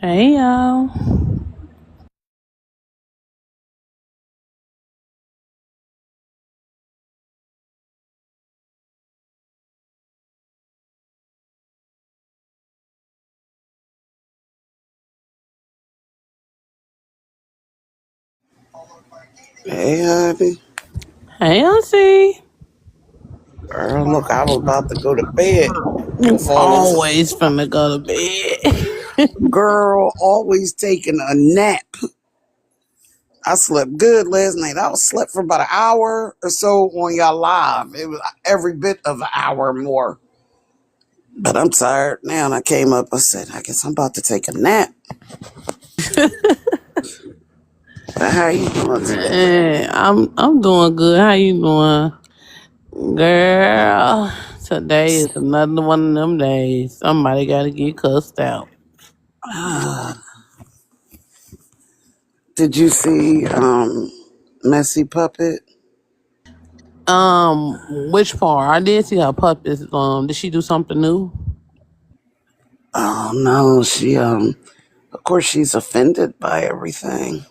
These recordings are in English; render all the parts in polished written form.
Hey y'all. Hey, honey. Hey Auntie. Girl, look, I was about to go to bed You with all this. always finna go to bed. Girl, always taking a nap. I slept good last night. I was slept for about an hour or so on y'all live. It was every bit of an hour more. But I'm tired now, and I came up. I said, I guess I'm about to take a nap. But how you doing today? I'm doing good. How you doing? Girl, today is another one of them days. Somebody gotta get cussed out. Did you see Messy Puppet? Which part? I did see her puppets. Did she do something new? Oh no, she of course she's offended by everything.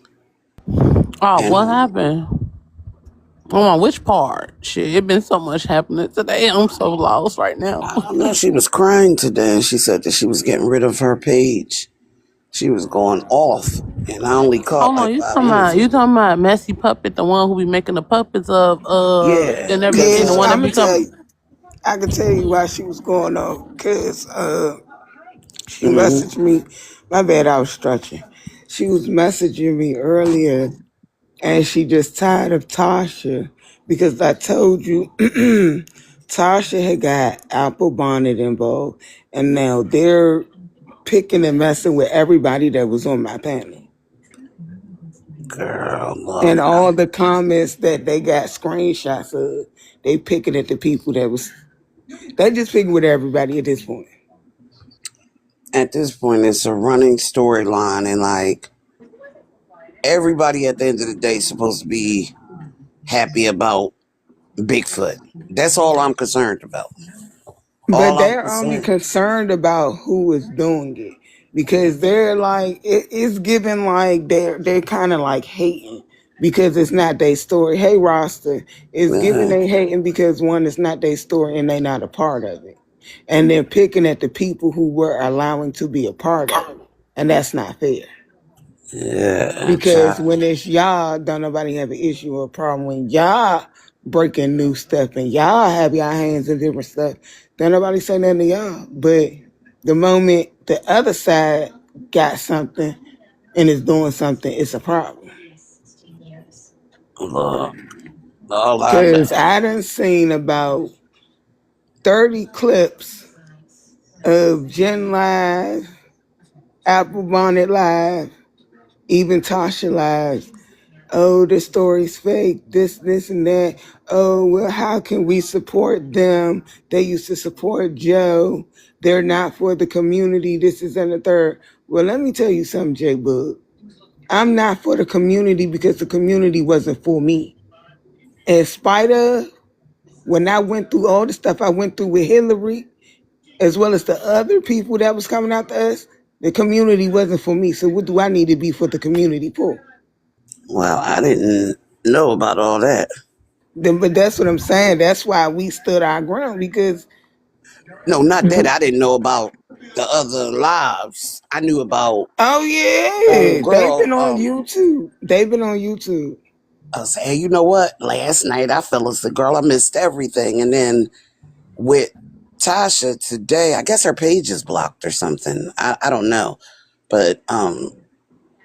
Oh, what And happened? Oh, which part? Shit, it been so much happening today. I'm so lost right now. I don't know, she was crying today and she said that she was getting rid of her page. She was going off. And I only caught Hold on, like 5 minutes of you it. talking about Messy Puppet, the one who be making the puppets of Yeah, and everything, the cause one that I can tell you why she was going off. Cause she mm-hmm. messaged me. My bad, I was stretching. She was messaging me earlier, and she just tired of Tasha because I told you Tasha had got Apple Bonnet involved, and now they're picking and messing with everybody that was on my panel. Girl, And look. all the comments that they got screenshots of, they picking at the people that was. They just picking with everybody at this point. At this point it's a running storyline and like everybody at the end of the day is supposed to be happy about Bigfoot. That's all I'm concerned about. But All I'm they're only concerned. concerned about who is doing it because they're like it's given like they're kind of like hating because it's not their story. Hey, roster, it's given Uh, they hating because one, it's not their story and they not a part of it, and they're picking at the people who were allowing to be a part of it, and that's not fair. yeah, Because child. when it's y'all, don't nobody have an issue or a problem. When y'all breaking new stuff and y'all have y'all hands in different stuff, don't nobody say nothing to y'all. But the moment the other side got something and is doing something, it's a problem. Look, all I Cause know. I done seen about 30 clips of Jen Live, Apple Bonnet Live, even Tasha Live. Oh, the story's fake, this, and that. Oh, well, how can we support them? They used to support Joe. They're not for the community. This is and the third. Well, let me tell you something, J Bug. I'm not for the community because the community wasn't for me. In spite of when I went through all the stuff I went through with Hillary, as well as the other people that was coming after us, the community wasn't for me. So what do I need to be for the community for? Well, I didn't know about all that. But that's what I'm saying. That's why we stood our ground because No, not that. I didn't know about the other lives. I knew about oh old yeah, they've girl. been on YouTube. They've been on YouTube. I was hey, you know what? Last night I fell asleep, girl. I missed everything, and then with Tasha today, I guess her page is blocked or something. I don't know, but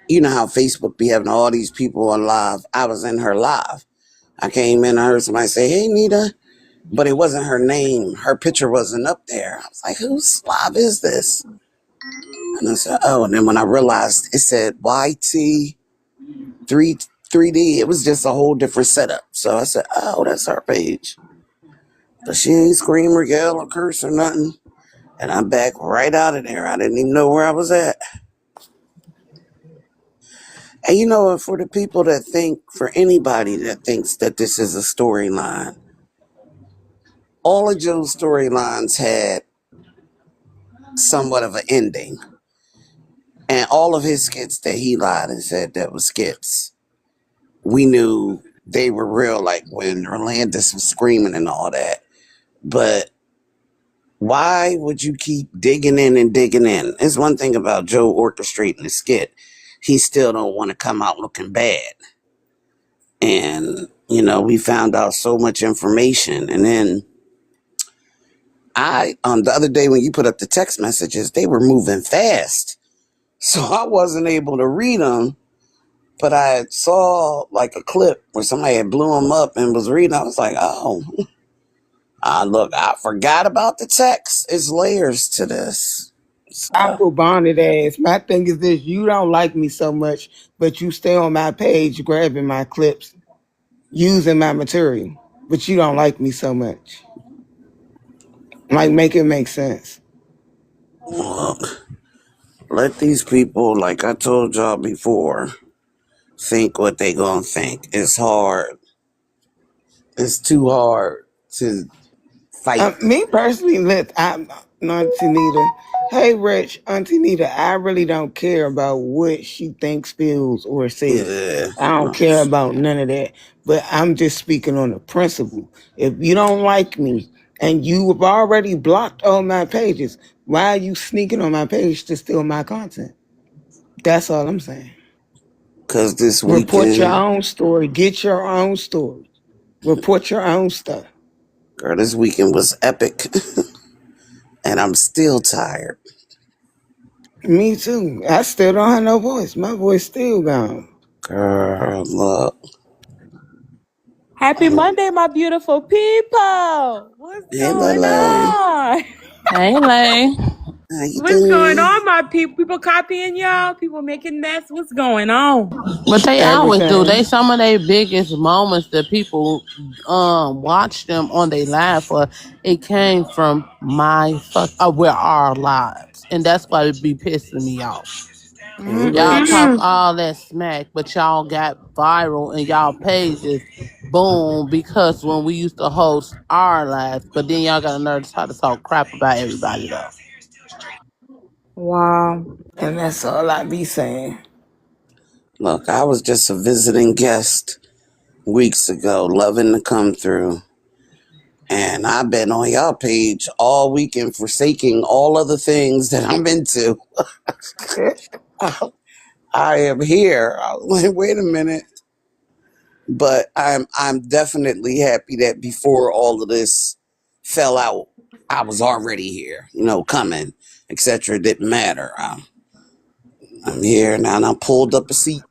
you know how Facebook be having all these people on live. I was in her live. I came in, I heard somebody say, "Hey, Nita," but it wasn't her name. Her picture wasn't up there. I was like, "Whose live is this?" And I said, "Oh," and then when I realized it said YT three D, it was just a whole different setup. So I said, "Oh, that's her page." But she ain't scream or yell or curse or nothing. And I'm back right out of there. I didn't even know where I was at. And you know, for the people that think, for anybody that thinks that this is a storyline, all of Joe's storylines had somewhat of an ending. And all of his skits that he lied and said that was skits, we knew they were real, like when Orlandis was screaming and all that. But why would you keep digging in and digging in? It's one thing about Joe orchestrating the skit. He still don't want to come out looking bad. And, you know, we found out so much information. And then the other day when you put up the text messages, they were moving fast. So I wasn't able to read them, but I saw like a clip where somebody had blew them up and was reading. I was like, oh, look, I forgot about the text. It's layers to this. So, Apple bonded ass. My thing is this: you don't like me so much, but you stay on my page grabbing my clips, using my material, but you don't like me so much. Like, make it make sense. look, let these people, like I told y'all before, think what they gonna think. It's hard. It's too hard to fight. Me personally, Auntie Nita. Hey, Rich, Auntie Nita, I really don't care about what she thinks, feels, or says. Yeah. I don't care about none of that. But I'm just speaking on the principle. If you don't like me and you have already blocked all my pages, why are you sneaking on my page to steal my content? That's all I'm saying. Because this Report your weekend, own story. Get your own story. Report your own stuff. girl, this weekend was epic. And I'm still tired. Me too. I still don't have no voice. My voice still gone. Girl, look. Happy Monday, my beautiful people. What's Hey, going Lele. on? Hey, Lay. How you What's going doing? on, my people? People copying y'all. People making mess. What's going on? But they always do. They Everything. some of their biggest moments that people watch them on their live for. It came from my where our lives, and that's why it be pissing me off. Hey, Y'all Rich. talk Mm-mm. all that smack, but y'all got viral and y'all pages boom because when we used to host our lives, but then y'all got a nerve to try to talk crap about everybody though. Wow. And that's all I be saying. Look, I was just a visiting guest weeks ago, loving to come through. And I've been on y'all page all weekend, forsaking all other things that I'm into. I am here. I was like, wait a minute. But I'm definitely happy that before all of this fell out, I was already here, you know, coming, etc. It didn't matter. I'm here now and I pulled up a seat.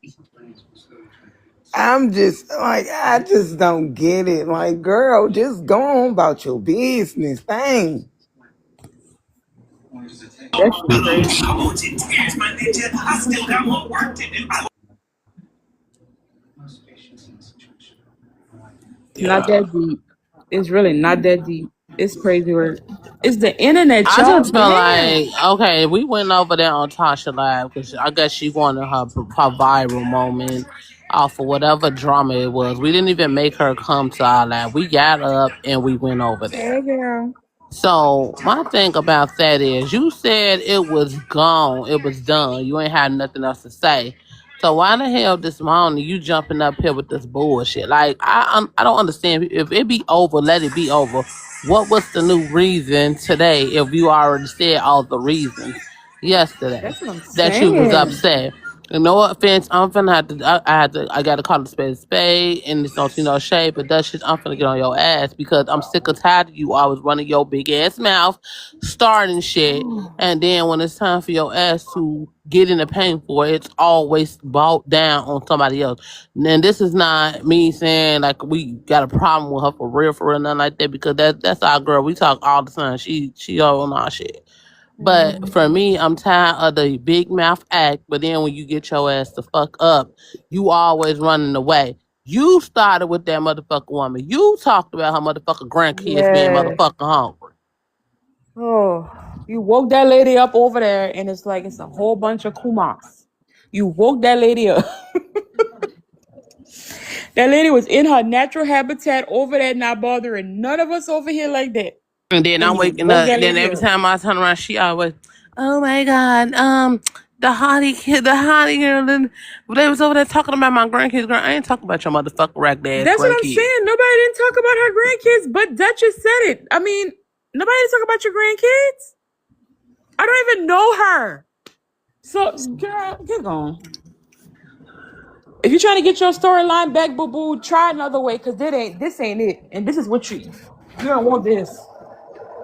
I'm just like, I just don't get it. Like, girl, just go on about your business thing. That shit crazy. It's not Yeah. that deep. It's really not that deep. It's crazy work. It's the internet, I y'all. just feel Damn. like okay, we went over there on Tasha Live because I guess she wanted her viral moment off of whatever drama it was. We didn't even make her come to our live. We got up and we went over there. Hey, girl. So my thing about that is, you said it was gone, it was done. You ain't had nothing else to say. So why the hell this morning you jumping up here with this bullshit? Like I don't understand. If it be over, let it be over. What was the new reason today? If you already said all the reasons yesterday That's what I'm that you was saying. upset. No offense, I'm finna have to. I gotta call the spade a spade, and it's don't see no shade. But that shit, I'm finna get on your ass because I'm sick of tired of you always running your big ass mouth, starting shit, and then when it's time for your ass to get in the paint for it, it's always bought down on somebody else. And this is not me saying like we got a problem with her for real, nothing like that. Because that's our girl. We talk all the time. She all on our shit. But Mhm. for me, I'm tired of the big mouth act. But then when you get your ass the fuck up, you always running away. You started with that motherfucking woman. You talked about her motherfucking grandkids being Yeah. motherfucking hungry. Oh, you woke that lady up over there, and it's like it's a whole bunch of kumas. You woke that lady up. That lady was in her natural habitat over there, not bothering none of us over here like that. And then And I'm you waking woke up. that Then lady every up. time I turn around, she always, oh my god, the hottie kid, the hottie girl, and they was over there talking about my grandkids. Girl, I ain't talking about your motherfucking ragged ass That's what I'm grandkids. saying. Nobody didn't talk about her grandkids, but Duchess said it. I mean, nobody didn't talk about your grandkids. I don't even know her. So, girl, get going. If you're trying to get your storyline back, boo boo, try another way, cause this ain't it, and this is what you don't want this.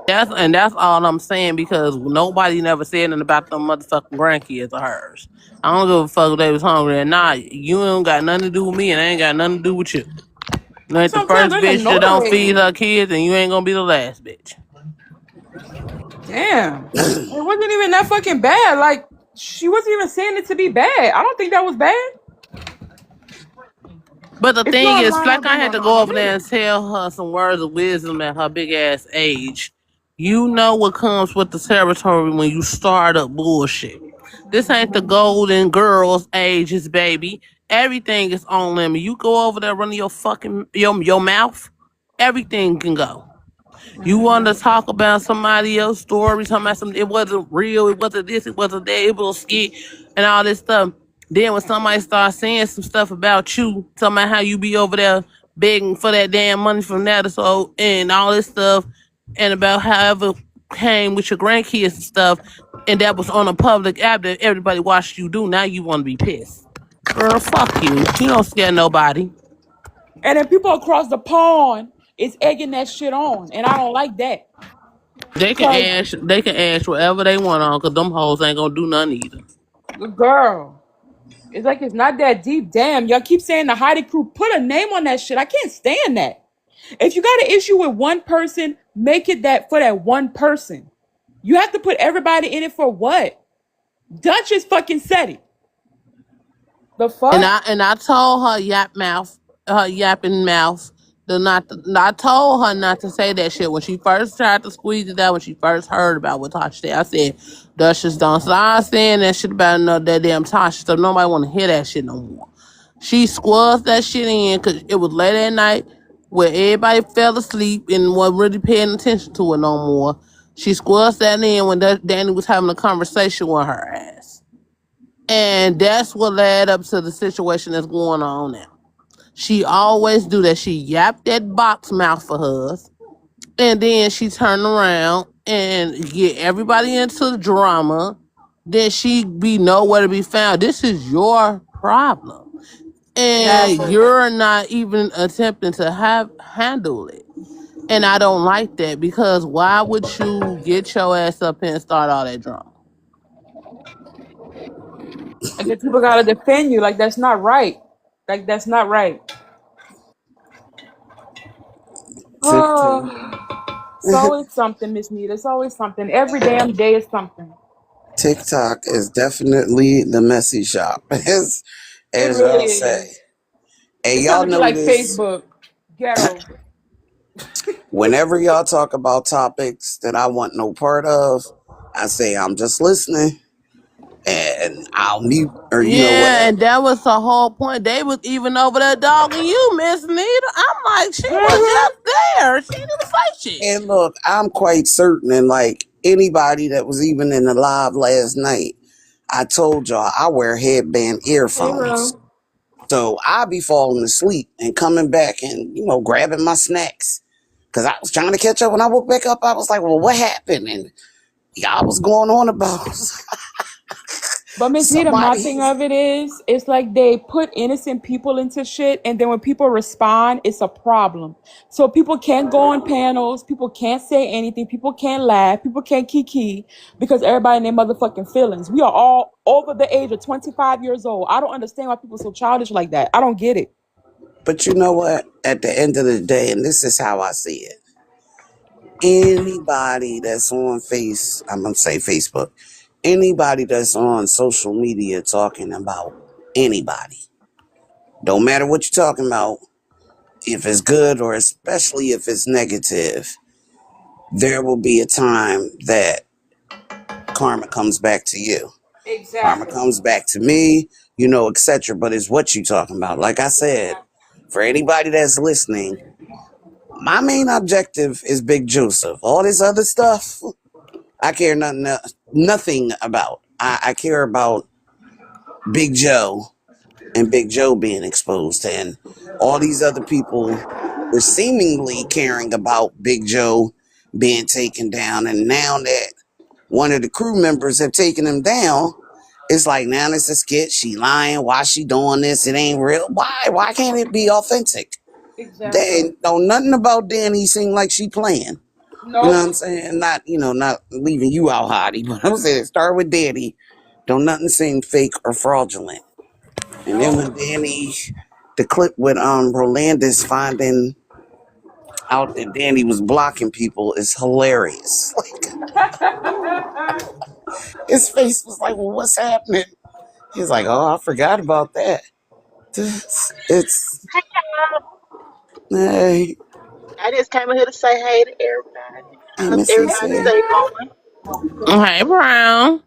That's all I'm saying because nobody never said nothing about them motherfucking grandkids of hers. I don't give a fuck if they was hungry or not. You ain't got nothing to do with me, and I ain't got nothing to do with you. You ain't That's the what I'm saying. first I don't even bitch know that the don't feed lady. her kids, and you ain't gonna be the last bitch. Damn, it wasn't even that fucking bad. Like she wasn't even saying it to be bad. I don't think that was bad. But the If you're thing is, online, like I've I been had to online. go I over get there it. and tell her some words of wisdom at her big ass age. You know what comes with the territory when you start up bullshit. This ain't the golden girls' ages, baby. Everything is on limit. You go over there running your fucking your mouth, everything can go. You want to talk about somebody else's story, talking about something, it wasn't real, it wasn't this, it wasn't that, it was a skit, and all this stuff. Then when somebody starts saying some stuff about you, talking about how you be over there begging for that damn money from that so and all this stuff, and about however came with your grandkids and stuff, and that was on a public app that everybody watched you do. Now you want to be pissed, girl? Fuck you. You don't scare nobody. And then people across the pond is egging that shit on, and I don't like that. Cause They can ask whatever they want on, cause them hoes ain't gonna do nothing either. girl, it's like it's not that deep. Damn, y'all keep saying the Heidi crew. Put a name on that shit. I can't stand that. If you got an issue with one person, make it that for that one person. You have to put everybody in it for what? Duchess fucking said it. The fuck? And I told her her yapping mouth, I told her not to say that shit when she first tried to squeeze it out. When she first heard about what Tasha said, I said, "Duchess, don't start saying that shit about no that damn Tasha stuff. Nobody want to hear that shit no more." She squazzed that shit in because it was late at night where everybody fell asleep and wasn't really paying attention to it no more. She squazzed that in when Danny was having a conversation with her ass. And that's what led up to the situation that's going on now. She always do that. She yapped that box mouth for hers, and then she turn around and get everybody into the drama. Then she be nowhere to be found. This is your problem, and Exactly. you're not even attempting to have handle it. And I don't like that because why would you get your ass up here and start all that drama? And then people gotta defend you. Like that's not right. Like that's not right. TikTok. Oh, it's always something, Miss Nita. It's always something. Every damn day is something. TikTok is definitely the messy shop, It as really y'all say. is. And It's trying y'all to be know like this. Facebook, ghetto. Whenever y'all talk about topics that I want no part of, I say I'm just listening, and I'll mute or Yeah, and whatever. that was the whole point. They was even over there dogging you, Miss Nita. I'm like, she was Mm-hmm. just there. She didn't say shit. And look, I'm quite certain, and like anybody that was even in the live last night, I told y'all I wear headband Hey, earphones. bro. So I be falling asleep and coming back and, grabbing my snacks. Cause I was trying to catch up. When I woke back up, I was like, well, what happened? And y'all was going on about But Miss Nita, my somebody. thing of it is, it's like they put innocent people into shit, and then when people respond, it's a problem. So people can't go on panels, people can't say anything, people can't laugh, people can't kiki because everybody in their motherfucking feelings. We are all over the age of 25 years old. I don't understand why people are so childish like that. I don't get it. But you know what? At the end of the day, and this is how I see it, anybody that's on I'm going to say Facebook, anybody that's on social media talking about anybody, don't matter what you're talking about, if it's good or especially if it's negative, there will be a time that karma comes back to you. Karma Exactly. comes back to me, etc. But it's what you talking about. Like I said, for anybody that's listening, my main objective is Big Joseph. All this other stuff, I care nothing about. I care about Big Joe and Big Joe being exposed, and all these other people were seemingly caring about Big Joe being taken down. And now that one of the crew members have taken him down, it's like, now it's a skit. She lying. Why she doing this? It ain't real. Why? Why can't it be authentic? Exactly. They know nothing about Danny seem like she playing. You know what I'm Nope. saying? Not leaving you out, Hottie, but I'm saying start with Danny. Don't nothing seem fake or fraudulent. And then when Nope. Danny, the clip with Rolandis finding out that Danny was blocking people is hilarious. Like his face was like, "Well, what's happening?" He's like, "Oh, I forgot about that." It's Hey, y'all. hey, I just came in here to say hey to everybody. hey, How's Missy, Hey, everybody say, day Missy. going? Hey, Brown.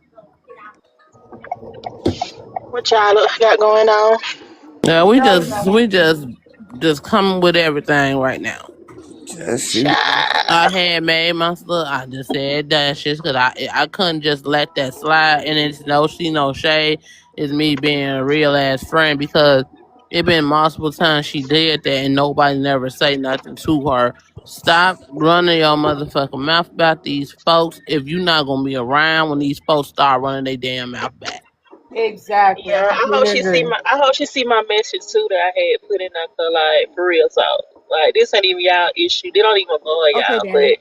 What y'all got going on? Yeah, we Not just enough. we just just coming with everything right now. just shoot. I Child. had made my stuff. I just said that shit because I couldn't just let that slide. And it's no she no shade. It's me being a real ass friend because it been multiple times she did that and nobody never say nothing to her. Stop running your motherfucking mouth about these folks if you not gonna be around when these folks start running their damn mouth back. Exactly. I Yeah, completely agree. I hope she see my message too that I had put in there, like for real. So like this ain't even y'all issue. They don't even bother Okay, y'all. Danny. But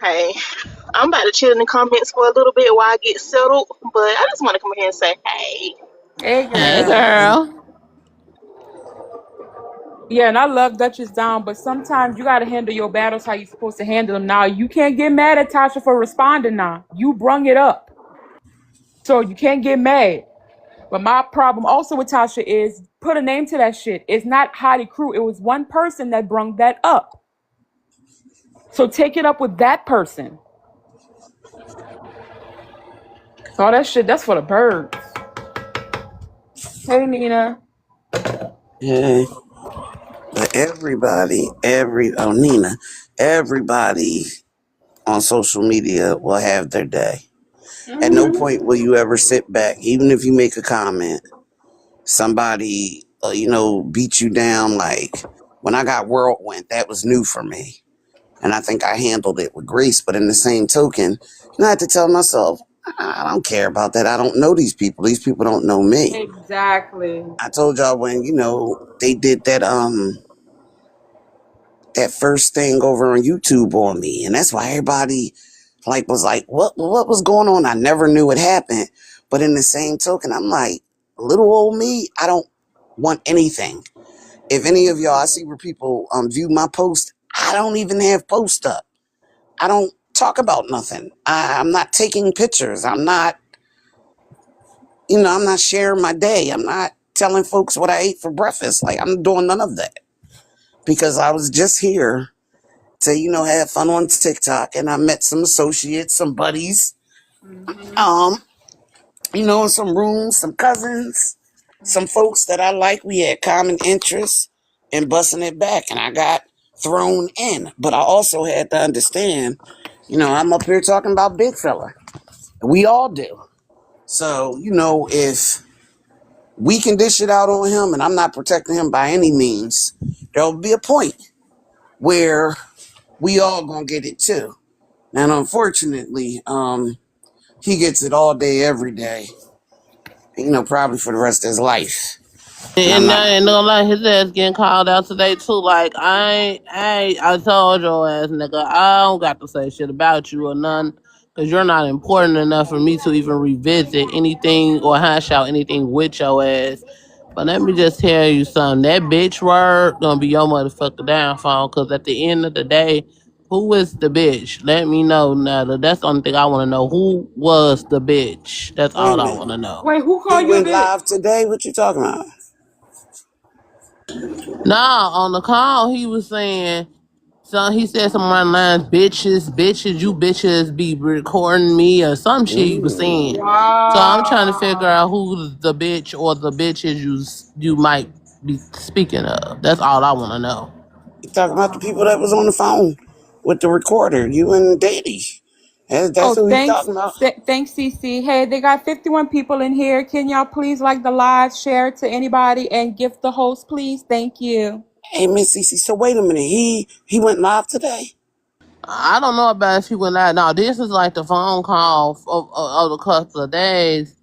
hey, I'm about to chill in the comments for a little bit while I get settled. But I just want to come here and say hey. Hey, Hey girl. girl. Yeah, and I love Duchess down, but sometimes you gotta handle your battles how you're supposed to handle them. Now you can't get mad at Tasha for responding. Now you brung it up, so you can't get mad. But my problem also with Tasha is put a name to that shit. It's not Hottie Crew. It was one person that brung that up. So take it up with that person. So that shit, that's for the birds. Hey, Nina. Yeah, but Nina, everybody on social media will have their day. At no Mm-hmm. point will you ever sit back, even if you make a comment, somebody, beat you down. Like when I got Whirlwind, that was new for me. And I think I handled it with grace. But in the same token, I had to tell myself, I don't care about that. I don't know these people. These people don't know me. Exactly. I told y'all when, they did that first thing over on YouTube on me. And that's why everybody was like, what was going on? I never knew it happened. But in the same token, I'm like, little old me, I don't want anything. If any of y'all, I see where people view my post, I don't even have post up. I don't talk about nothing. I'm not taking pictures. I'm not sharing my day. I'm not telling folks what I ate for breakfast. Like I'm doing none of that because I was just here to, have fun on TikTok and I met some associates, some buddies, Mm-hmm. um, in some rooms, some cousins, some folks that I like. We had common interests in busting it back and I got thrown in. But I also had to understand, I'm up here talking about big fella. We all do. So, if we can dish it out on him and I'm not protecting him by any means, there'll be a point where we all gonna get it too. And unfortunately, he gets it all day, every day, probably for the rest of his life. And I'm And not, I ain't gonna lie, his ass getting called out today too. Like I told your ass nigga, I don't got to say shit about you or none, cause you're not important enough for me to even revisit anything or hash out anything with your ass. But let me just tell you something. That bitch word gonna be your motherfucker downfall. Cause at the end of the day, who is the bitch? Let me know, Netta. That's the only thing I want to know. Who was the bitch? That's wait a all I minute. want to know. Wait, who He called you a went bitch? live today. What you talking about? Nah, on the call he was saying, so he said some around the lines, bitches, you bitches be recording me or some shit he was saying. So I'm trying to figure Wow. out who the bitch or the bitches you might be speaking of. That's all I want to know. You talking about the people that was on the phone with the recorder, you and Daddy. That's Oh, who he thanks. talking about. Thanks, CC. Hey, they got 51 people in here. Can y'all please like the live, share it to anybody, and gift the host, please? Thank you. Hey, Miss Cece, so wait a minute. He went live today? I don't know about if he went out. No, this is like the phone call of a couple of days.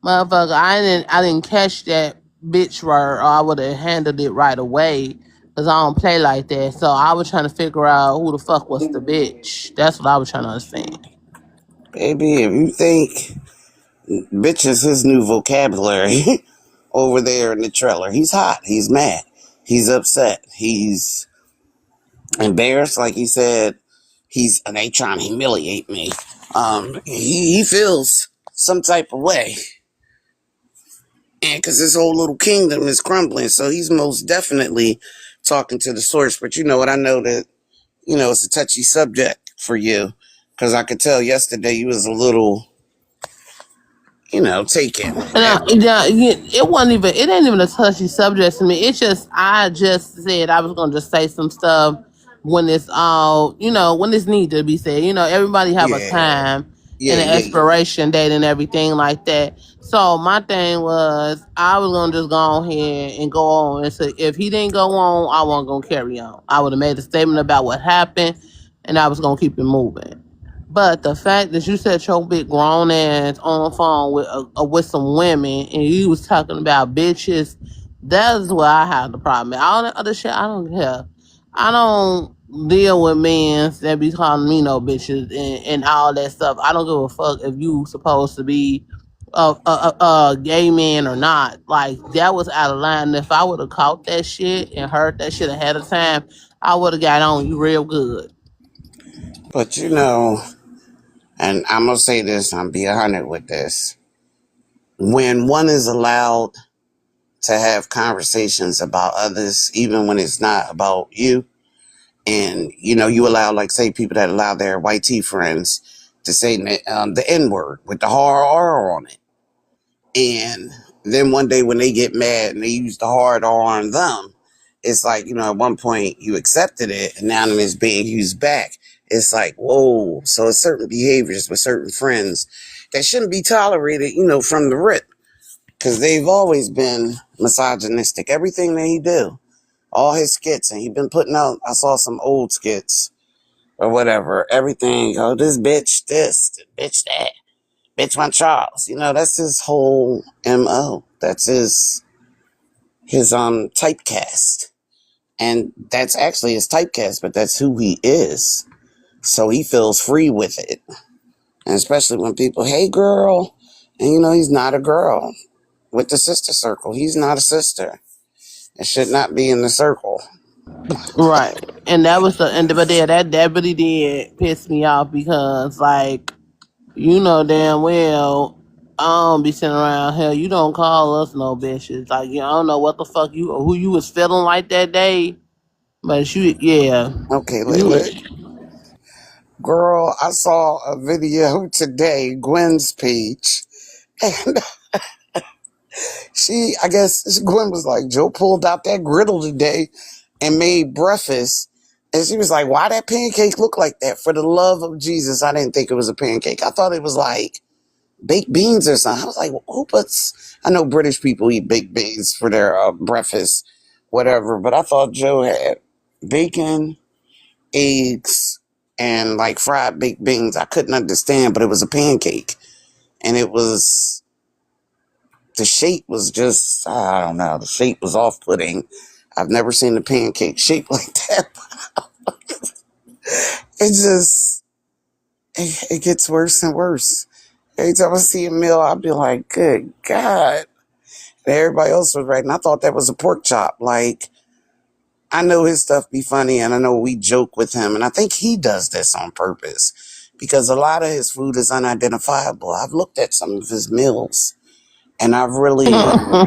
Motherfucker, I didn't catch that bitch word, or I would have handled it right away. Cause I don't play like that. So I was trying to figure out who the fuck was the bitch. That's what I was trying to understand. Baby, if you think bitch is his new vocabulary over there in the trailer, he's hot. He's mad. He's upset. He's embarrassed, like he said. And they trying to humiliate me. He feels some type of way. And because his whole little kingdom is crumbling. So he's most definitely talking to the source. But you know what? I know that, it's a touchy subject for you. Because I could tell yesterday you was a little, taken. Yeah, it wasn't even. It ain't even a touchy subject to me. It's just I just said I was gonna just say some stuff when it's all when it's need to be said. Everybody have a Yeah. time Yeah, and an yeah. expiration date and everything like that. So my thing was I was gonna just go ahead and go on and say if he didn't go on, I wasn't gonna carry on. I would have made a statement about what happened, and I was gonna keep it moving. But the fact that you said your big grown ass on the phone with some women and you was talking about bitches, that's where I have the problem. All that other shit, I don't care. I don't deal with men that be calling me no bitches and all that stuff. I don't give a fuck if you supposed to be a gay man or not. Like that was out of line. If I would have caught that shit and heard that shit ahead of time, I would have got on you real good. But and I'm going to say this, I'm be 100 with this. When one is allowed to have conversations about others, even when it's not about you, and you allow, like, say, people that allow their white tea friends to say the N-word with the hard R on it, and then one day when they get mad and they use the hard R on them, it's like, at one point you accepted it and now it's being used back. It's like, whoa. So it's certain behaviors with certain friends that shouldn't be tolerated, from the rip, because they've always been misogynistic. Everything that he do, all his skits, and he been putting out, I saw some old skits or whatever, everything, oh, this bitch that, bitch my Charles. That's his whole MO. That's his typecast. And that's actually his typecast, but that's who he is. So he feels free with it. And especially when people, hey girl, and he's not a girl. With the sister circle, he's not a sister. It should not be in the circle. Right. And that was but yeah, that really did piss me off because like, damn well I don't be sitting around here. You don't call us no bitches. Like I don't know what the fuck who you was feeling like that day. But Okay, you girl, I saw a video today, Gwen's page, and I guess Gwen was like, Joe pulled out that griddle today and made breakfast. And she was like, why that pancake look like that? For the love of Jesus, I didn't think it was a pancake. I thought it was like baked beans or something. I was like, well, who puts? I know British people eat baked beans for their breakfast, whatever. But I thought Joe had bacon, eggs, and like fried baked beans. I couldn't understand, but it was a pancake, and it was the shape was just I don't know. The shape was off putting. I've never seen a pancake shaped like that. It just it gets worse and worse. Every time I see a meal, I'll be like, good God. And everybody else was right. And I thought that was a pork chop. Like, I know his stuff be funny and I know we joke with him. And I think he does this on purpose because a lot of his food is unidentifiable. I've looked at some of his meals and I've really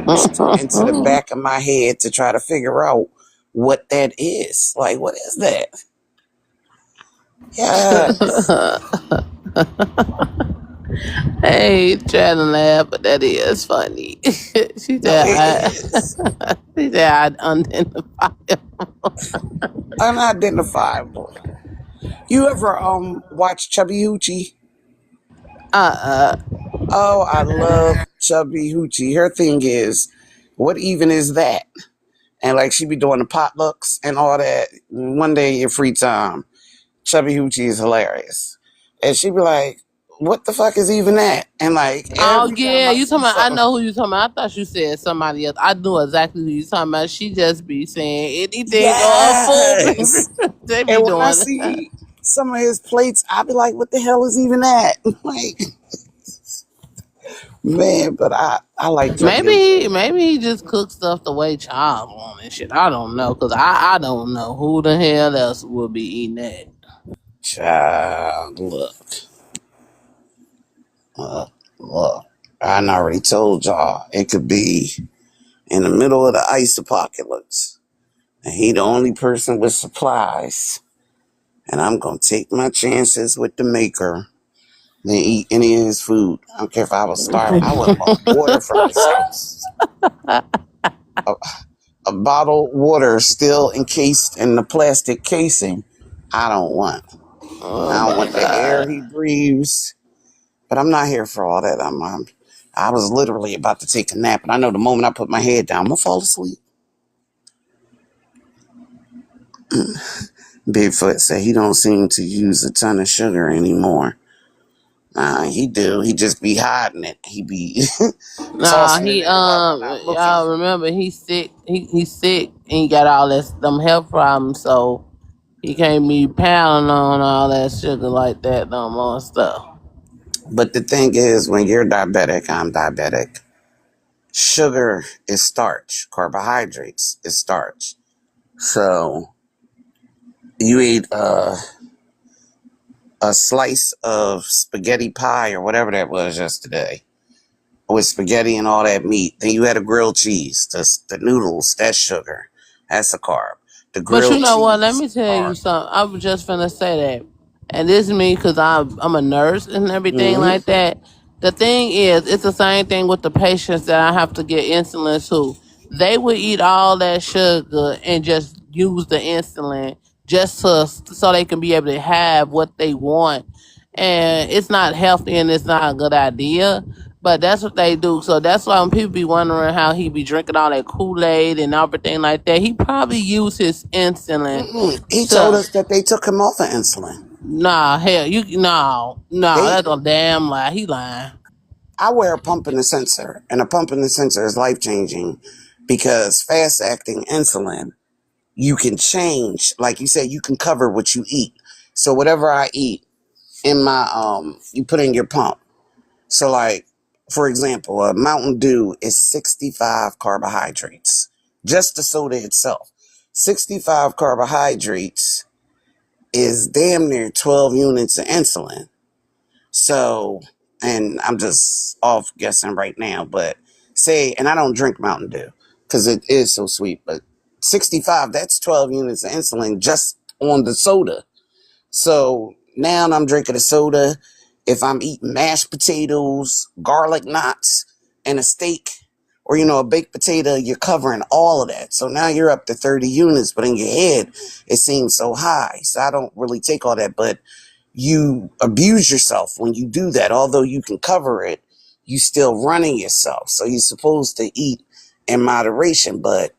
reached into the back of my head to try to figure out what that is. Like, what is that? Yes. Hey, trying to laugh, but that is funny. She No, said, it I, is she said, I'd identify him. unidentifiable. You ever watch Chubby Hoochie? Uh, Oh, I love Chubby Hoochie. Her thing is, what even is that? And like she be doing the potlucks and all that. One day in your free time, Chubby Hoochie is hilarious. And she be like, what the fuck is even that? And like oh every time yeah, I you see talking about? I something, know who you talking about. I thought you said somebody else. I knew exactly who you talking about. She just be saying anything on full. yes. They be And when I doing it. see some of his plates, I be like, what the hell is even that? Like, man, but I like Chubby Hoochie. Maybe he just cooks stuff the way Child want and shit. I don't know, cause I don't know who the hell else would be eating that. Child, look. I done already told y'all it could be in the middle of the ice apocalypse. And he the only person with supplies. And I'm gonna take my chances with the maker than eat any of his food. I don't care if I was starving. I wouldn't want water from his house. A, a bottled water still encased in the plastic casing. I don't want. Oh I don't my want the air god! he breathes. But I'm not here for all that. I was literally about to take a nap, and I know the moment I put my head down, I'm gonna fall asleep. Bigfoot said he don't seem to use a ton of sugar anymore. Nah, he do. He just be hiding it. He be Nah, tossing it he in while we're not looking. y'all remember he's sick. He's sick and he got all this them health problems, so he can't be pounding on all that sugar like that no more and stuff. But the thing is, when you're diabetic, I'm diabetic. Sugar is starch. Carbohydrates is starch. So you eat a slice of spaghetti pie or whatever that was yesterday with spaghetti and all that meat. Then you had a grilled cheese. The noodles, that's sugar. That's a carb. The But you grilled know what? Let cheese, me tell you carb. something. I was just finna say that, and this is me because I'm a nurse and everything Mm-hmm. like that. The thing is, it's the same thing with the patients that I have to get insulin to. They would eat all that sugar and just use the insulin just to so they can be able to have what they want, and it's not healthy and it's not a good idea. But that's what they do. So that's why when people be wondering how he be drinking all that Kool Aid and everything like that, he probably used his insulin Mm-mm. He told to us that they took him off of insulin. nah hell you no They, that's a damn lie. He lying. I wear a pump and a sensor, and a pump and a sensor is life changing because fast acting insulin, you can change. Like you said, you can cover what you eat. So whatever I eat in my you put in your pump. So like, for example, a Mountain Dew is 65 carbohydrates. Just the soda itself. 65 carbohydrates is damn near 12 units of insulin. So, and I'm just off guessing right now, but say, and I don't drink Mountain Dew because it is so sweet, but 65, that's 12 units of insulin just on the soda. So now I'm drinking a soda. If I'm eating mashed potatoes, garlic knots, and a steak, or a baked potato, you're covering all of that. So now you're up to 30 units, but in your head, it seems so high. So I don't really take all that, but you abuse yourself when you do that. Although you can cover it, you still running yourself. So you're supposed to eat in moderation. But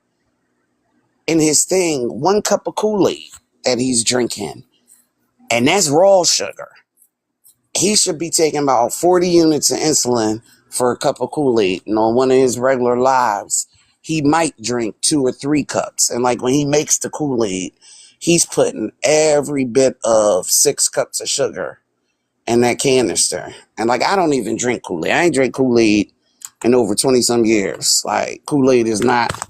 in his thing, 1 cup of Kool-Aid that he's drinking, and that's raw sugar. He should be taking about 40 units of insulin for a cup of Kool-Aid. And on one of his regular lives, he might drink 2 or 3 cups. And like when he makes the Kool-Aid, he's putting every bit of 6 cups of sugar in that canister. And like, I don't even drink Kool-Aid. I ain't drink Kool-Aid in over 20 some years. Like, Kool-Aid is not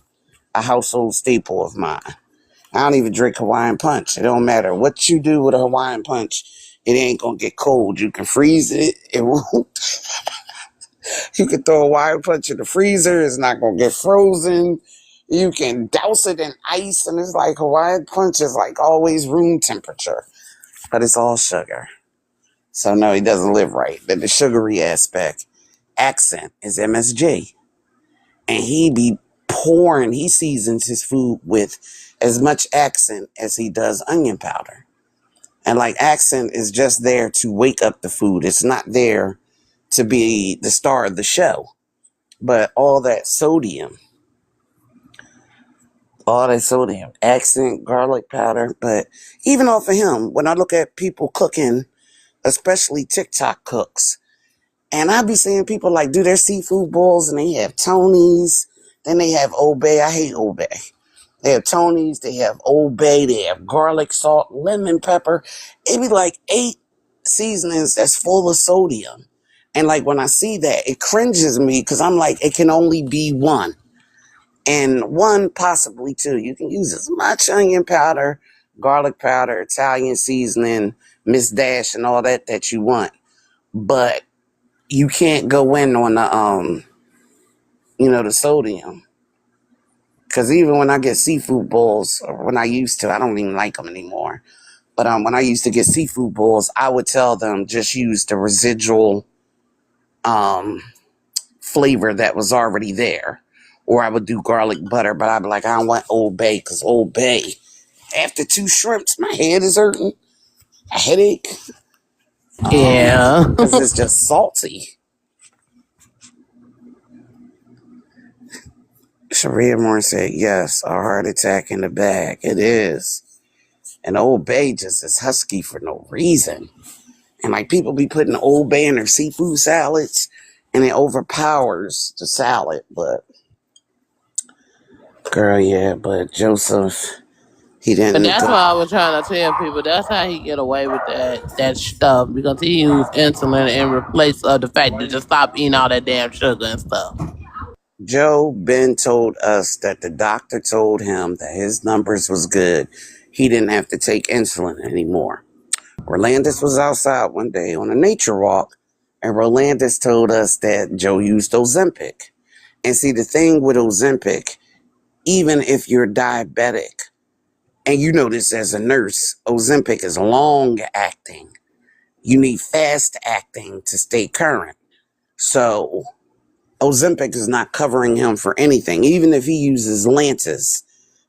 a household staple of mine. I don't even drink Hawaiian Punch. It don't matter what you do with a Hawaiian Punch. It ain't gonna get cold. You can freeze it. It won't. You can throw a Hawaiian Punch in the freezer. It's not gonna get frozen. You can douse it in ice, and it's like Hawaiian Punch is like always room temperature, but it's all sugar. So no, he doesn't live right. But the sugary aspect, accent is MSG, and he be pouring. He seasons his food with as much accent as he does onion powder. And like, accent is just there to wake up the food. It's not there to be the star of the show. But all that sodium, accent, garlic powder. But even off of him, when I look at people cooking, especially TikTok cooks, and I be seeing people like do their seafood bowls and they have Tony's, then they have Old Bay. I hate Old Bay. They have Tony's, they have Old Bay, they have garlic, salt, lemon, pepper. It be like 8 seasonings that's full of sodium. And like when I see that, it cringes me because I'm like, it can only be one. And one, possibly two. You can use as much onion powder, garlic powder, Italian seasoning, Miss Dash, and all that you want. But you can't go in on the sodium. Because even when I get seafood bowls, or when I used to, I don't even like them anymore. But when I used to get seafood bowls, I would tell them just use the residual flavor that was already there. Or I would do garlic butter, but I'd be like, I don't want Old Bay, because Old Bay, after 2 shrimps, my head is hurting. A headache. Yeah. Because it's just salty. Sharia Moore said, yes, a heart attack in the bag. It is. And Old Bay just is husky for no reason. And like, people be putting Old Bay in their seafood salads, and it overpowers the salad. But girl, yeah, but Joseph, he But didn't that's go. why I was trying to tell people that's how he get away with that stuff, because he used insulin in replace of the fact to just stop eating all that damn sugar and stuff. Joe Ben told us that the doctor told him that his numbers was good. He didn't have to take insulin anymore. Rolandis was outside one day on a nature walk, and Rolandis told us that Joe used Ozempic. And see, the thing with Ozempic, even if you're diabetic, and you know this as a nurse, Ozempic is long acting. You need fast acting to stay current. So Ozempic is not covering him for anything, even if he uses Lantus.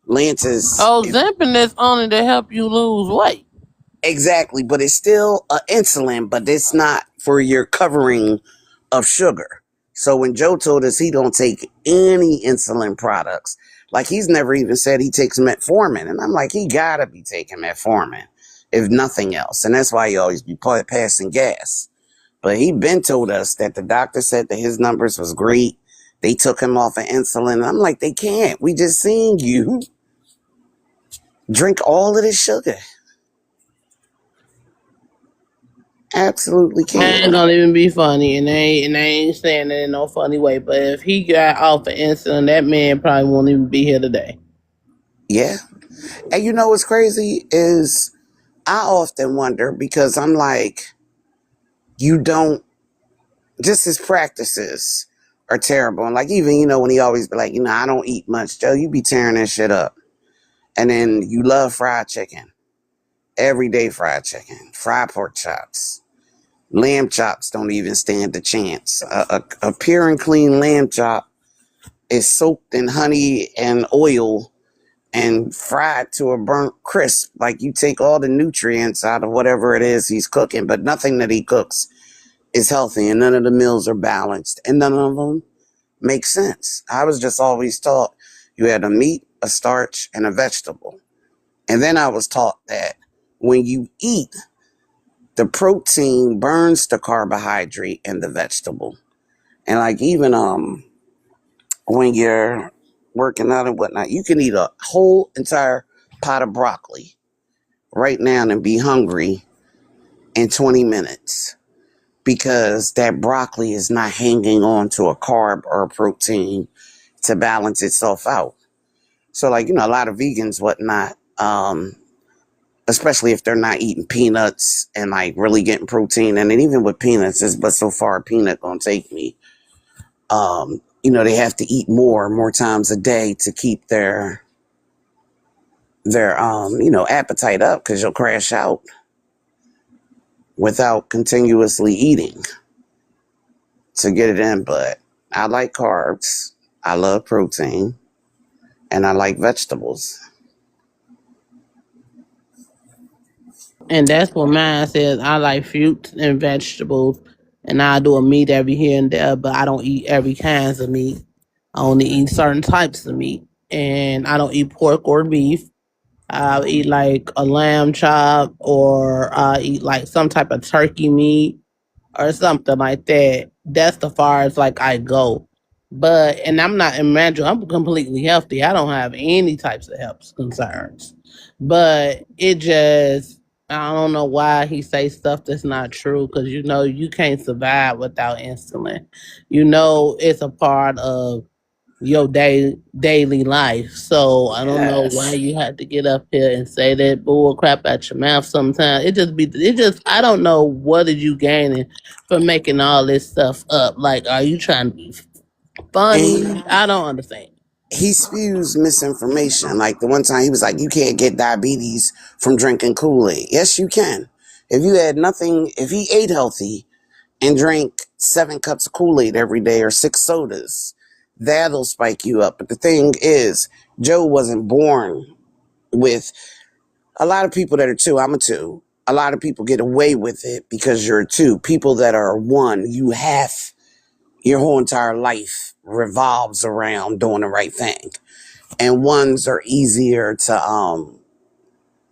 Lantus, Oh, Zipping is only to help you lose weight. exactly, but it's still insulin, but it's not for your covering of sugar. So when Joe told us he don't take any insulin products, like, he's never even said he takes metformin. And I'm like, he gotta be taking metformin, if nothing else. And that's why he always be passing gas. But he been told us that the doctor said that his numbers was great. They took him off of insulin. And I'm like, they can't. We just seen you drink all of this sugar. Absolutely It ain't can't. gonna even be funny, and they ain't saying it in no funny way. But if he got off of insulin, that man probably won't even be here today. Yeah. And you know what's crazy is I often wonder, because I'm like, you don't, just his practices are terrible. And like, even, when he always be like, I don't eat much. Joe, you be tearing that shit up. And then you love fried chicken. Everyday fried chicken. Fried pork chops. Lamb chops don't even stand a chance. A pure and clean lamb chop is soaked in honey and oil and fried to a burnt crisp. Like, you take all the nutrients out of whatever it is he's cooking, but nothing that he cooks is healthy and none of the meals are balanced and none of them make sense. I was just always taught you had a meat, a starch, and a vegetable. And then I was taught that when you eat, the protein burns the carbohydrate in the vegetable. And like even when you're working out and whatnot, you can eat a whole entire pot of broccoli right now and be hungry in 20 minutes because that broccoli is not hanging on to a carb or a protein to balance itself out. So like, a lot of vegans, whatnot, especially if they're not eating peanuts and like really getting protein. And then even with peanuts, it's but so far a peanut gonna take me. They have to eat more times a day to keep their appetite up because you'll crash out without continuously eating to get it in. But I like carbs, I love protein, and I like vegetables. And that's what mine says. I like fruits and vegetables, and I do a meat every here and there, but I don't eat every kinds of meat. I only eat certain types of meat, and I don't eat pork or beef. I'll eat like a lamb chop, or I eat like some type of turkey meat or something like that. That's the far as like I go. But and I'm not imagine I'm completely healthy. I don't have any types of health concerns. But it just I don't know why he say stuff that's not true because you can't survive without insulin. It's a part of your daily life. So I don't know why Yes. you had to get up here and say that bull crap out your mouth sometimes. It just I don't know what are you gaining from making all this stuff up. Like are you trying to be And funny? I don't understand. he spews misinformation. Like the one time he was like, you can't get diabetes from drinking Kool-Aid. Yes, you can. If you had nothing, if he ate healthy and drank 7 cups of Kool-Aid every day or 6 sodas, that'll spike you up. But the thing is, Joe wasn't born with a lot of people that are two. I'm a two. A lot of people get away with it because you're a two. People that are one, you have your whole entire life revolves around doing the right thing. And ones are easier to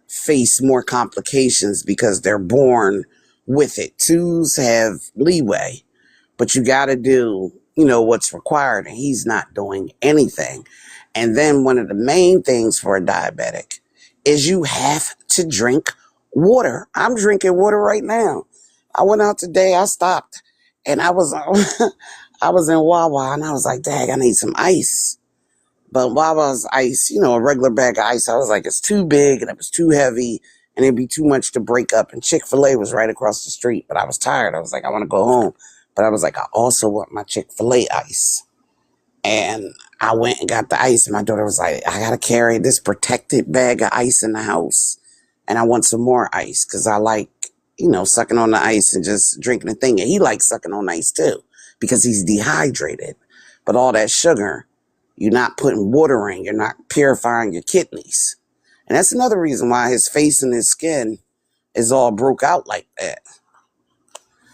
face more complications because they're born with it. Twos have leeway, but you got to do, what's required. And he's not doing anything. And then one of the main things for a diabetic is you have to drink water. I'm drinking water right now. I went out today. I stopped and I was, I was in Wawa and I was like, dang, I need some ice. But Wawa's ice, a regular bag of ice, I was like, it's too big and it was too heavy and it'd be too much to break up. And Chick-fil-A was right across the street, but I was tired. I was like, I want to go home. But I was like, I also want my Chick-fil-A ice. And I went and got the ice. And my daughter was like, I got to carry this protected bag of ice in the house. And I want some more ice because I like, sucking on the ice and just drinking the thing. And he likes sucking on ice too because he's dehydrated. But all that sugar, you're not putting water in. You're not purifying your kidneys. And that's another reason why his face and his skin is all broke out like that.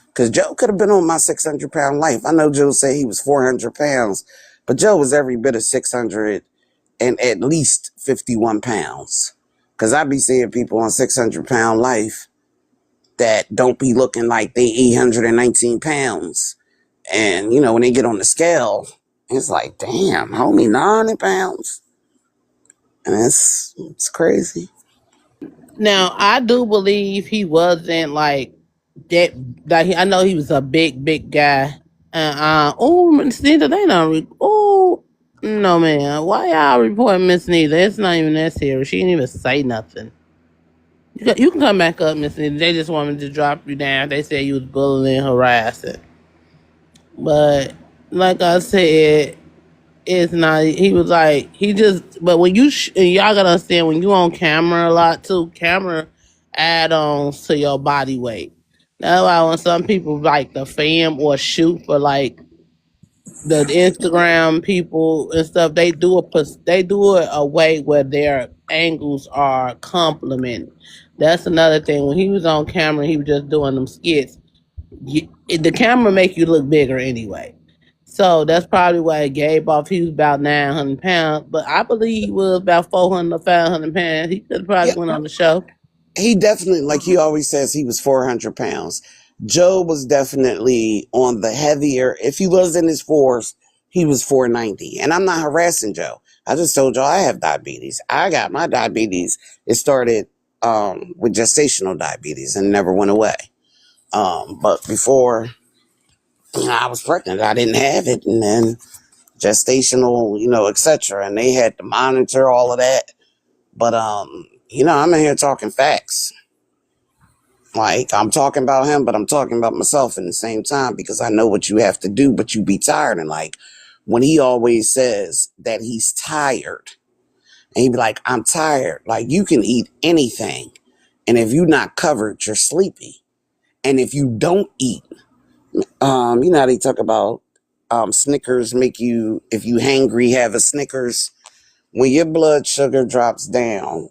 Because Joe could have been on my 600-pound life. I know Joe said he was 400 pounds, but Joe was every bit of 600 and at least 51 pounds. Because I be seeing people on 600-pound life that don't be looking like they 819 pounds. And, when they get on the scale, it's like, damn, homie, 90 pounds. And it's crazy. Now I do believe he wasn't like that. Like I know he was a big guy. Oh, Miss Nita, they don't. Oh, no, man. Why y'all reporting Miss Nita? It's not even that serious. She didn't even say nothing. You can come back up, Miss Nita. They just wanted to drop you down. They said you was bullying, harassing. But like I said, it's not. He was like he just. But when and y'all gotta understand when you on camera a lot too, camera add-ons to your body weight. That's why when some people like to film or shoot for like the Instagram people and stuff, they do it a way where their angles are complementing. That's another thing. When he was on camera, he was just doing them skits. the camera make you look bigger anyway. So that's probably why Gabe off. He was about 900 pounds, but I believe he was about 400 or 500 pounds. He could have Yeah, probably went on the show. he definitely, like he always says, he was 400 pounds. Joe was definitely on the heavier. If he was in his fours, he was 490. And I'm not harassing Joe. I just told y'all I have diabetes. I got my diabetes. It started with gestational diabetes and never went away. But before I was pregnant, I didn't have it. And then gestational, etc. And they had to monitor all of that. But I'm in here talking facts. Like, I'm talking about him, but I'm talking about myself in the same time because I know what you have to do, but you be tired. And like, when he always says that he's tired, and he be like, I'm tired. Like, you can eat anything. And if you're not covered, you're sleepy. And if you don't eat, how they talk about Snickers make you, if you hangry, have a Snickers. When your blood sugar drops down,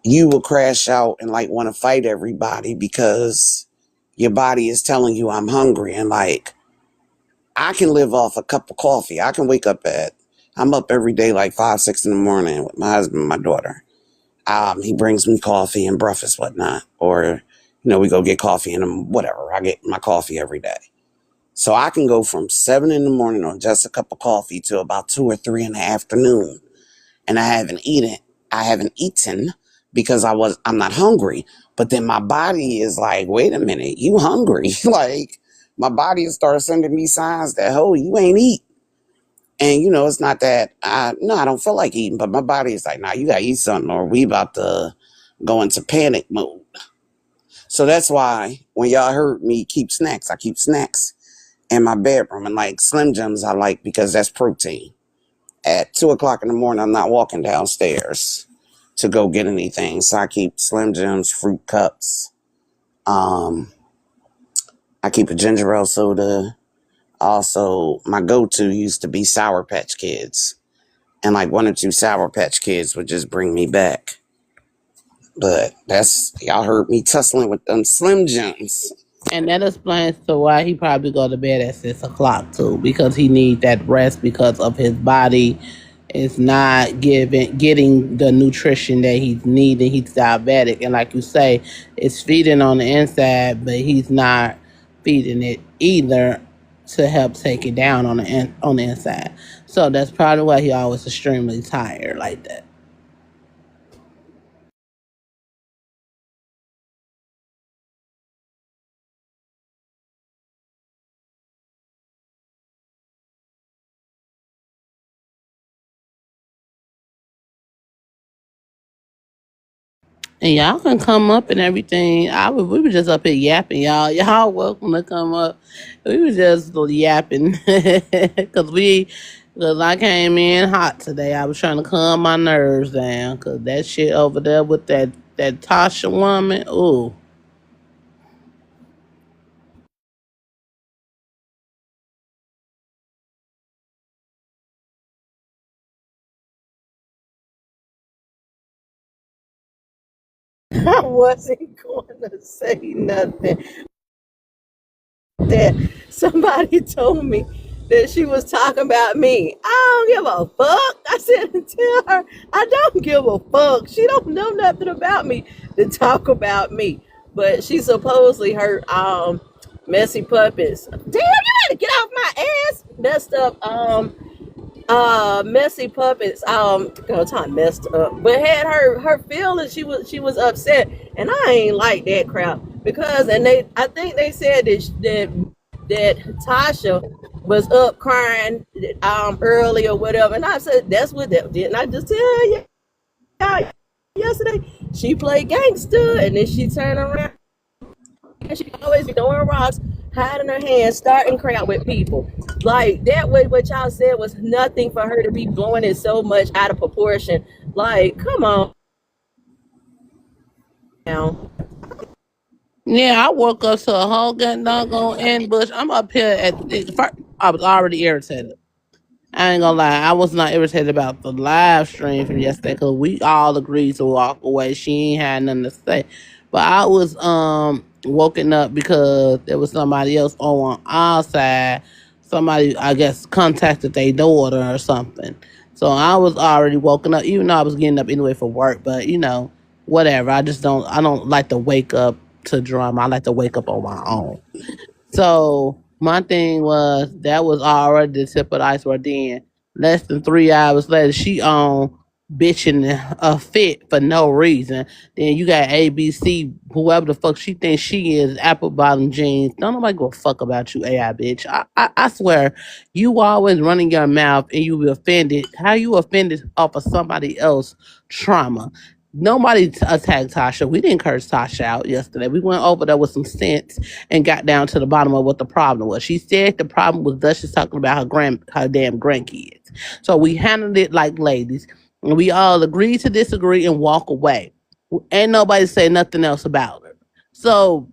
you will crash out and like want to fight everybody because your body is telling you I'm hungry. And like, I can live off a cup of coffee. I can wake up I'm up every day like 5, 6 in the morning with my husband and my daughter. He brings me coffee and breakfast, whatnot. Or, we go get coffee and whatever. I get my coffee every day. So I can go from 7 in the morning on just a cup of coffee to about 2 or 3 in the afternoon. And I haven't eaten because I'm not hungry. But then my body is like, wait a minute, you hungry. Like, my body starts sending me signs that, oh, you ain't eat. And, it's not that, no, I don't feel like eating, but my body is like, nah, you gotta eat something or we about to go into panic mode. So that's why when y'all heard me I keep snacks in my bedroom. And like Slim Jims I like because that's protein. At 2 o'clock in the morning, I'm not walking downstairs to go get anything. So I keep Slim Jims, fruit cups. Um, I keep a ginger ale soda. Also, my go-to used to be Sour Patch Kids. And like 1 or 2 Sour Patch Kids would just bring me back. But y'all heard me tussling with them Slim Jims. And that explains to why he probably go to bed at 6 o'clock too, because he need that rest because of his body is not getting the nutrition that he's needing. He's diabetic, and like you say, it's feeding on the inside, but he's not feeding it either to help take it down on the inside. So that's probably why he always extremely tired like that. And y'all can come up and everything. We were just up here yapping, y'all. Y'all welcome to come up. We were just yapping cause I came in hot today. I was trying to calm my nerves down cause that shit over there with that Tasha woman. Ooh, I wasn't going to say nothing. That somebody told me that she was talking about me. I don't give a fuck. I said to tell her I don't give a fuck. She don't know nothing about me to talk about me. But she supposedly heard messy puppets. Damn, you gotta get off my ass. Messed up messy puppets girl time messed up but had her feelings. She was upset and I ain't like that crap because and they I think they said that Tasha was up crying early or whatever and I said that's what that didn't I just tell you yesterday she played gangster and then she turned around and she always be throwing rocks, hiding her hands, starting crap with people. Like that what y'all said was nothing for her to be blowing it so much out of proportion. Like, come on now. yeah. I woke up to a whole gun doggone ambush. I'm up here first. I was already irritated. I ain't gonna lie, I was not irritated about the live stream from yesterday because we all agreed to walk away. She ain't had nothing to say, but I was woken up because there was somebody else on our side. Somebody, I guess, contacted their daughter or something. So I was already woken up, even though I was getting up anyway for work. But whatever. I don't like to wake up to drama. I like to wake up on my own. So my thing was that was already the tip of the iceberg. Then less than 3 hours later, she on bitching a fit for no reason. Then you got ABC, whoever the fuck she thinks she is, apple bottom jeans. Don't nobody give a fuck about you, AI bitch. I swear, you always running your mouth and you be offended. How you offended off of somebody else trauma? Nobody attacked Tasha. We didn't curse Tasha out yesterday. We went over there with some sense and got down to the bottom of what the problem was. She said the problem was Duchess talking about her damn grandkids. So we handled it like ladies, and we all agreed to disagree and walk away. Ain't nobody say nothing else about her. So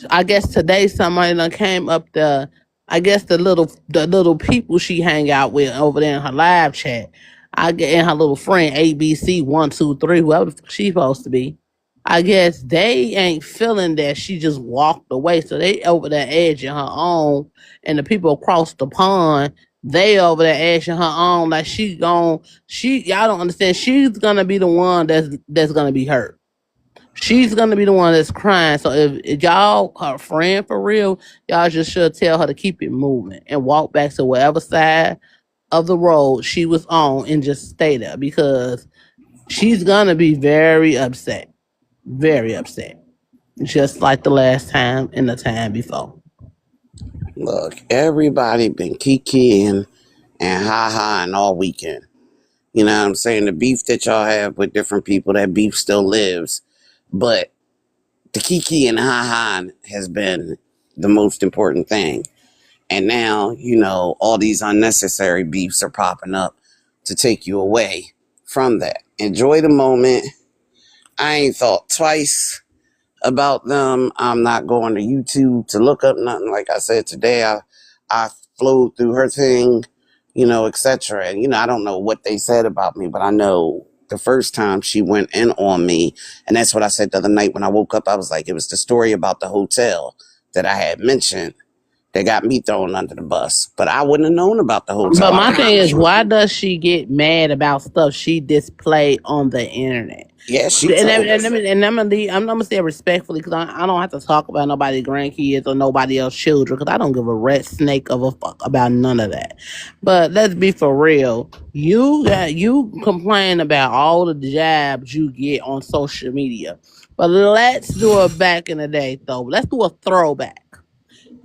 I guess today somebody done came up the I guess the little people she hang out with over there in her live chat. I get in her little friend ABC 123, whoever the fuck she supposed to be. I guess they ain't feeling that she just walked away. So they over there edging her on, and the people across the pond, they over there edging her on like y'all don't understand. She's gonna be the one that's gonna be hurt. She's gonna be the one that's crying. So if y'all her friend for real, y'all just should tell her to keep it moving and walk back to whatever side of the road she was on and just stay there because she's gonna be very upset. Very upset. Just like the last time and the time before. Look, everybody been kikiing and ha-haing all weekend. You know what I'm saying? The beef that y'all have with different people, that beef still lives. But the kiki and ha-ha has been the most important thing. And now, all these unnecessary beefs are popping up to take you away from that. Enjoy the moment. I ain't thought twice about them. I'm not going to YouTube to look up nothing. Like I said today, I flowed through her thing, etc. And I don't know what they said about me, but I know the first time she went in on me, and that's what I said the other night when I woke up. I was like, it was the story about the hotel that I had mentioned that got me thrown under the bus. But I wouldn't have known about the hotel. But I my thing promise is, you. why does she get mad about stuff she displayed on the internet? Yeah, she And, told and, us. and I'm gonna say it respectfully because I don't have to talk about nobody's grandkids or nobody else's children because I don't give a red snake of a fuck about none of that. But let's be for real. You complain about all the jabs you get on social media, but let's do it back in the day though. Let's do a throwback.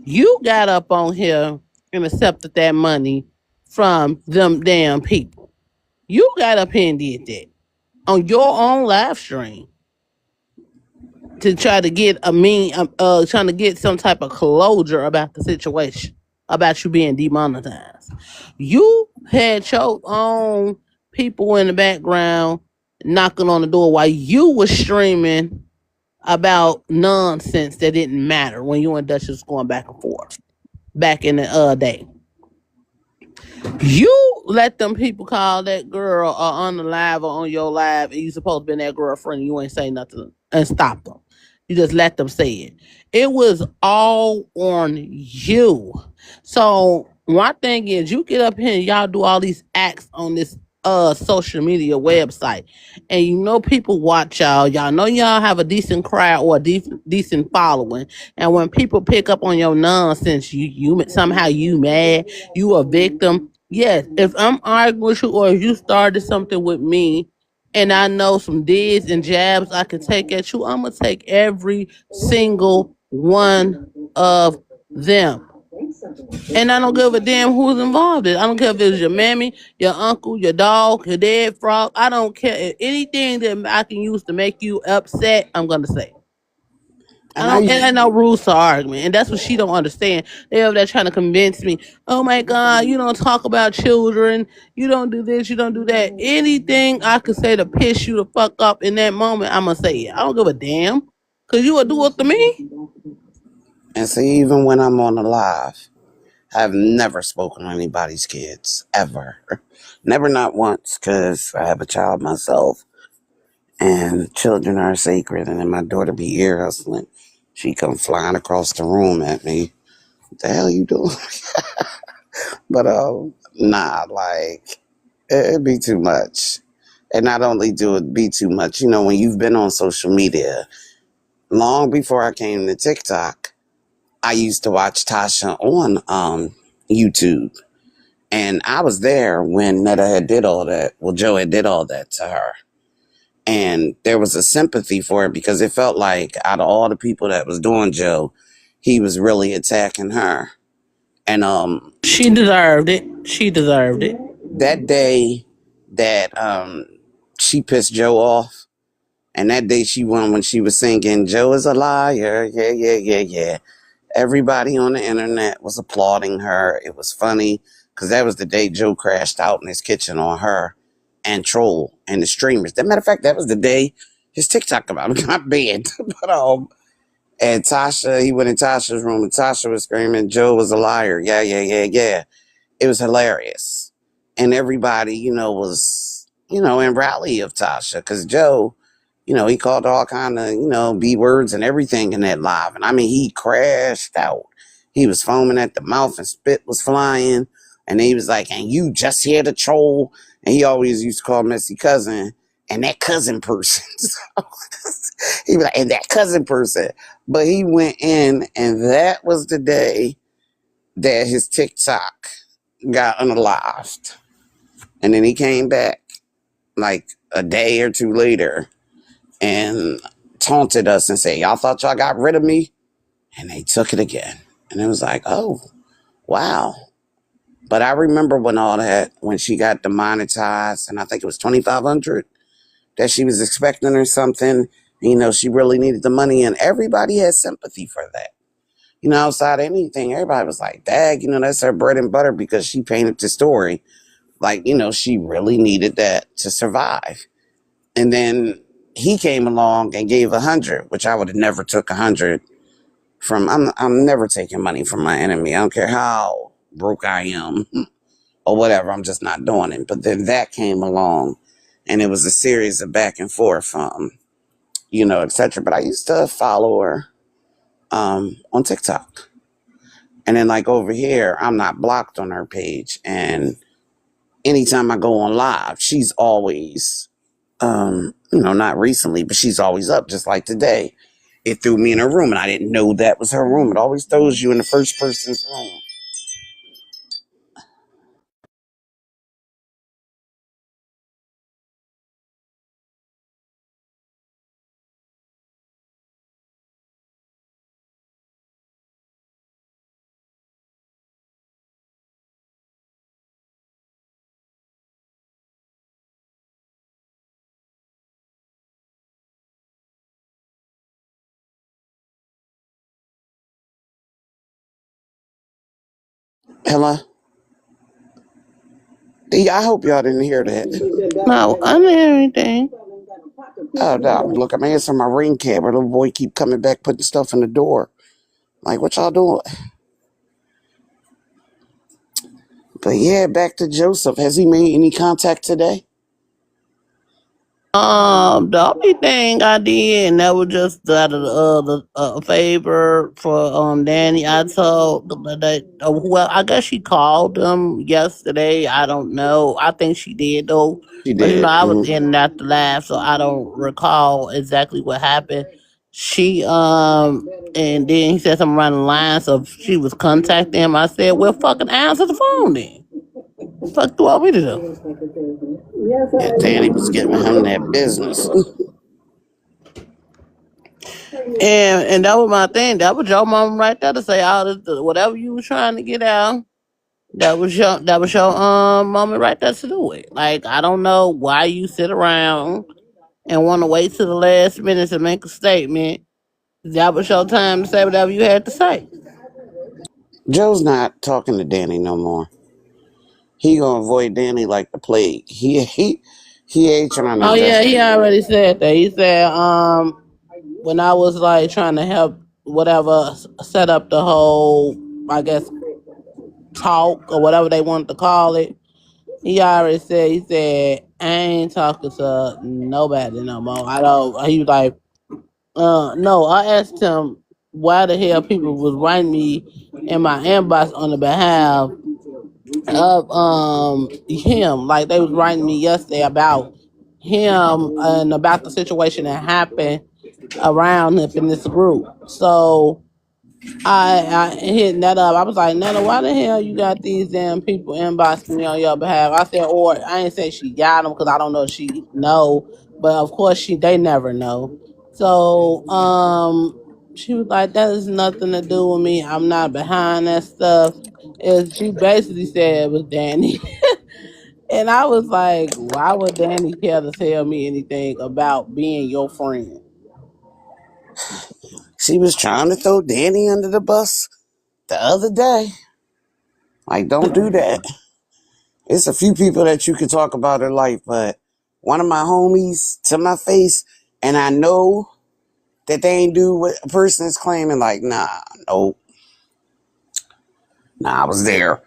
You got up on here and accepted that money from them damn people. You got up here and did that on your own live stream to try to get trying to get some type of closure about the situation, about you being demonetized. You had your own people in the background knocking on the door while you were streaming about nonsense that didn't matter when you and Dutch was going back and forth back in the day. You let them people call that girl on the live or on your live, and you supposed to be that girlfriend, and you ain't say nothing and stop them. You just let them say it. It was all on you. So my thing is, you get up here and y'all do all these acts on this social media website, and people watch y'all. Y'all know y'all have a decent crowd or a decent following, and when people pick up on your nonsense, you somehow you mad, you a victim. Yes, if I'm arguing with you or if you started something with me and I know some digs and jabs I can take at you, I'm gonna take every single one of them. And I don't give a damn who's involved in it. I don't care if it's your mammy, your uncle, your dog, your dead frog. I don't care. Anything that I can use to make you upset, I'm gonna say. And I And I know rules to argument, and that's what she don't understand. They over there trying to convince me. Oh my God, you don't talk about children. You don't do this. You don't do that. Anything I could say to piss you the fuck up in that moment, I'm gonna say it. I don't give a damn, cause you would do it to me. and see, even when I'm on the live, I've never spoken to anybody's kids ever. Never, not once, because I have a child myself, and children are sacred, and then my daughter be ear hustling. She come flying across the room at me. What the hell you doing? But nah, like it'd be too much. And not only do it be too much, when you've been on social media long before I came to TikTok, I used to watch Tasha on YouTube. And I was there when Netta had did all that. Well, Joe had did all that to her. And there was a sympathy for it because it felt like out of all the people that was doing Joe, he was really attacking her. And She deserved it. She deserved it. that day that she pissed Joe off, and that day she won when she was singing "Joe is a liar," yeah, yeah, yeah, yeah. Everybody on the internet was applauding her. It was funny because that was the day Joe crashed out in his kitchen on her and Troll and the streamers. As a matter of fact, that was the day his TikTok about got banned. But and Tasha, he went in Tasha's room and Tasha was screaming, "Joe was a liar." Yeah, yeah, yeah, yeah. It was hilarious. And everybody, was, in rally of Tasha. Because Joe, he called all kind of, B words and everything in that live. And I mean, he crashed out. He was foaming at the mouth and spit was flying. And he was like, and you just hear the troll. And he always used to call Messy cousin and that cousin person. So he was like, and that cousin person. But he went in and that was the day that his TikTok got unalived. And then he came back like a day or two later and taunted us and said, y'all thought y'all got rid of me? And they took it again. And it was like, oh, wow. But I remember when she got demonetized, and I think it was 2,500 that she was expecting or something. She really needed the money, and everybody had sympathy for that. Outside of anything, everybody was like, dag, that's her bread and butter because she painted the story. Like, she really needed that to survive. And then he came along and gave 100, which I would have never took 100 from. I'm never taking money from my enemy. I don't care how broke I am or whatever. I'm just not doing it. But then that came along and it was a series of back and forth, etc. But I used to follow her on TikTok. And then like over here, I'm not blocked on her page. And anytime I go on live, she's always, not recently, but she's always up, just like today. It threw me in her room, and I didn't know that was her room. It always throws you in the first person's room. Hello? I hope y'all didn't hear that. No, I didn't hear anything. Oh, no. Look, I'm answering my ring camera. Little boy keep coming back, putting stuff in the door. Like, what y'all doing? But yeah, back to Joseph. Has he made any contact today? The only thing I did, and that was just out of the favor for Danny. I told that well, I guess she called them yesterday. I don't know. I think she did though, She but did. I was in and out the laugh, so I don't recall exactly what happened. She and then he said something around the line, so she was contacting him. I said, well, fucking answer the phone then. Fuck, do you want me to do? Yeah, Danny was giving him that business. And that was my thing. That was your mom right there to say all this whatever you was trying to get out. That was your moment right there to do it. Like I don't know why you sit around and want to wait till the last minute to make a statement. That was your time to say whatever you had to say. Joe's not talking to Danny no more. He gonna avoid Danny like the plague. He ain't trying to Oh yeah, just. he already said that. He said when I was like trying to help whatever set up the whole I guess talk or whatever they wanted to call it. He said, I ain't talking to nobody no more. I don't he was like, no, I asked him why the hell people was writing me in my inbox on the behalf of him. Like they was writing me yesterday about him and about the situation that happened around him in this group. So I hit Netta up. I was like, Netta, why the hell you got these damn people inboxing me on your behalf? I said, or I ain't say she got them because I don't know if she know, but of course they never know. So she was like, that has nothing to do with me. I'm not behind that stuff. She basically said it was Danny. And I was like, why would Danny care to tell me anything about being your friend? She was trying to throw Danny under the bus the other day. Like, don't do that. It's a few people that you could talk about her life, but one of my homies to my face, and I know that they ain't do what a person is claiming, like, nope, I was there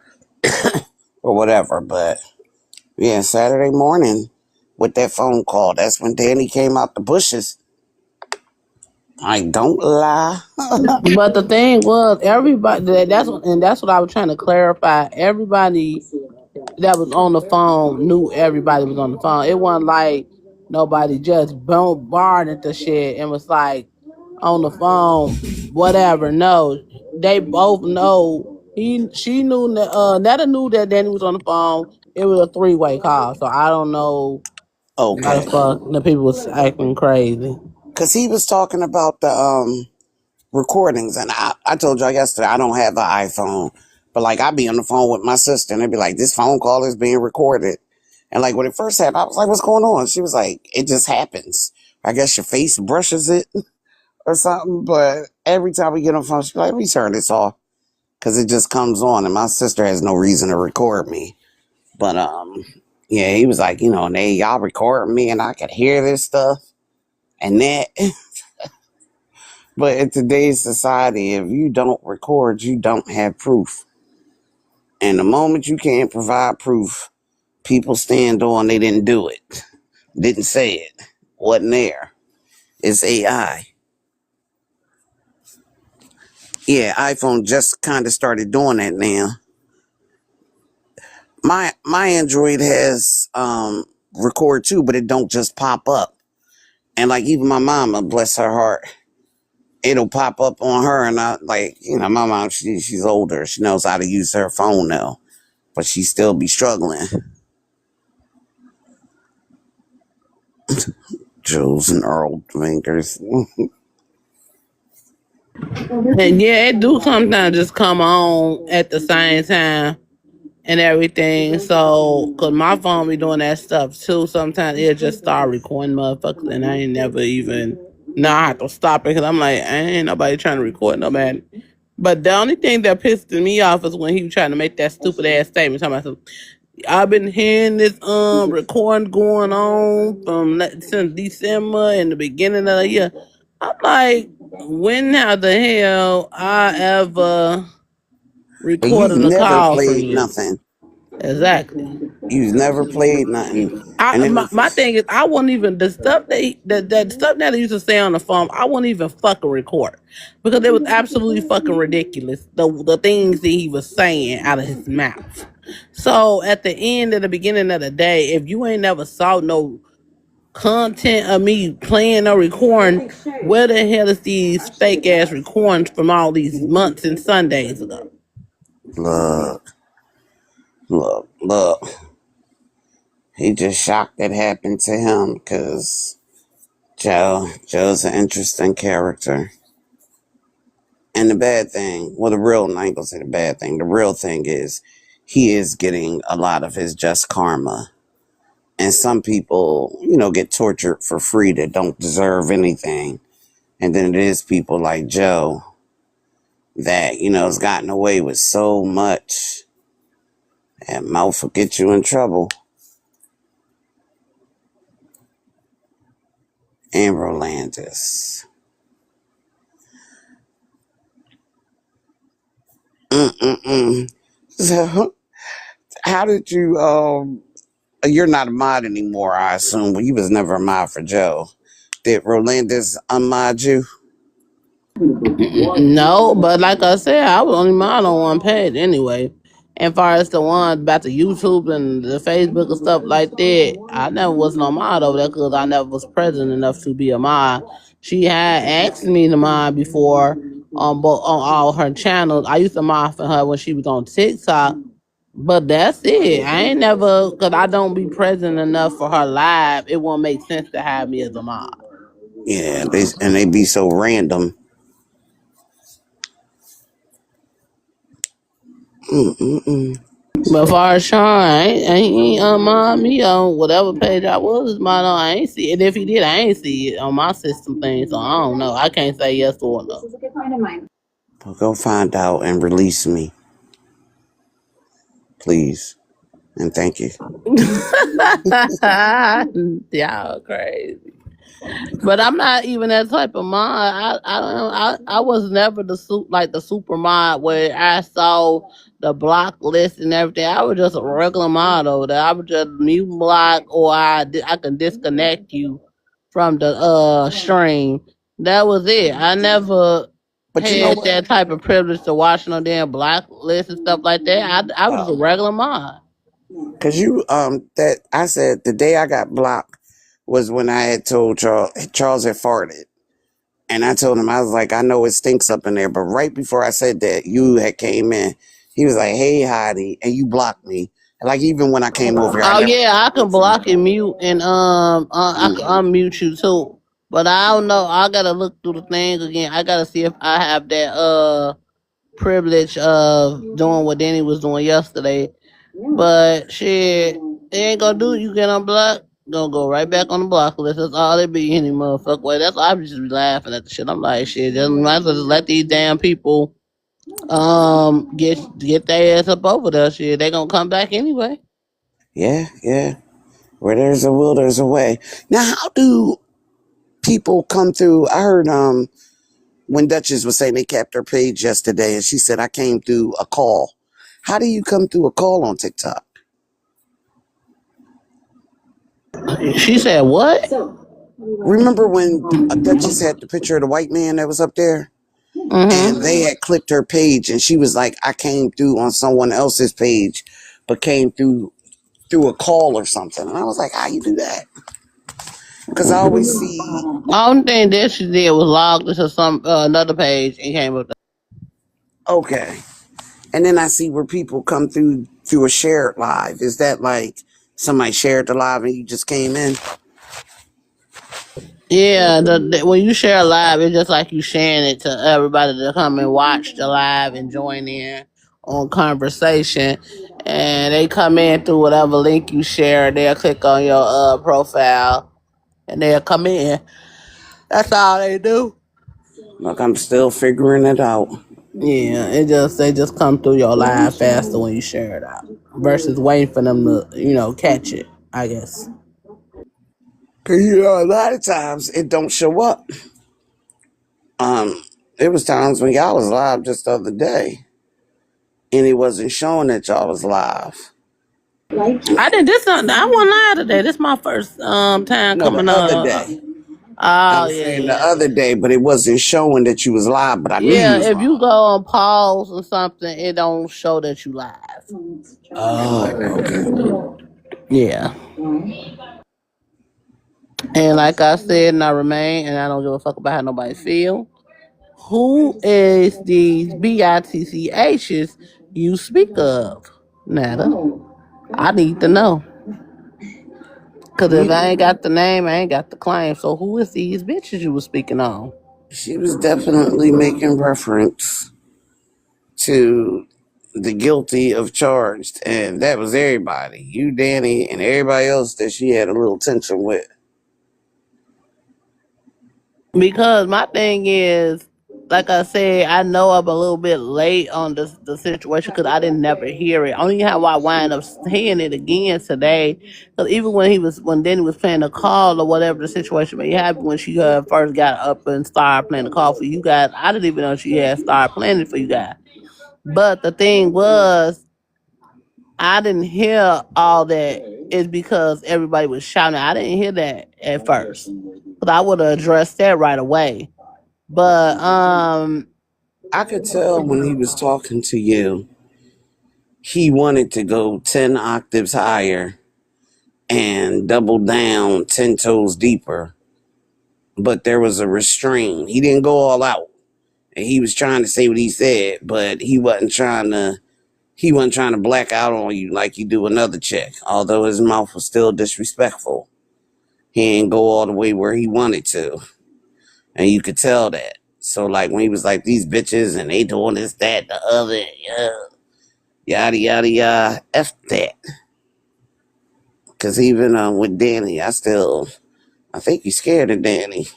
or whatever. But yeah, Saturday morning with that phone call, that's when Danny came out the bushes. Like, don't lie. But the thing was, everybody that's what I was trying to clarify. Everybody that was on the phone knew everybody was on the phone. It wasn't like nobody just bombarded the shit and was like on the phone, whatever. No, they both know. She knew that Netta knew that Danny was on the phone. It was a 3-way call, so I don't know why the Okay. fuck the people was acting crazy. Because he was talking about the recordings, and I told y'all yesterday I don't have an iPhone, but like I be on the phone with my sister and they'd be like, this phone call is being recorded. And like when it first happened, I was like, what's going on? She was like, it just happens. I guess your face brushes it or something. But every time we get on the phone, she's like, let me turn this off. Because it just comes on, and my sister has no reason to record me. But yeah, he was like, and y'all record me and I could hear this stuff and that. But in today's society, if you don't record, you don't have proof. And the moment you can't provide proof, people stand on they didn't do it, didn't say it, wasn't there. It's AI. Yeah, iPhone just kind of started doing that now. My Android has record too, but it don't just pop up. And like even my mama, bless her heart, it'll pop up on her, and I like my mom. She's older. She knows how to use her phone now, but she still be struggling. Jules and Earl fingers. And yeah, it do sometimes just come on at the same time and everything. So, cause my phone be doing that stuff too. Sometimes it just start recording motherfuckers, and I ain't never even. Now I have to stop it because I'm like, ain't nobody trying to record nobody. But the only thing that pissed me off is when he was trying to make that stupid ass statement talking about I've been hearing this recording going on since December and the beginning of the year. I'm like, when how the hell I ever And you've recorded a never call from played you? nothing. Exactly. You've never played nothing. And it My was, thing is I wouldn't even the stuff that stuff that he used to say on the phone, I wouldn't even fucking record. Because it was absolutely fucking ridiculous. The things that he was saying out of his mouth. So at the end of the beginning of the day, if you ain't never saw no content of me playing or recording, where the hell is these fake ass recordings from all these months and Sundays ago? look, look. He just shocked that happened to him because Joe's an interesting character. And the bad thing, well, I ain't gonna say the bad thing. The real thing is he is getting a lot of his just karma. And some people, get tortured for free that don't deserve anything. And then it is people like Joe that, has gotten away with so much. And mouth will get you in trouble. And Rolandis. Mm-mm-mm. So, how did you, you're not a mod anymore, I assume. Well, you was never a mod for Joe. Did Rolandis unmod you? No, but like I said, I was only mine on one page anyway. And far as the one about the YouTube and the Facebook and stuff like that, I never was no mod over there because I never was present enough to be a mod. She had asked me to mod before on all her channels. I used to mod for her when she was on TikTok, but that's it. I ain't never because I don't be present enough for her live. It won't make sense to have me as a mod. Yeah, they be so random. Mm-mm-mm. But far as Sean, I ain't unmod me on whatever page I was mine on. I ain't see it. If he did, I ain't see it on my system thing. So I don't know. I can't say yes or no. Well, go find out and release me, please, and thank you. Y'all crazy. But I'm not even that type of mod. I was never the super mod where I saw the block list and everything. I was just a regular mod over there. I would just mute block or I can disconnect you from the stream. That was it. I never But you know had what? that type of privilege to watch no damn block list and stuff like that. I was just a Oh, regular mod. cause you that I said the day I got blocked was when I had told Charles had farted. And I told him, I was like, I know it stinks up in there, but right before I said that, you had came in. He was like, hey, Heidi, and you blocked me. Like, even when I came over here, I Oh never. yeah, I can block and mute, and I can Mm. unmute you too. But I don't know. I gotta look through the things again. I gotta see if I have that privilege of doing what Danny was doing yesterday. But shit, it ain't gonna do. You get unblocked, gonna go right back on the block list. That's all it be, any motherfucker way. That's I just be laughing at the shit. I'm like, shit, just might as well just let these damn people get their ass up over there. Shit, they gonna come back anyway. Yeah, yeah. Where there's a will, there's a way. Now, how do people come through? I heard when Duchess was saying they capped her page yesterday, and she said I came through a call. How do you come through a call on TikTok? She said what? Remember when Duchess had the picture of the white man that was up there? And they Mm-hmm. had clipped her page, and she was like, I came through on someone else's page, but came through a call or something. And I was like, how you do that? Because I always see, Only thing that she did was logged into some another page and came up. okay. And then I see where people come through a shared live. Is that like somebody shared the live and you just came in? Yeah, when you share a live, it's just like you sharing it to everybody to come and watch the live and join in on conversation. And they come in through whatever link you share. They'll click on your profile and they'll come in. That's all they do. Look, I'm still figuring it out. Yeah, they just come through your live faster when you share it out versus waiting for them to catch it. I guess. Cause a lot of times it don't show up. Um, there was times when y'all was live just the other day, and it wasn't showing that y'all was live. I did this. I went live today. This is my first time No, the coming other on. day. I Oh was yeah, saying the yeah, other day, but it wasn't showing that you was live. But I knew you yeah. was If live. you go on pause or something, it don't show that you live. Oh, okay. Yeah, and like I said, and I remain, and I don't give a fuck about how nobody feel. Who is these bitchs you speak of, Netta? I need to know. Cause if I You, ain't got the name, I ain't got the claim. So who is these bitches you was speaking on? she was definitely making reference to the guilty of charged, and that was everybody. You, Danny, and everybody else that she had a little tension with. Because my thing is, like I said, I know I'm a little bit late on the situation because I didn't never hear it. Only how I wind up hearing it again today. Because even when Danny was playing the call or whatever the situation may happen, when she first got up and started playing the call for you guys, I didn't even know she had started playing it for you guys. But the thing was, I didn't hear all that is because everybody was shouting. I didn't hear that at first. Because I would have addressed that right away. But I could tell when he was talking to you, he wanted to go 10 octaves higher and double down 10 toes deeper. But there was a restraint. He didn't go all out. And he was trying to say what he said, but he wasn't trying to black out on you like you do another chick, although his mouth was still disrespectful. He didn't go all the way where he wanted to. And you could tell that. So like when he was like these bitches and they doing this, that, the other, yeah, yada yada yada. F that. Cause even with Danny, I think he's scared of Danny.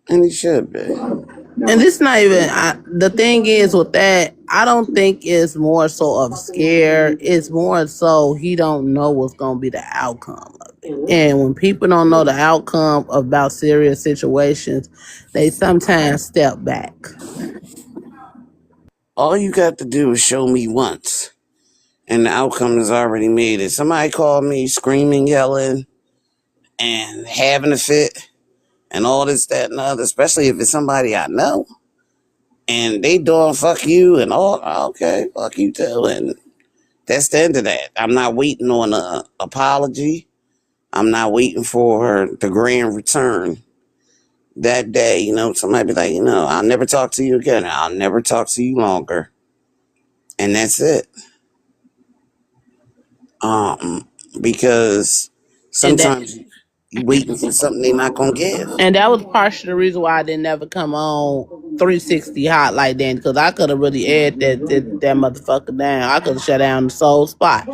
And he should be. and this not even the thing is with that, I don't think it's more so of scare. It's more so he don't know what's gonna be the outcome of it. And when people don't know the outcome about serious situations, they sometimes step back. All you got to do is show me once. And the outcome is already made. If somebody called me screaming, yelling, and having a fit, and all this, that, and the other, especially if it's somebody I know, and they doing fuck you and all, okay, fuck you too. And that's the end of that. I'm not waiting on an apology. I'm not waiting for the grand return. That day, somebody be like, I'll never talk to you again. I'll never talk to you longer. And that's it. Because And that sometimes you waiting for something they're not gonna give. and that was partially the reason why I didn't never come on 360 hot like that, because I could have really aired that motherfucker down. I could have shut down the soul spot.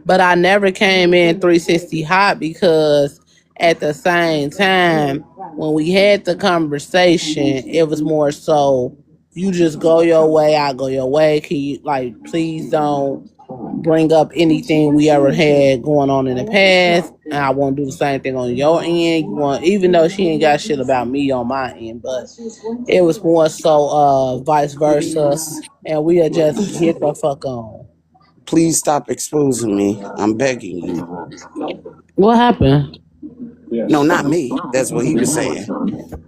But I never came in 360 hot because at the same time, when we had the conversation, it was more so you just go your way, I go your way. Can you please don't bring up anything we ever had going on in the past. And I want to do the same thing on your end. Even though she ain't got shit about me on my end, but it was more so vice versa. And we'll just get the fuck on. Please stop exposing me. I'm begging you. What happened? No, not me. That's what he was saying.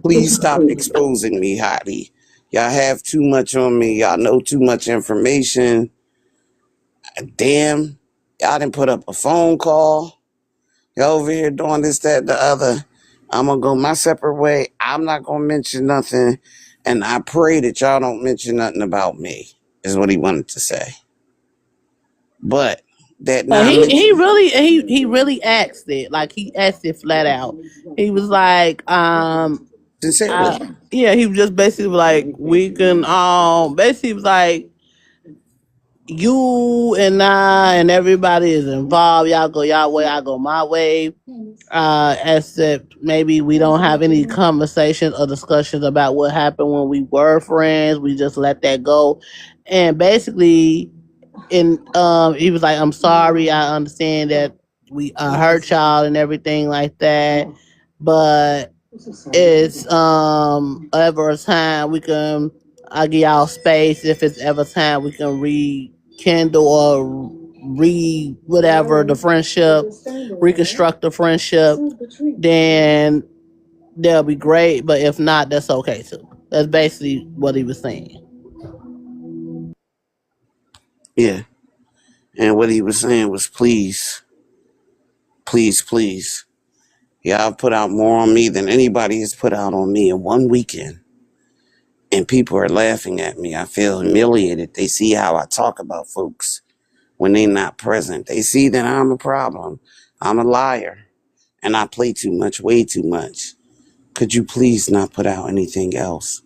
Please stop exposing me, Hottie. Y'all have too much on me. Y'all know too much information. Damn. Y'all didn't put up a phone call. Y'all over here doing this, that, the other. I'm going to go my separate way. I'm not going to mention nothing. And I pray that y'all don't mention nothing about me, is what he wanted to say. But that not He mention. really he really asked it. Like he asked it flat out. He was like, Sincerely. yeah, he was just basically like we can basically was like you and I and everybody is involved. Y'all go y'all way, I go my way. Except maybe we don't have any conversations or discussions about what happened when we were friends. We just let that go. And basically and he was like, I'm sorry, I understand that we hurt y'all and everything like that. But it's ever a time we can I give y'all space if it's ever time we can rekindle or whatever the friendship, reconstruct the friendship, then that'll be great. But if not, that's okay too. That's basically what he was saying. Yeah. And what he was saying was, please, please, please. Y'all put out more on me than anybody has put out on me in one weekend. And people are laughing at me. I feel humiliated. They see how I talk about folks when they're not present. They see that I'm a problem. I'm a liar. And I play too much, way too much. Could you please not put out anything else?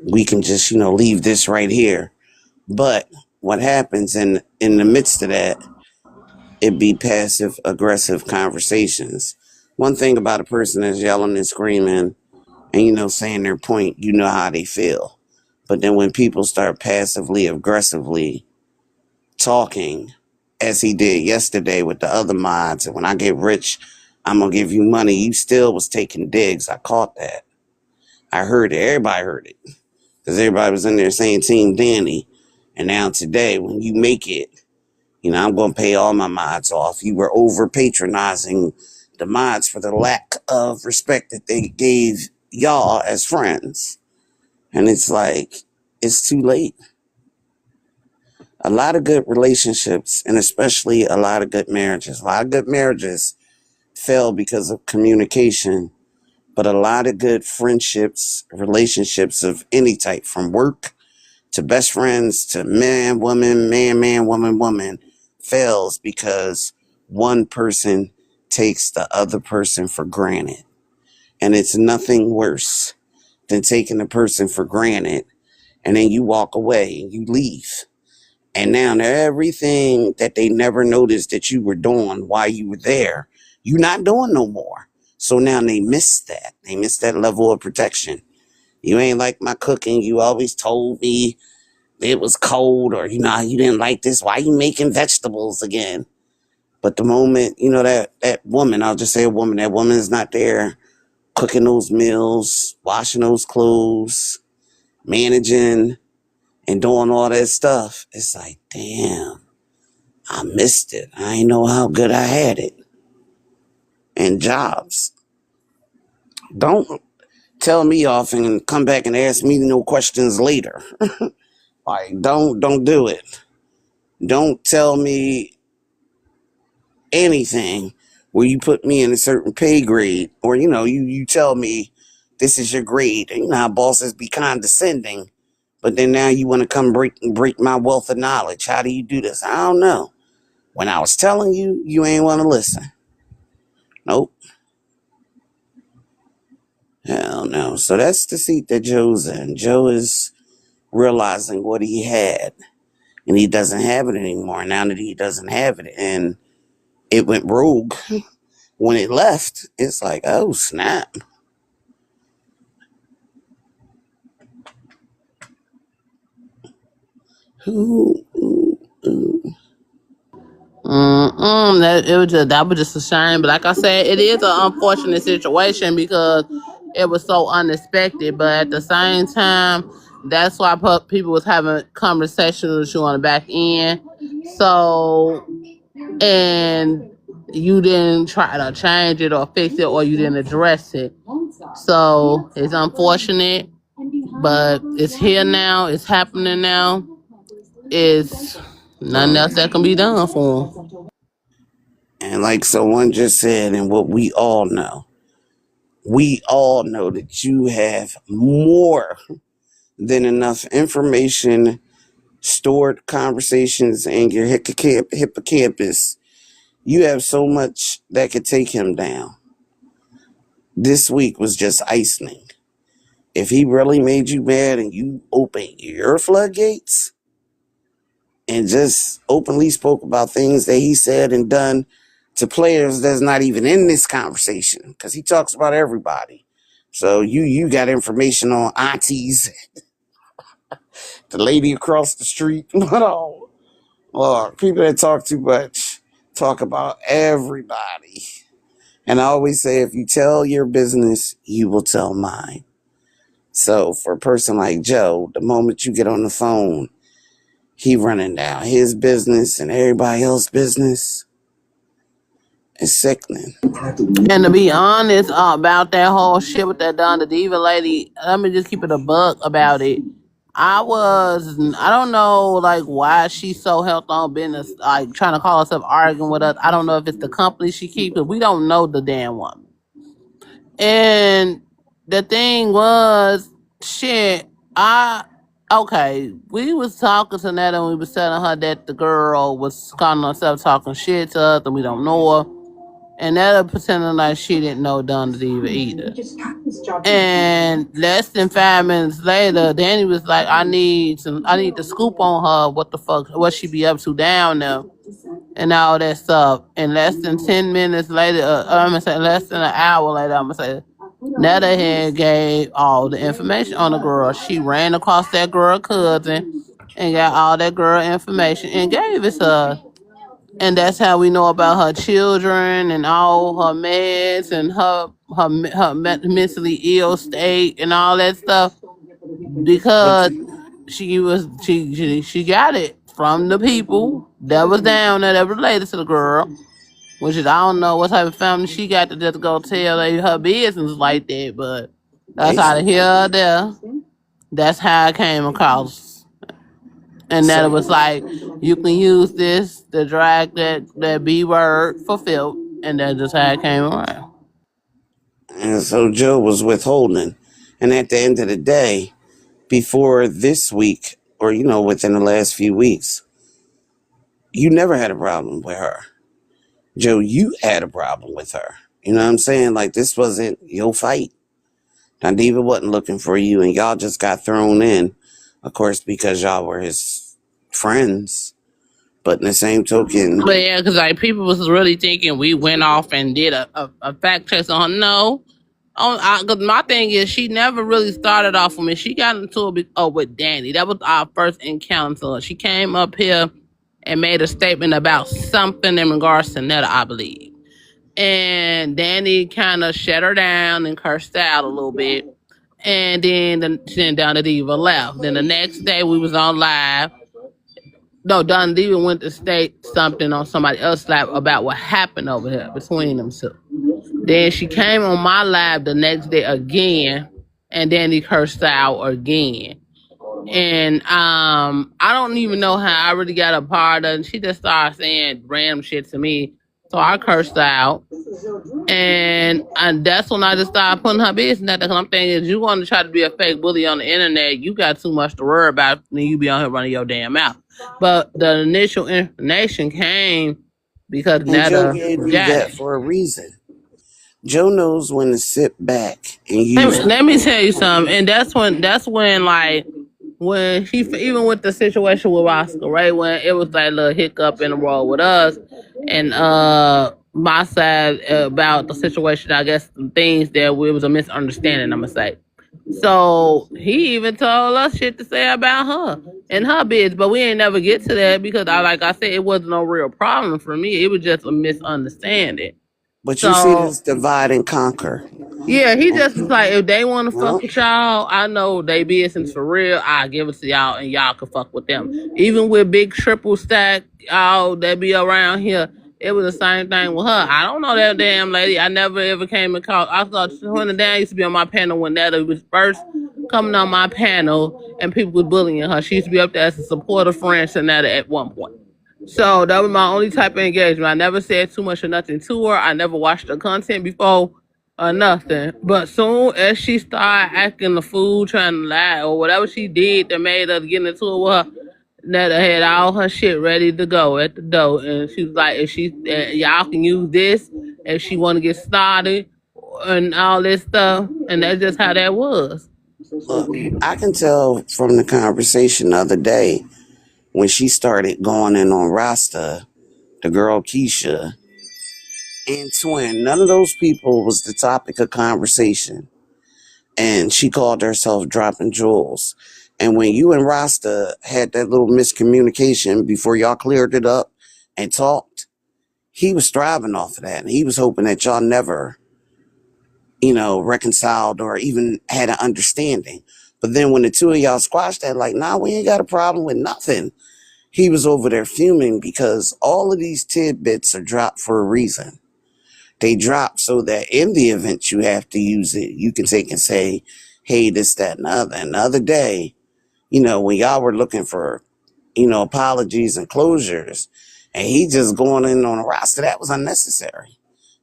We can just, leave this right here. But what happens in the midst of that, it be passive aggressive conversations. One thing about a person that's yelling and screaming and, saying their point, you know how they feel. But then when people start passively aggressively talking, as he did yesterday with the other mods, and when I get rich, I'm going to give you money, you still was taking digs. I caught that. I heard it. Everybody heard it. Because everybody was in there saying Team Danny. And now today, when you make it, I'm going to pay all my mods off. You were over patronizing the mods for the lack of respect that they gave y'all as friends. And it's like, it's too late. A lot of good relationships, and especially a lot of good marriages fail because of communication, but a lot of good friendships, relationships of any type, from work to best friends to man, woman, man, woman, woman, fails because one person takes the other person for granted. And it's nothing worse than taking a person for granted and then you walk away and you leave. And now everything that they never noticed that you were doing while you were there, you're not doing no more. So now they miss that. They miss that level of protection. You ain't like my cooking. You always told me it was cold, or, you didn't like this. Why you making vegetables again? But the moment, that woman, I'll just say a woman, that woman is not there cooking those meals, washing those clothes, managing and doing all that stuff. It's like, damn, I missed it. I ain't know how good I had it. And jobs. Don't tell me off and come back and ask me no questions later. Like, don't do it. Don't tell me anything where you put me in a certain pay grade, or you tell me this is your grade. And you know how bosses be condescending, but then now you want to come break my wealth of knowledge. How do you do this? I don't know. When I was telling you, you ain't want to listen. Nope. Hell no. So that's the seat that Joe's in. Joe is realizing what he had, and he doesn't have it anymore. Now that he doesn't have it, and it went rogue when it left, it's like, oh, snap. Ooh, ooh, ooh. That was just a shame. But like I said, it is an unfortunate situation because it was so unexpected. But at the same time, that's why people was having conversations with you on the back end. So, and you didn't try to change it or fix it, or you didn't address it. So it's unfortunate, but it's here now. It's happening now. It's nothing else that can be done for them. And like someone just said, and what we all know that you have more than enough information, stored conversations in your hippocampus. You have so much that could take him down. This week was just icing. If he really made you mad and you open your floodgates and just openly spoke about things that he said and done to players that's not even in this conversation, because he talks about everybody. So you got information on aunties, the lady across the street, but all, or people that talk too much talk about everybody. And I always say, if you tell your business, you will tell mine. So for a person like Joe, the moment you get on the phone, he running down his business and everybody else's business. It's sickening. And to be honest about that whole shit with that Donna Diva lady, let me just keep it a buck about it. I don't know, like, why she's so held on business, like, trying to call herself arguing with us. I don't know if it's the company she keeps, but we don't know the damn woman. And the thing was, shit, we was talking to Netta and we was telling her that the girl was calling herself talking shit to us and we don't know her. And Netta pretending like she didn't know Donna Diva either. And less than 5 minutes later, Danny was like, I need to scoop on her what she be up to down there and all that stuff. And less than 10 minutes later, I'm gonna say less than an hour later, I'm gonna say Netta had gave all the information on the girl. She ran across that girl cousin and got all that girl information and gave it to her. And that's how we know about her children and all her meds and her mentally ill state and all that stuff, But because she got it from the people that was down there that related to the girl, Which is I don't know what type of family she got to just go tell her business like that, but that's either Basically. here or there. That's how I came across. And that it So was like you can use this to drag that B word for filth, and that's just how it came around. and so Joe was withholding. And at the end of the day, before this week, or within the last few weeks, you never had a problem with her. Joe, you had a problem with her. You know what I'm saying? Like, this wasn't your fight. Now, Diva wasn't looking for you, and y'all just got thrown in, of course, because y'all were his friends. But in the same token, But yeah, because like people was really thinking we went off and did a fact check on her. No. Because my thing is, she never really started off with me. She got into it with Danny. That was our first encounter. She came up here and made a statement about something in regards to Netta, I believe. And Danny kind of shut her down and cursed out a little bit. And then Donna Diva left. Then the next day we was on live. No, Donna Diva went to state something on somebody else's live about what happened over here between them two. Then she came on my live the next day again, and then he cursed out again. And I don't even know how I really got a part of it. She just started saying random shit to me. So I cursed out. And that's when I just started putting her business out there. Because I'm thinking, if you want to try to be a fake bully on the internet, you got too much to worry about when you be on here running your damn mouth. But the initial information came because and Joe Netta gave you got that it. for a reason. Joe knows when to sit back and Let use me, her. let me tell you something, and that's when like when he even with the situation with Oscar, right? When it was like a little hiccup in the road with us, and my side about the situation, I guess some things that it was a misunderstanding. I'm gonna say. So he even told us shit to say about her and her biz, but we ain't never get to that because like I said, it wasn't no real problem for me. It was just a misunderstanding. But you see So this divide and conquer. yeah, he just was like, if they want to fuck Well, with y'all, I know they business for real. I give it to y'all, and y'all can fuck with them. Even with big triple stack, y'all that be around here, it was the same thing with her. I don't know that damn lady. I never ever came and called. I thought when the damn used to be on my panel when Netta was first coming on my panel, and people was bullying her. She used to be up there as a supporter friend to Netta at one point. So that was my only type of engagement. I never said too much or nothing to her. I never watched her content before or nothing. But soon as she started acting the fool, trying to lie or whatever she did that made her get into it with her, Netta had all her shit ready to go at the door, and she was like, "If she, y'all can use this if she want to get started and all this stuff," and that's just how that was. look, I can tell from the conversation the other day when she started going in on Rasta, the girl Keisha, and Twin. None of those people was the topic of conversation. And she called herself Dropping Jewels. And when you and Rasta had that little miscommunication before y'all cleared it up and talked, he was striving off of that. And he was hoping that y'all never, reconciled or even had an understanding. But then when the two of y'all squashed that, like, nah, we ain't got a problem with nothing. He was over there fuming because all of these tidbits are dropped for a reason. They drop so that in the event you have to use it, you can take and say, hey, this, that, and the other. And the other day, when y'all were looking for, apologies and closures, and he just going in on a roster, that was unnecessary.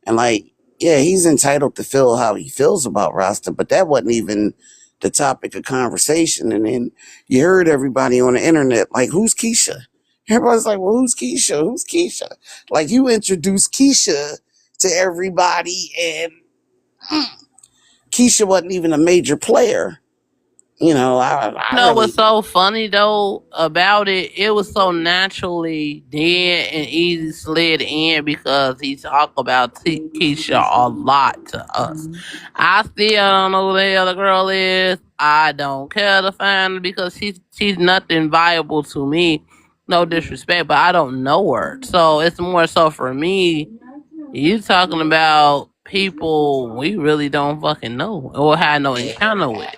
And like, yeah, he's entitled to feel how he feels about Rasta, but that wasn't even the topic of conversation. And then you heard everybody on the internet, like, who's Keisha? Everybody's like, well, who's Keisha? Who's Keisha? Like, you introduced Keisha to everybody, and Keisha wasn't even a major player. I You know what's really, so funny though about it? It was so naturally dead and easy slid in because he talked about Keisha a lot to us. I still don't know who the hell the girl is. I don't care to find her because she's nothing viable to me. No disrespect, but I don't know her. So it's more so for me. You talking about people we really don't fucking know or had no encounter with.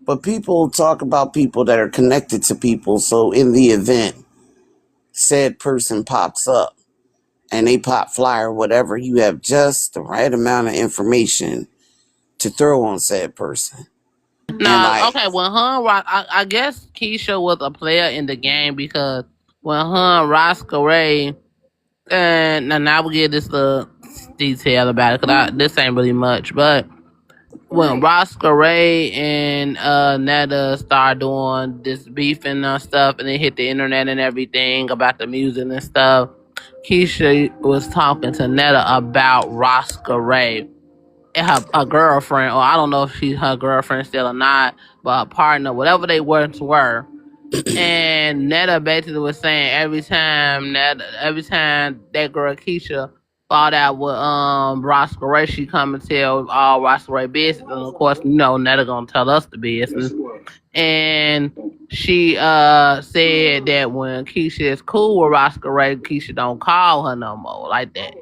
but people talk about people that are connected to people. So in the event said person pops up and they pop flyer, whatever, you have just the right amount of information to throw on said person. And Nah, like, okay, when her and I guess Keisha was a player in the game because when her and Roscoe Ray, and now we get this little detail about it because this ain't really much, but when Roscoe Ray and Netta start doing this beefing and stuff, and they hit the internet and everything about the music and stuff, Keisha was talking to Netta about Roscoe Ray and her girlfriend, or I don't know if she's her girlfriend still or not, but her partner, whatever they once were. And Netta basically was saying every time that girl Keisha fought out with Roscoe Ray, she come and tell all Roscoe Ray business, and of course, Netta gonna tell us the business. And she said that when Keisha is cool with Roscoe Ray, Keisha don't call her no more like that.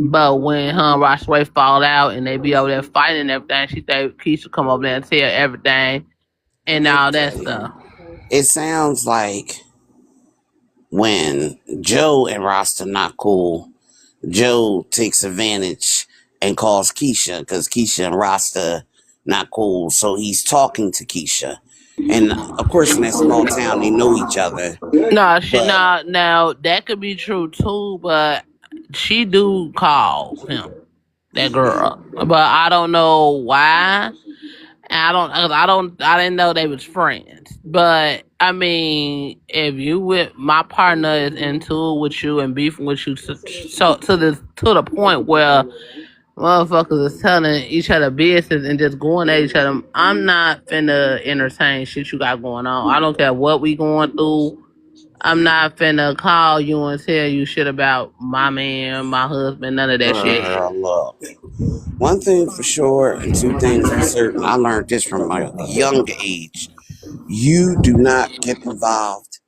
But when her and Roscoe Ray fall out and they be over there fighting and everything, she think Keisha come over there and tell everything and let me all that tell you, stuff. it sounds like when Joe and Rasta not cool, Joe takes advantage and calls Keisha because Keisha and Rasta not cool. So he's talking to Keisha. And of course, in that small town, they know each other. No, But now that could be true too, but she do call him that girl, but I don't know why. I didn't know they was friends. But I mean, if you with my partner is into it with you and beefing with you, so to the point where motherfuckers is telling each other business and just going at each other, I'm not finna entertain shit you got going on. I don't care what we going through. I'm not finna call you and tell you shit about my man, my husband, none of that shit. girl, look, one thing for sure, and two things for certain. I learned this from a young age. You do not get involved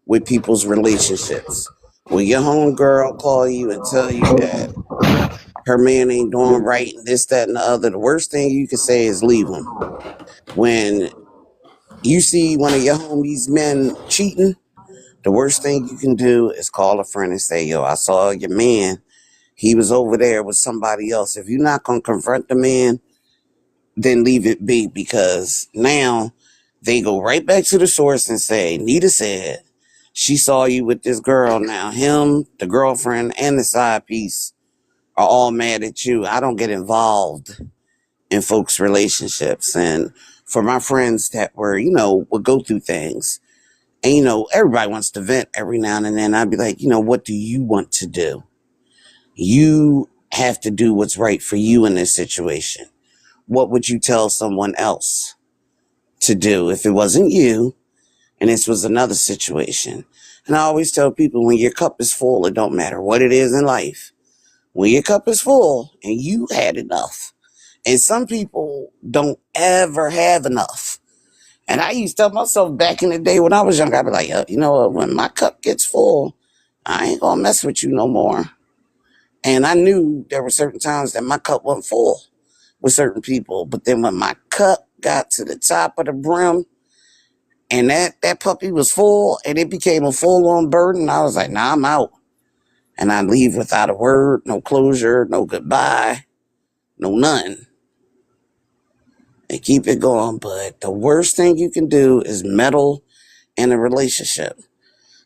with people's relationships. When your homegirl call you and tell you that her man ain't doing right and this, that, and the other, the worst thing you can say is leave him. When you see one of your homies' men cheating, the worst thing you can do is call a friend and say, yo, I saw your man. He was over there with somebody else. If you're not going to confront the man, then leave it be, because now they go right back to the source and say, Nita said she saw you with this girl. Now him, the girlfriend, and the side piece are all mad at you. I don't get involved in folks' relationships. And for my friends that were, would go through things, and, everybody wants to vent every now and then, I'd be like, what do you want to do? You have to do what's right for you in this situation. What would you tell someone else to do if it wasn't you and this was another situation? And I always tell people, when your cup is full, it don't matter what it is in life. When your cup is full and you had enough, and some people don't ever have enough. And I used to tell myself back in the day when I was young, I'd be like, you know what, when my cup gets full, I ain't gonna mess with you no more. And I knew there were certain times that my cup wasn't full with certain people. But then when my cup got to the top of the brim and that puppy was full and it became a full-on burden, I was like, nah, I'm out. And I'd leave without a word, no closure, no goodbye, no nothing. And keep it going. But the worst thing you can do is meddle in a relationship.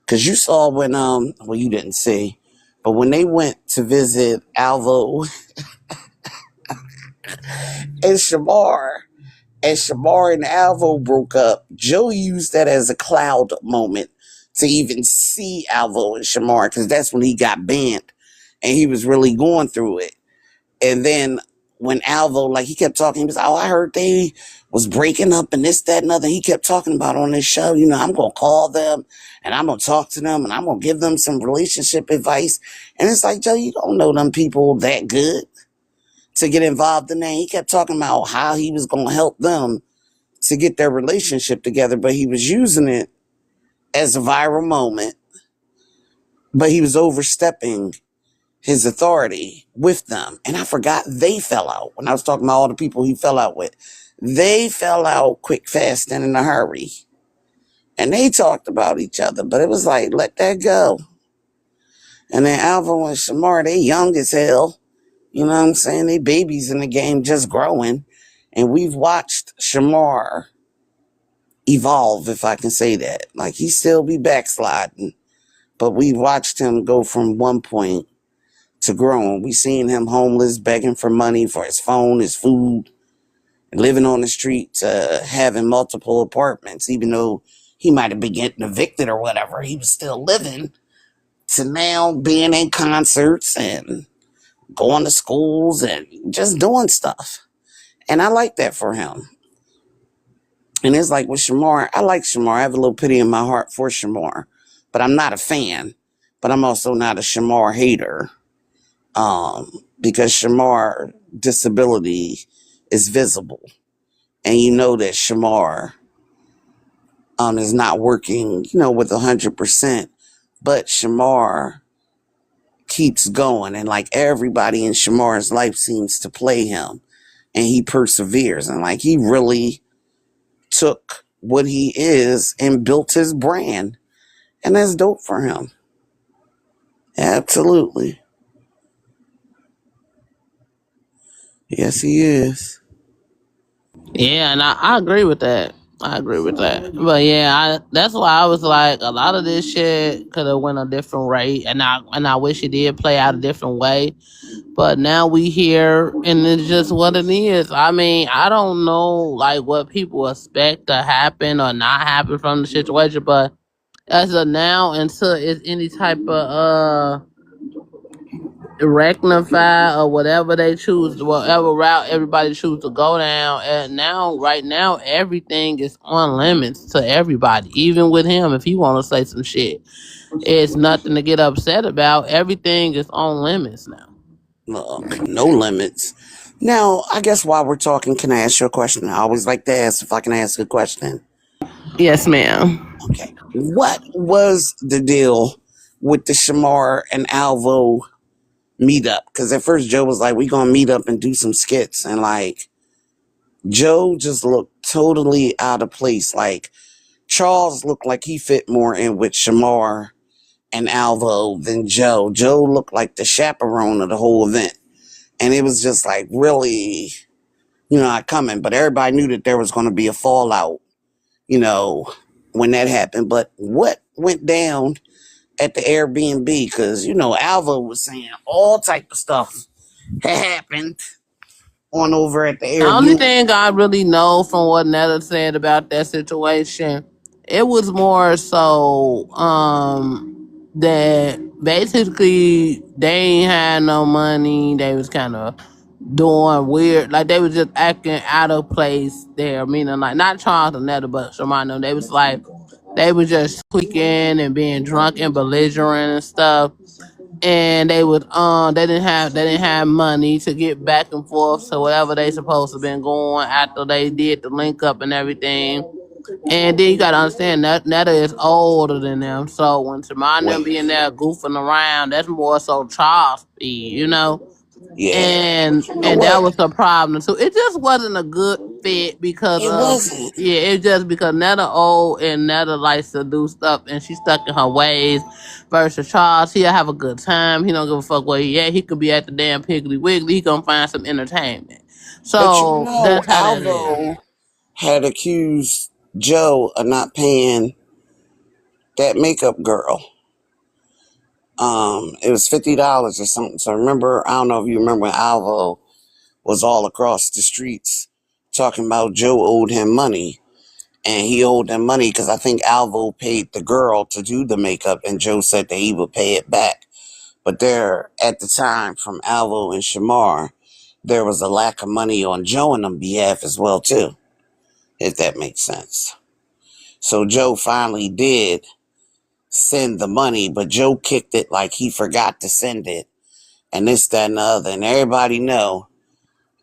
Because you saw when, well, you didn't see, but when they went to visit Alvo and Shamar, and Shamar and Alvo broke up, Joe used that as a cloud moment to even see Alvo and Shamar, because that's when he got banned and he was really going through it. And then when Alvo, like, he kept talking, he was like, oh, I heard they was breaking up and this, that, and other. He kept talking about on this show, I'm going to call them and I'm going to talk to them and I'm going to give them some relationship advice. And it's like, Joe, you don't know them people that good to get involved in that. He kept talking about how he was going to help them to get their relationship together, but he was using it as a viral moment, but he was overstepping his authority with them. And I forgot they fell out. When I was talking about all the people he fell out with, they fell out quick, fast, and in a hurry. And they talked about each other, but it was like, let that go. And then Alvo and Shamar, they young as hell. You know what I'm saying? They babies in the game just growing. And we've watched Shamar evolve, if I can say that. Like, he still be backsliding. But we watched him go from one point to growing. We seen him homeless, begging for money for his phone, his food, living on the street, to having multiple apartments, even though he might have been getting evicted or whatever. He was still living, to now being in concerts and going to schools and just doing stuff. And I like that for him. And it's like with Shamar, I like Shamar. I have a little pity in my heart for Shamar, but I'm not a fan. But I'm also not a Shamar hater, because Shamar disability is visible, and you know that Shamar is not working, with 100%. But Shamar keeps going, and like everybody in Shamar's life seems to play him, and he perseveres, and like he really took what he is and built his brand, and that's dope for him. Absolutely. Yes, he is. Yeah, and I agree with that. I agree with that. But yeah, that's why I was like, a lot of this shit could have went a different way, and I wish it did play out a different way. But now we here, and it's just what it is. I mean, I don't know like what people expect to happen or not happen from the situation, but as of now, until it's any type of rectify or whatever they choose, whatever route everybody choose to go down. And now, right now, everything is on limits to everybody, even with him. If he want to say some shit, it's nothing to get upset about. Everything is on limits now. Look, no limits. Now, I guess while we're talking, can I ask you a question? I always like to ask if I can ask a question. Yes, ma'am. Okay. What was the deal with the Shamar and Alvo meetup? Because at first Joe was like, we gonna meet up and do some skits. And like, Joe just looked totally out of place. Like, Charles looked like he fit more in with Shamar and Alvo than Joe. Joe looked like the chaperone of the whole event. And it was just like really, not coming. But everybody knew that there was going to be a fallout, you know, when that happened. But what went down at the Airbnb? Because, Alvo was saying all type of stuff had happened on over at the The only Airbnb. thing I really know from what Netta said about that situation, it was more so that basically they ain't had no money. They was kind of doing weird, like they was just acting out of place there. Meaning, like not Charles and Netta, but Shamano. They was like they was just tweaking and being drunk and belligerent and stuff, and they didn't have money to get back and forth to whatever they supposed to been going after they did the link up and everything. And then you gotta understand that Netta is older than them, so when Shemai and them Wait, being there goofing around, that's more so child speed. yeah. and But you know and that what? was the problem too. It just wasn't a good fit because It of, wasn't. yeah, it's just because Netta old and Netta likes to do stuff and she's stuck in her ways. Versus Charles, he'll have a good time. He don't give a fuck where he at. He could be at the damn Piggly Wiggly. He gonna find some entertainment. But So that's how that is. Alvo had accused Joe of not paying that makeup girl. It was $50 or something. So remember, I don't know if you remember when Alvo was all across the streets talking about Joe owed him money. And he owed them money because I think Alvo paid the girl to do the makeup, and Joe said that he would pay it back. But there, at the time, from Alvo and Shamar, there was a lack of money on Joe and them behalf as well, too, if that makes sense. So Joe finally did send the money, but Joe kicked it like he forgot to send it, and this, that, and the other. And everybody know,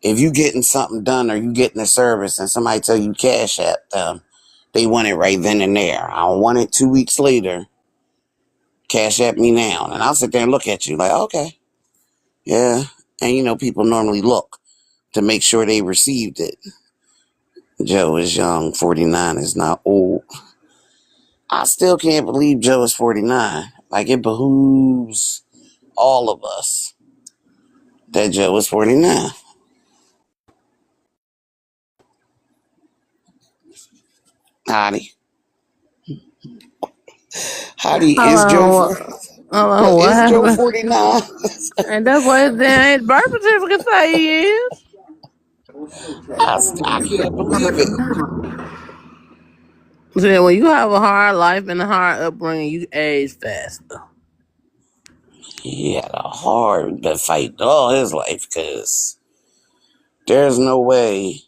if you getting something done or you getting a service and somebody tell you cash app them, they want it right then and there. I don't want it 2 weeks later. Cash app me now. And I'll sit there and look at you like, okay, yeah. And people normally look to make sure they received it. Joe is young. 49 is not old. I still can't believe Joe is 49. Like, it behooves all of us that Joe was 49. Hottie. Hottie, is Joe Hello, for hello, what is Joe happened? 49? And that's what his birth certificate say he is. I can't believe it. See, when you have a hard life and a hard upbringing, you age faster. He had a hard fight all his life because there's no way.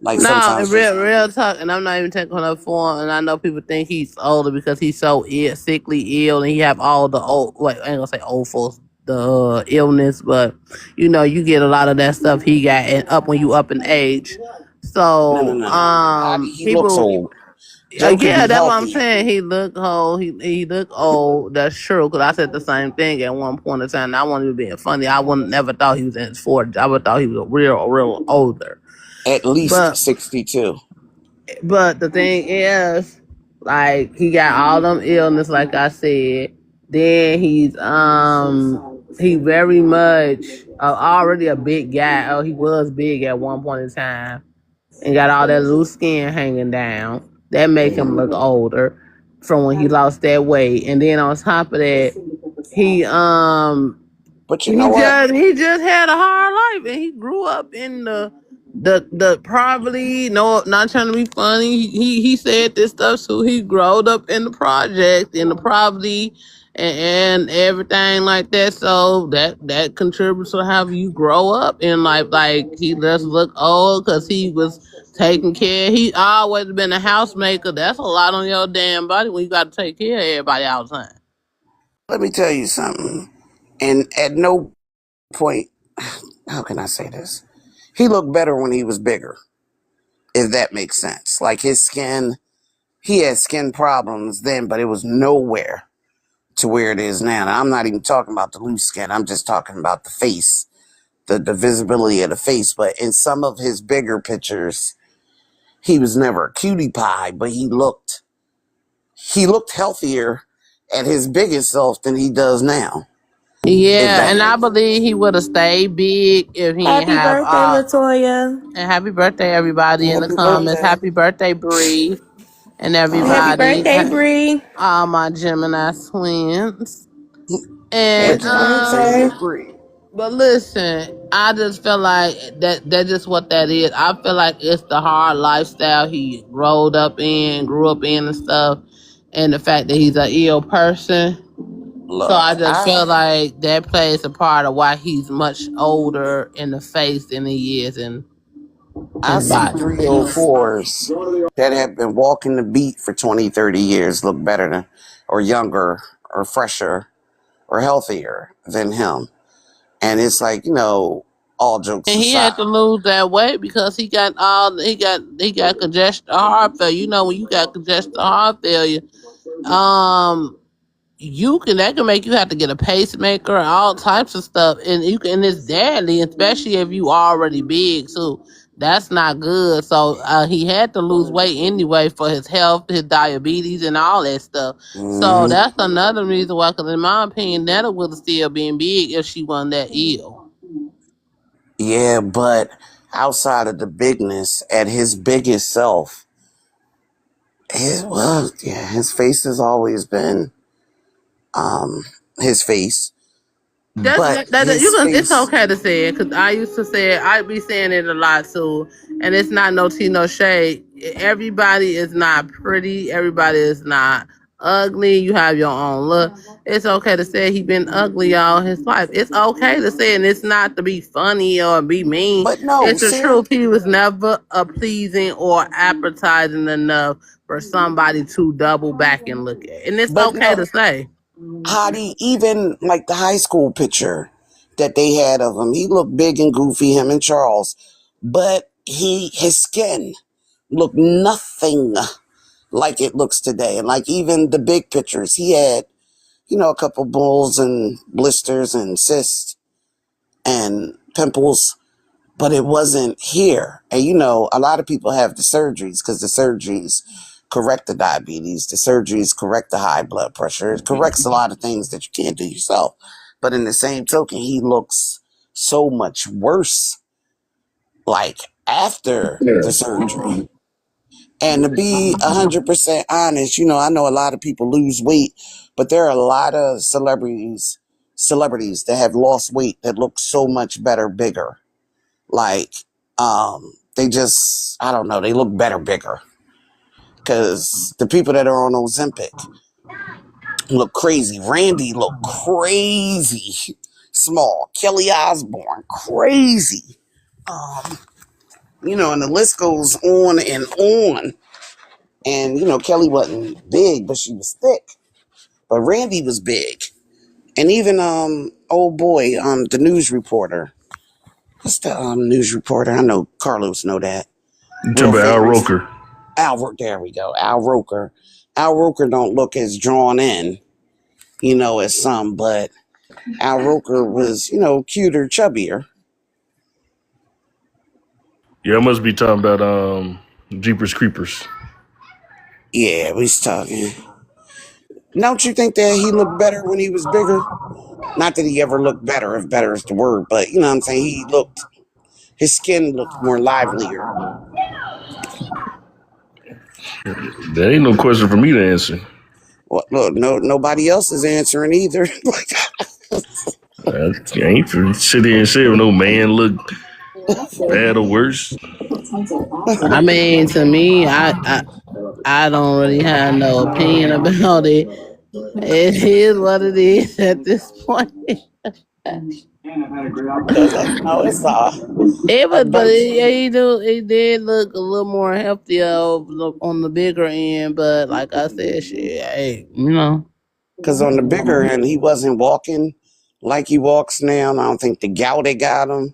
Like No, in sometimes just real talk, and I'm not even taking up for him. And I know people think he's older because he's so ill, sickly ill, and he have all the old. Wait, I ain't gonna say old folks, the illness, but you know, you get a lot of that stuff he got, and up when you up in age. no, So, no, no. Hottie, he looks people. old. Joe could Yeah, be that's what I'm healthy. saying. He look old. He look old. That's true. Cause I said the same thing at one point in time. I wasn't even being funny. I wouldn't never thought he was in his 40s. I would thought he was real older. At least But 62. the thing is, like he got all them illness, like I said. Then he very much already a big guy. Oh, he was big at one point in time and got all that loose skin hanging down. That make him look older from when he lost that weight. And then on top of that, he But you know what? he just had a hard life and he grew up in the probably no not trying to be funny. He said this stuff so he growed up in the project in the poverty and everything like that. So that contributes to how you grow up in life. Like he just look old because he was taking care. He always been a housemaker. That's a lot on your damn body when you got to take care of everybody all the time. Let me tell you something. And at no point, how can I say this? He looked better when he was bigger, if that makes sense. Like his skin, he had skin problems then, but it was nowhere to where it is now. Now I'm not even talking about the loose skin. I'm just talking about the face, the visibility of the face. But in some of his bigger pictures, he was never a cutie pie, but he looked healthier at his biggest self than he does now. If Yeah, that and I makes believe he would have stayed big if he didn't Happy have birthday, Latoya. and happy birthday everybody in the happy comments. birthday. Happy birthday Bree and Happy everybody. birthday, Bree. All my Gemini twins. And Happy Happy birthday birthday. to Bree. but listen, I just feel like that's just what that is. I feel like it's the hard lifestyle he rolled up in, grew up in and stuff, and the fact that he's an ill person. So Look, I just feel like that plays a part of why he's much older in the face than he is in I his see body. 304s that have been walking the beat for 20, 30 years look better than, or younger, or fresher, or healthier than him. And it's like, all jokes And he had to aside. lose that weight because he got congestive heart failure. You know when you got congestive heart failure, um, that can make you have to get a pacemaker and all types of stuff, and and it's deadly, especially if you already big too. That's not good. So he had to lose weight anyway for his health, his diabetes, and all that stuff. So Hmm. that's another reason why. Because in my opinion, Netta would have still been big if she wasn't that ill. Yeah, but outside of the bigness, at his biggest self, his face has always been his face. That's But you his can. It's face, okay to say it because I used to say it. I be saying it a lot too, and it's not no tea, no shade. Everybody is not pretty. Everybody is not ugly. You have your own look. It's okay to say he been ugly all his life. It's okay to say, it, and it's not to be funny or be mean. but no, It's the ser- truth. He was never a pleasing or appetizing enough for somebody to double back and look at, and it's but okay no, to say. Hottie, even like the high school picture that they had of him, he looked big and goofy, him and Charles, but his skin looked nothing like it looks today. And like even the big pictures, he had, a couple bulls and blisters and cysts and pimples, but it wasn't here. And a lot of people have the surgeries because the surgeries correct the diabetes, the surgeries correct the high blood pressure, it corrects a lot of things that you can't do yourself. But in the same token, he looks so much worse, like after the surgery. And to be 100% honest, I know a lot of people lose weight, but there are a lot of celebrities that have lost weight that look so much better, bigger. Like, they just, I don't know, they look better, bigger. Because the people that are on Ozempic look crazy. Randy looked crazy small. Kelly Osbourne, crazy. And the list goes on and on. And, Kelly wasn't big, but she was thick. But Randy was big. And even, old boy, the news reporter. What's the news reporter? I know Carlos know that. You talking Real about Al famous. Roker? There we go. Al Roker. Al Roker don't look as drawn in, as some, but Al Roker was, cuter, chubbier. Yeah, I must be talking about Jeepers Creepers. Yeah, we was talking. Don't you think that he looked better when he was bigger? Not that he ever looked better, if better is the word, but you know what I'm saying? His skin looked more livelier. There ain't no question for me to answer. Well, look, nobody else is answering either. I ain't for sit here and say if no man look bad or worse. I mean, to me, I don't really have no opinion about it. It is what it is at this point. No, it's It a was, but bunch. yeah, he did look a little more healthier on the bigger end. But like I said, shit, hey, Because on the bigger end, he wasn't walking like he walks now. I don't think the gout had got him.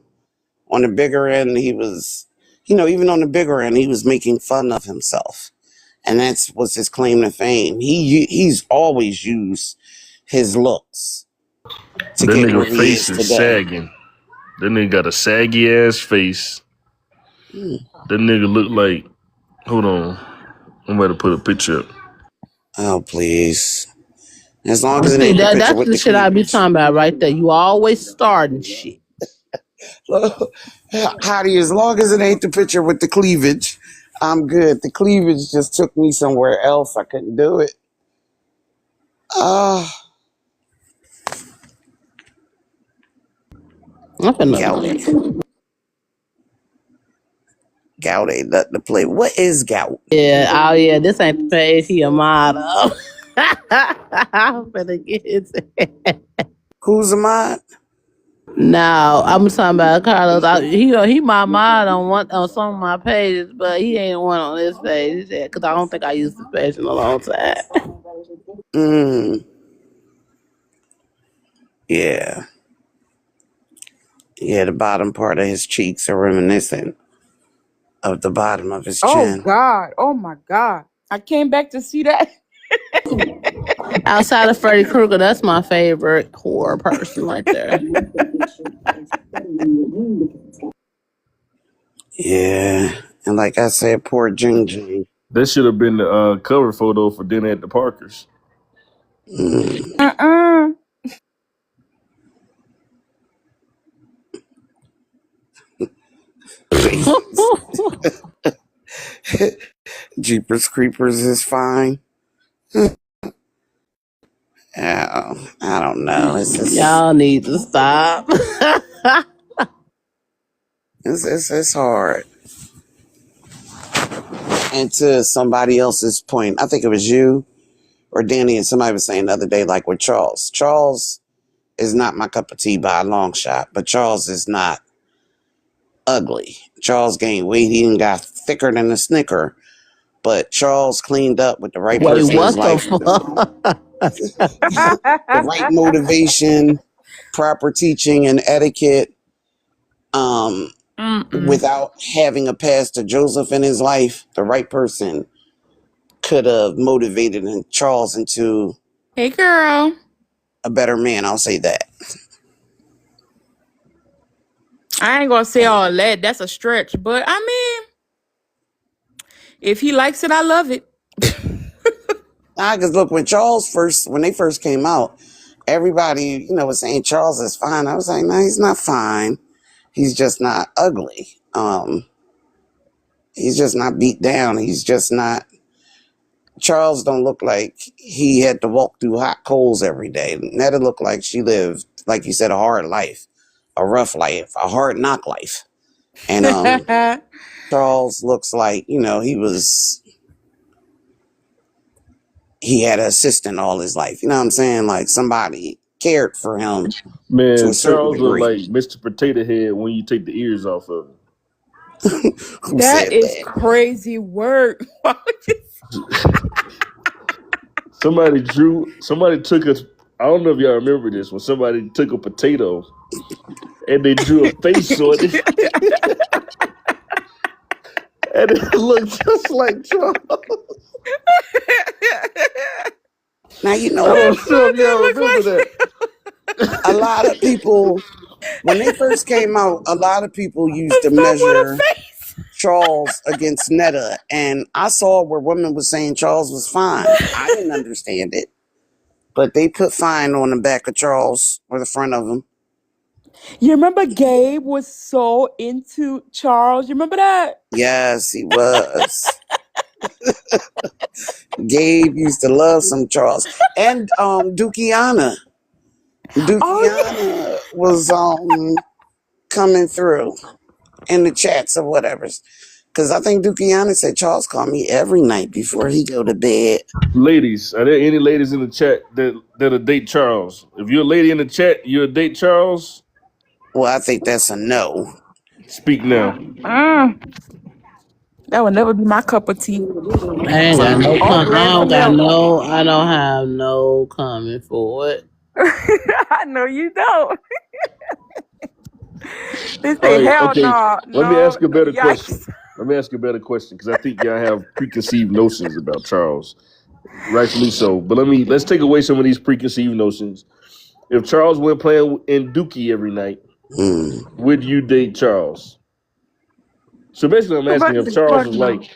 On the bigger end, he was, even on the bigger end, he was making fun of himself. And that's what's his claim to fame. He's always used his looks to That get nigga where he face is is today. sagging. That nigga got a saggy ass face. Hmm. That nigga look like. Hold on, I'm about to put a picture up. Oh, please. As long as it see ain't the picture that's with the the shit I be cleavage. talking about right there. You always starting shit. Hottie, as long as it ain't the picture with the cleavage, I'm good. The cleavage just took me somewhere else. I couldn't do it. Ah, I'm gout. finna. Gout ain't nothing to play. What is gout? Yeah, oh yeah, this ain't the page he a mod of. I'm finna get into it. Who's a mod? No, I'm talking about Carlos. He my mod on some of my pages, but he ain't one on this page. He said because I don't think I used this page in a long time. Mm, yeah. Yeah, the bottom part of his cheeks are reminiscent of the bottom of his Oh chin. God. Oh my God. I came back to see that. Outside of Freddy Krueger, that's my favorite horror person right there. Yeah. And like I said, poor Jing Jing. That should have been the cover photo for Dinner at the Parkers. Mm, Uh-uh. please. Jeepers Creepers is fine. I don't know. Y'all need to stop. It's hard. And to somebody else's point, I think it was you or Danny and somebody was saying the other day, like with Charles. Charles is not my cup of tea by a long shot, but Charles is not ugly. Charles gained weight. He even got thicker than a Snicker. But Charles cleaned up with the right Wait, person in his what the life, fuck? the right motivation, proper teaching and etiquette, Mm-mm. without having a Pastor Joseph in his life. The right person could have motivated Charles into Hey girl. a better man. I'll say that. I ain't gonna say all that. That's a stretch. But I mean, if he likes it, I love it. Because look, when they first came out, everybody, was saying Charles is fine. I was like, no, he's not fine. He's just not ugly. He's just not beat down. He's just not. Charles don't look like he had to walk through hot coals every day. Netta looked like she lived, like you said, a hard life, a rough life, a hard knock life. And Charles looks like, he had an assistant all his life. You know what I'm saying? Like somebody cared for him to a Man, certain Charles look degree. like Mr. Potato Head when you take the ears off of him. Who That said is that? crazy work. Why would you Somebody took a, I don't know if y'all remember this, when somebody took a potato and they drew a face on it and it looked just like Charles. Now, I don't know if y'all look remember like that. a lot of people, when they first came out, a lot of people used to stuff with a measure face? Charles against Netta. And I saw where women were saying Charles was fine. I didn't understand it. But they put fine on the back of Charles or the front of him. You remember Gabe was so into Charles? You remember that? Yes, he was. Gabe used to love some Charles. And Dukiana. Dukiana was coming through in the chats or whatever. Because I think Dukiana said Charles called me every night before he go to bed. Ladies, are there any ladies in the chat that'll date Charles? If you're a lady in the chat, you'll date Charles? Well, I think that's a no. Speak now. That would never be my cup of tea. I ain't got no Only I don't got vanilla. no. I don't have no comment for it. I know you don't. They All say right, hell okay. no, Let me ask a better question. yikes. Let me ask you a better question because I think y'all have preconceived notions about Charles, rightfully so. But let's take away some of these preconceived notions. If Charles went playing in Dookie every night, would you date Charles? So basically, I'm asking if Charles was like,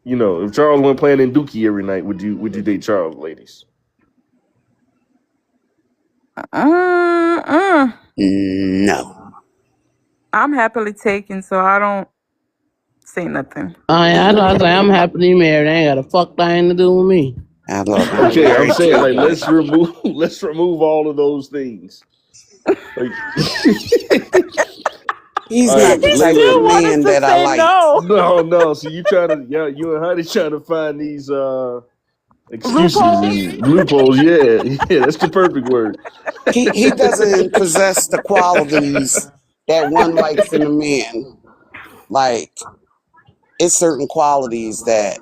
if Charles went playing in Dookie every night, would you date Charles, ladies? No. I'm happily taken, so I don't say nothing. I'm happily married. I ain't got a fuck thing to do with me. I love my Okay, I'm married saying to like you. let's remove all of those things. Like, He's all not right, the He type of still Layla. wanted man to that I say like. no. No. So you and Honey trying to find these excuses RuPaul. and loopholes. Yeah, that's the perfect word. He doesn't possess the qualities that one likes in a man. Like, it's certain qualities that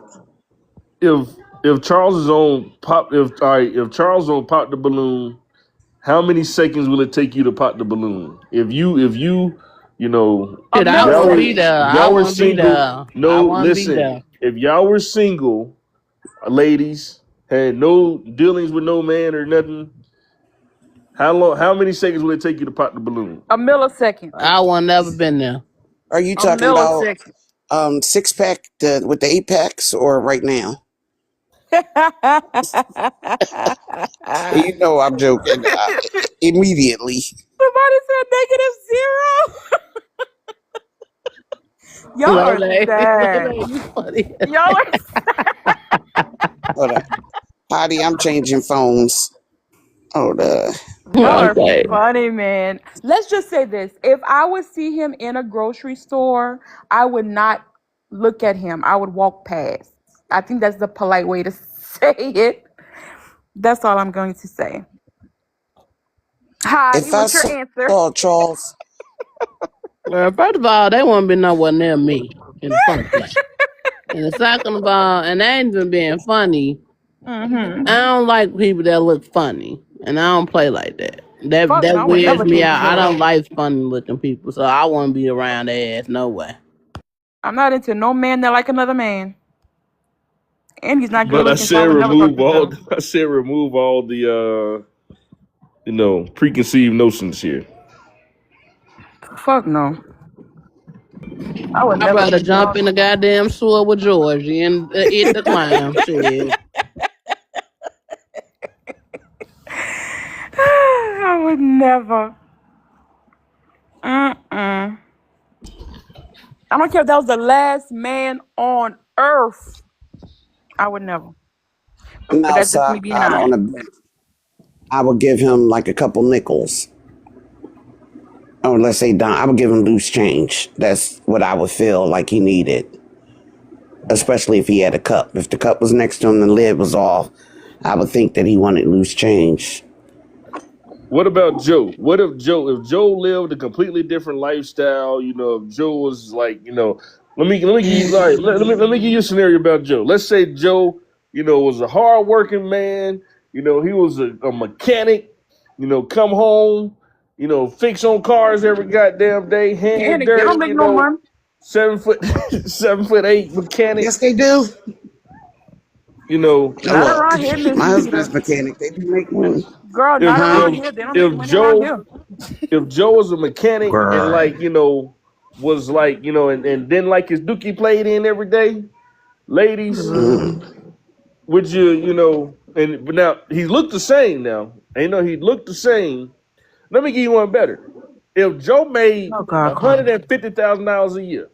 If Charles is on pop, if Charles is on pop the balloon, how many seconds will it take you to pop the balloon? A Shit, I won't be millisecond. there. if I y'all were won't be single, there. I no, won't be listen. there. If y'all were single, ladies, had no dealings with no man or nothing, how many seconds will it take you to pop the balloon? A millisecond. I won't never been there. are you A talking about millisecond. 6-pack with the 8-packs or right now? You know I'm joking. Immediately. Somebody said -0. Y'all are sad. You funny. Y'all are Hold on. Potty, I'm changing phones. Hold on. y'all are Okay. funny, man. Let's just say this. If I would see him in a grocery store, I would not look at him. I would walk past. I think that's the polite way to say it. That's all I'm going to say. Heidi, If I what's your answer? saw Charles, Well, first of all, they won't be nowhere near me in the first place. And the second of all, and they ain't even being funny. Mm-hmm. I don't like people that look funny, and I don't play like that. Fuck no, I That would weirds never me date out. I don't Charles. like funny looking people, so I won't be around their ass. No way. I'm not into no man that like another man. And he's not good But I looking, so I said would never talk remove to all. him. I said remove all the preconceived notions here. Fuck no. I would I'd never rather date jump in Charles. the goddamn sewer with Georgie and eat the clown. Shit. never. Mm-mm. I don't care if that was the last man on earth. I would never. But Now, that's just me sock being out on honest. a bet. I would give him like a couple nickels. Or let's say I would give him loose change. That's what I would feel like he needed. Especially if he had a cup. If the cup was next to him and the lid was off, I would think that he wanted loose change. What about Joe? What if Joe lived a completely different lifestyle? If Joe was like, let me give you like let me give you a scenario about Joe. Let's say Joe, was a hardworking man. He was a mechanic. Come home, fix on cars every goddamn day, hand Panic. They don't dirty. make no money. 7 foot 7'8" mechanic. Yes, they do. Not Look, around here, Miss my Nita. husband's mechanic. They do make money. Girl, If not Huh? around if here. They don't make if money around Joe here. if Joe was a mechanic and Girl. like was like and didn't like his dookie played in every day, ladies, Mm. would but now he looked the same now. And he looked the same. Let me give you one better. If Joe made Oh God, Carlos. $150,000 a year,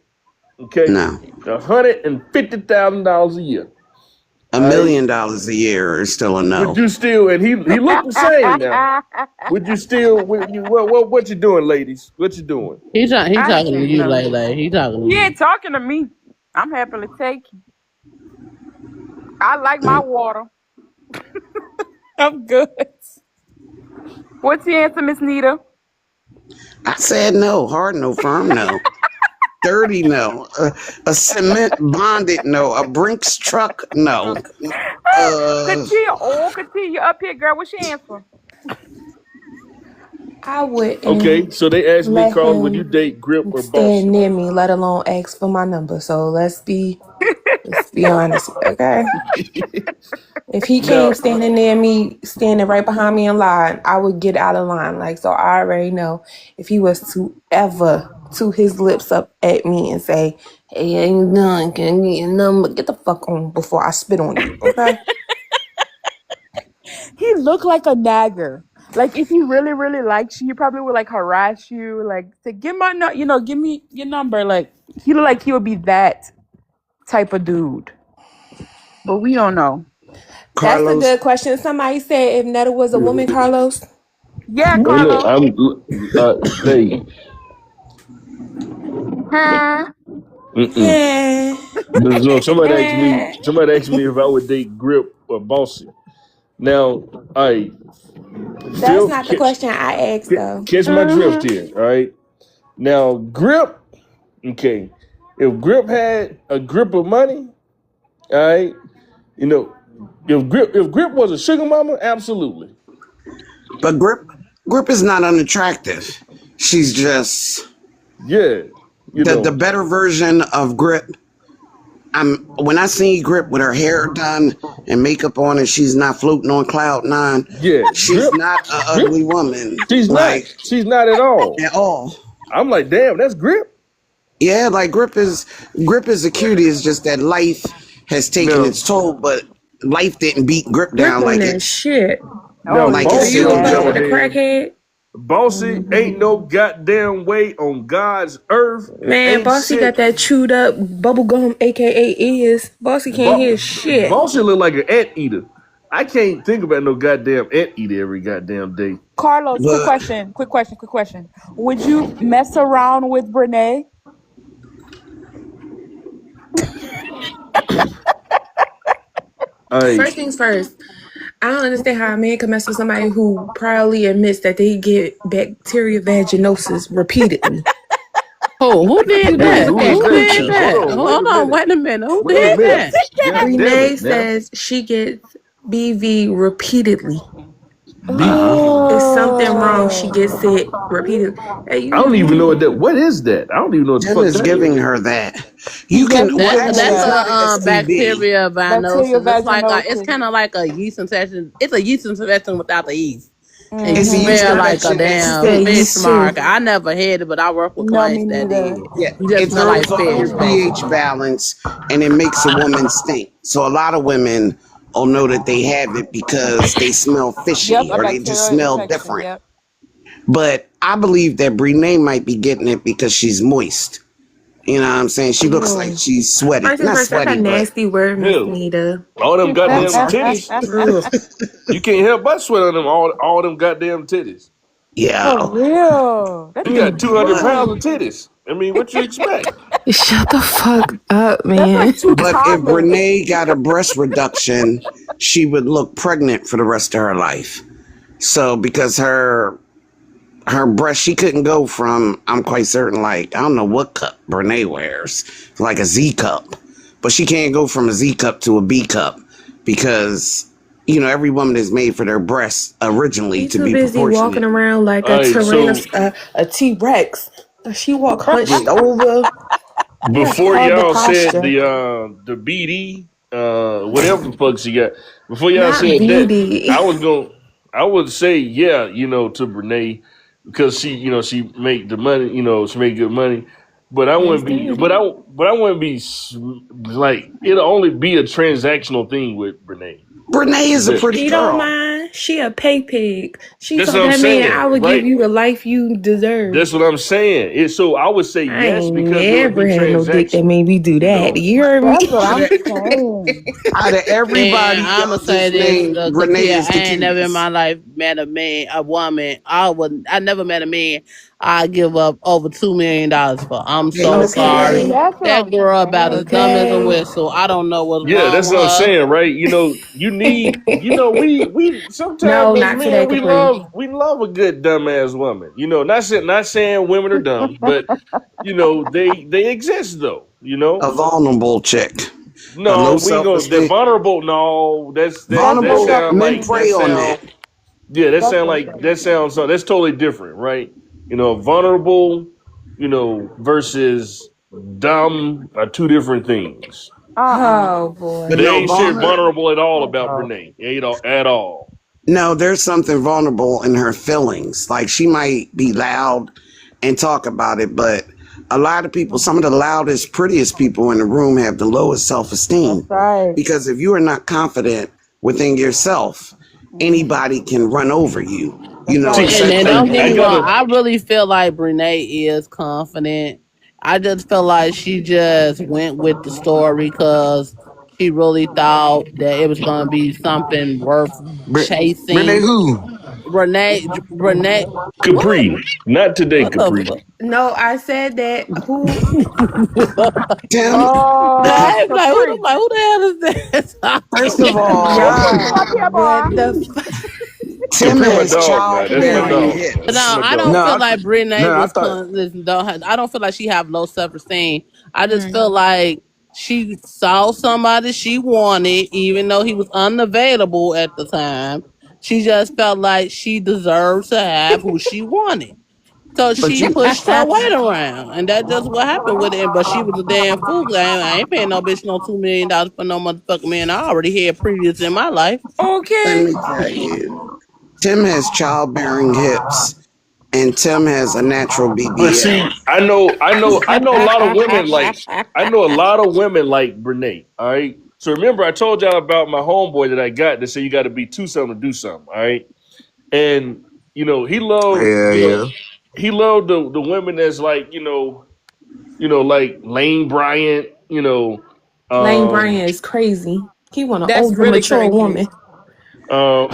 okay, No. $150,000 a year, $1 all right, million a year is still a would no. you still? And he looked the same now. Would you still? What you doing, ladies? What you doing? He I ain't talking to taking you, no. Lele. He talking to He you. ain't talking to me. I'm happily taking. I like my Mm. water. I'm good. What's the answer, Miss Nita? I said no. Hard no. Firm no. Dirty no. A cement bonded no. A Brinks truck no. Uh, Katia. Oh, Katia, you up here, girl. What's your answer? I wouldn't Okay, so they asked me, let Carl, would you him date Grip or stand Bossy? near me, let alone ask for my number. So let's be honest, okay? If he came Now, standing near me, standing right behind me in line, I would get out of line. Like, so I already know if he was to ever to his lips up at me and say, "Hey, ain't done, can I get your number?" Get the fuck on before I spit on you, okay? He looked like a nagger. Like if he really, really likes you, he probably would like harass you, like say, "Give my give me your number." Like he look like he would be that type of dude. But we don't know. That's a Carlos. good question. Somebody said if Netta was a woman, Carlos. Yeah, wait, look, Carlos. hey, Huh? mm-mm. Eh, No, eh. somebody asked me if I would date Grip or Bossy. Now, I That's Phil, not the question I asked though. catch my drift Mm-hmm. here, all right? Now, Grip, okay, if Grip had a grip of money, all right, you know, if Grip was a sugar mama, absolutely, But Grip is not unattractive. She's just yeah, you the know, better version of Grip. When I see Grip with her hair done and makeup on and she's not floating on cloud nine, yeah, she's not an Grip, ugly woman. Like she's not at all. at all. I'm like, damn, that's Grip. Yeah, like Grip is a cutie. It's just that life has taken Now, its toll, but life didn't beat Grip Grip down on that shit. Oh like So it Bossy you still gonna on the fuck other with the do. hand, crackhead? Bossy ain't no goddamn way on God's earth. Man, Ain't Bossy got shit. that chewed up bubble gum, aka ears. Bossy can't hear shit. Bossy look like an anteater. I can't think about no goddamn anteater every goddamn day. Carlos, quick But question. Quick question. Quick question. Would you mess around with Brene? I First things first, I don't understand how a man can mess with somebody who proudly admits that they get bacteria vaginosis repeatedly. Who You did doing wait, that? with who that is Who that did now? coochie? Hold that? on, wait Hold a on, minute. wait a minute. Who Wait a did minute. that? God damn Renee it now. says she gets BV repeatedly. BV. It's something wrong. She Oh. gets it repeatedly. Hey, I don't even know you what is that. I don't even know what the Jen fuck is that is. giving her that. You Yeah, can he's well giving her actually That's it's that. not an a STD. bacteria Bacterial vaginosis. It's vaginosis. kind of like a yeast infection. It's a yeast infection without the yeast, and you It's a Mm-hmm. yeast smell like a infection that she damn said you fish stinks. too. market. I never had it, but I work with No, me clients that neither. did. Yeah, You just it smell throws like off fish, your pH basically. balance and it makes a woman stink. So a lot of women will know that they have it because they smell Yep, fishy a or they just bacterial smell infection. different. Yep. But I believe that Brene might be getting it because she's moist. You know what I'm saying? She looks like Ew. she's sweaty. First and Not first, that's a sweaty, but nasty word, Miss Hell, Nita. all them I'm goddamn sorry. titties. Ugh. You can't help but sweat on them. All them goddamn titties. Yeah. For real. That You thing got is 200 But pounds big. of titties. I mean, what you expect? Shut the fuck up, That's man. like two but if toddlers. Brene got a breast reduction, she would look pregnant for the rest of her life. So because her breast, she couldn't go from, I'm quite certain, like, I don't know what cup Brene wears, like a Z cup. But she can't go from a Z cup to a B cup because, every woman is made for their breasts originally She to too be busy walking proportionate. around like All a right, so a T-Rex. She walk hunched Mm. over. That's before horrible y'all said posture. the BD, whatever the fuck she got, before y'all Not said that, BD. I would say yeah, to Brene because she make the money, she make good money, but I Yes, wouldn't be, daddy. but I wouldn't be like it'll only be a transactional thing with Brene. Brene Is is a that pretty She don't girl. mind. She a pay pig. She that's told what I'm that man, I saying, would give right? you the life you deserve. That's what I'm saying. So I would say I yes ain't because it'll be never had no dick that transactional. made me do You that. know, You heard me? That's what Out I'm of, saying. out of And everybody I'ma y'all say just this, named, Brene Katia, is I the ain't never in cutest. my life met a woman. I never met a man I give up over $2 million for. I'm so Exactly. sorry. Okay. That's what That I'm girl about as saying. dumb as a Okay. whistle. I don't know what's yeah, wrong that's with what I'm her. saying, right? You need, we sometimes No, as not today, men Capri. we love a good dumbass woman. Not saying women are dumb, but they exist though. A vulnerable chick. A No, low we ain't self gonna. They're esteem. vulnerable. No, That's that low Vulnerable sound men like prey that on self-esteem. that. sound. Yeah, that That's sound low like that self-esteem. sounds. So that's totally different, right? Vulnerable, versus dumb are two different things. Uh-uh. Oh But boy. They no, ain't shit vulnerable at all about Uh-uh. Brene. Ain't at all. no, there's something vulnerable in her feelings. Like she might be loud and talk about it, but a lot of people, some of the loudest, prettiest people in the room have the lowest self That's esteem. right. Because if you are not confident within yourself, Mhm. anybody can run over you. That's See, It's right. And that then type don't of get I me energy. wrong, gotta. I really feel like Brene is confident. I just feel like she just went with the story because she really thought that it was going to be something worth Renee chasing. who? Renee, what? Capri, not today, What the Capri. fuck? No, I said that. Who? Tim, Oh, I'm like, Capri. who the hell is that first talking? of Get all, your foot up Y'all, here, what boy. the fuck? Tim Capri, my has dog. Now that's my childbearing dog. Now No, that's hips. my I dog. don't No, feel like Brittany no, I was. thought. Listen, I don't feel like she have low self esteem. I just Mm. feel like she saw somebody she wanted, even though he was unavailable at the time. She just felt like she deserved to have who she wanted. So But she you, pushed her weight around, and that's just what happened with it. But she was a damn fool. I ain't paying no bitch no $2 million for no motherfucking man I already had previous in my life. let Okay. me tell you, Tim has childbearing hips, and Tim has a natural But see, BBL. I know a lot of women like. I know a lot of women like Brene. All right. So remember, I told y'all about my homeboy that I got that said you got to be two something to do something. All right. And he loved Hell yeah. he loved the women that's like like Lane Bryant. Lane Um, Bryant is crazy. He want an That's older, really mature crazy. woman. uh,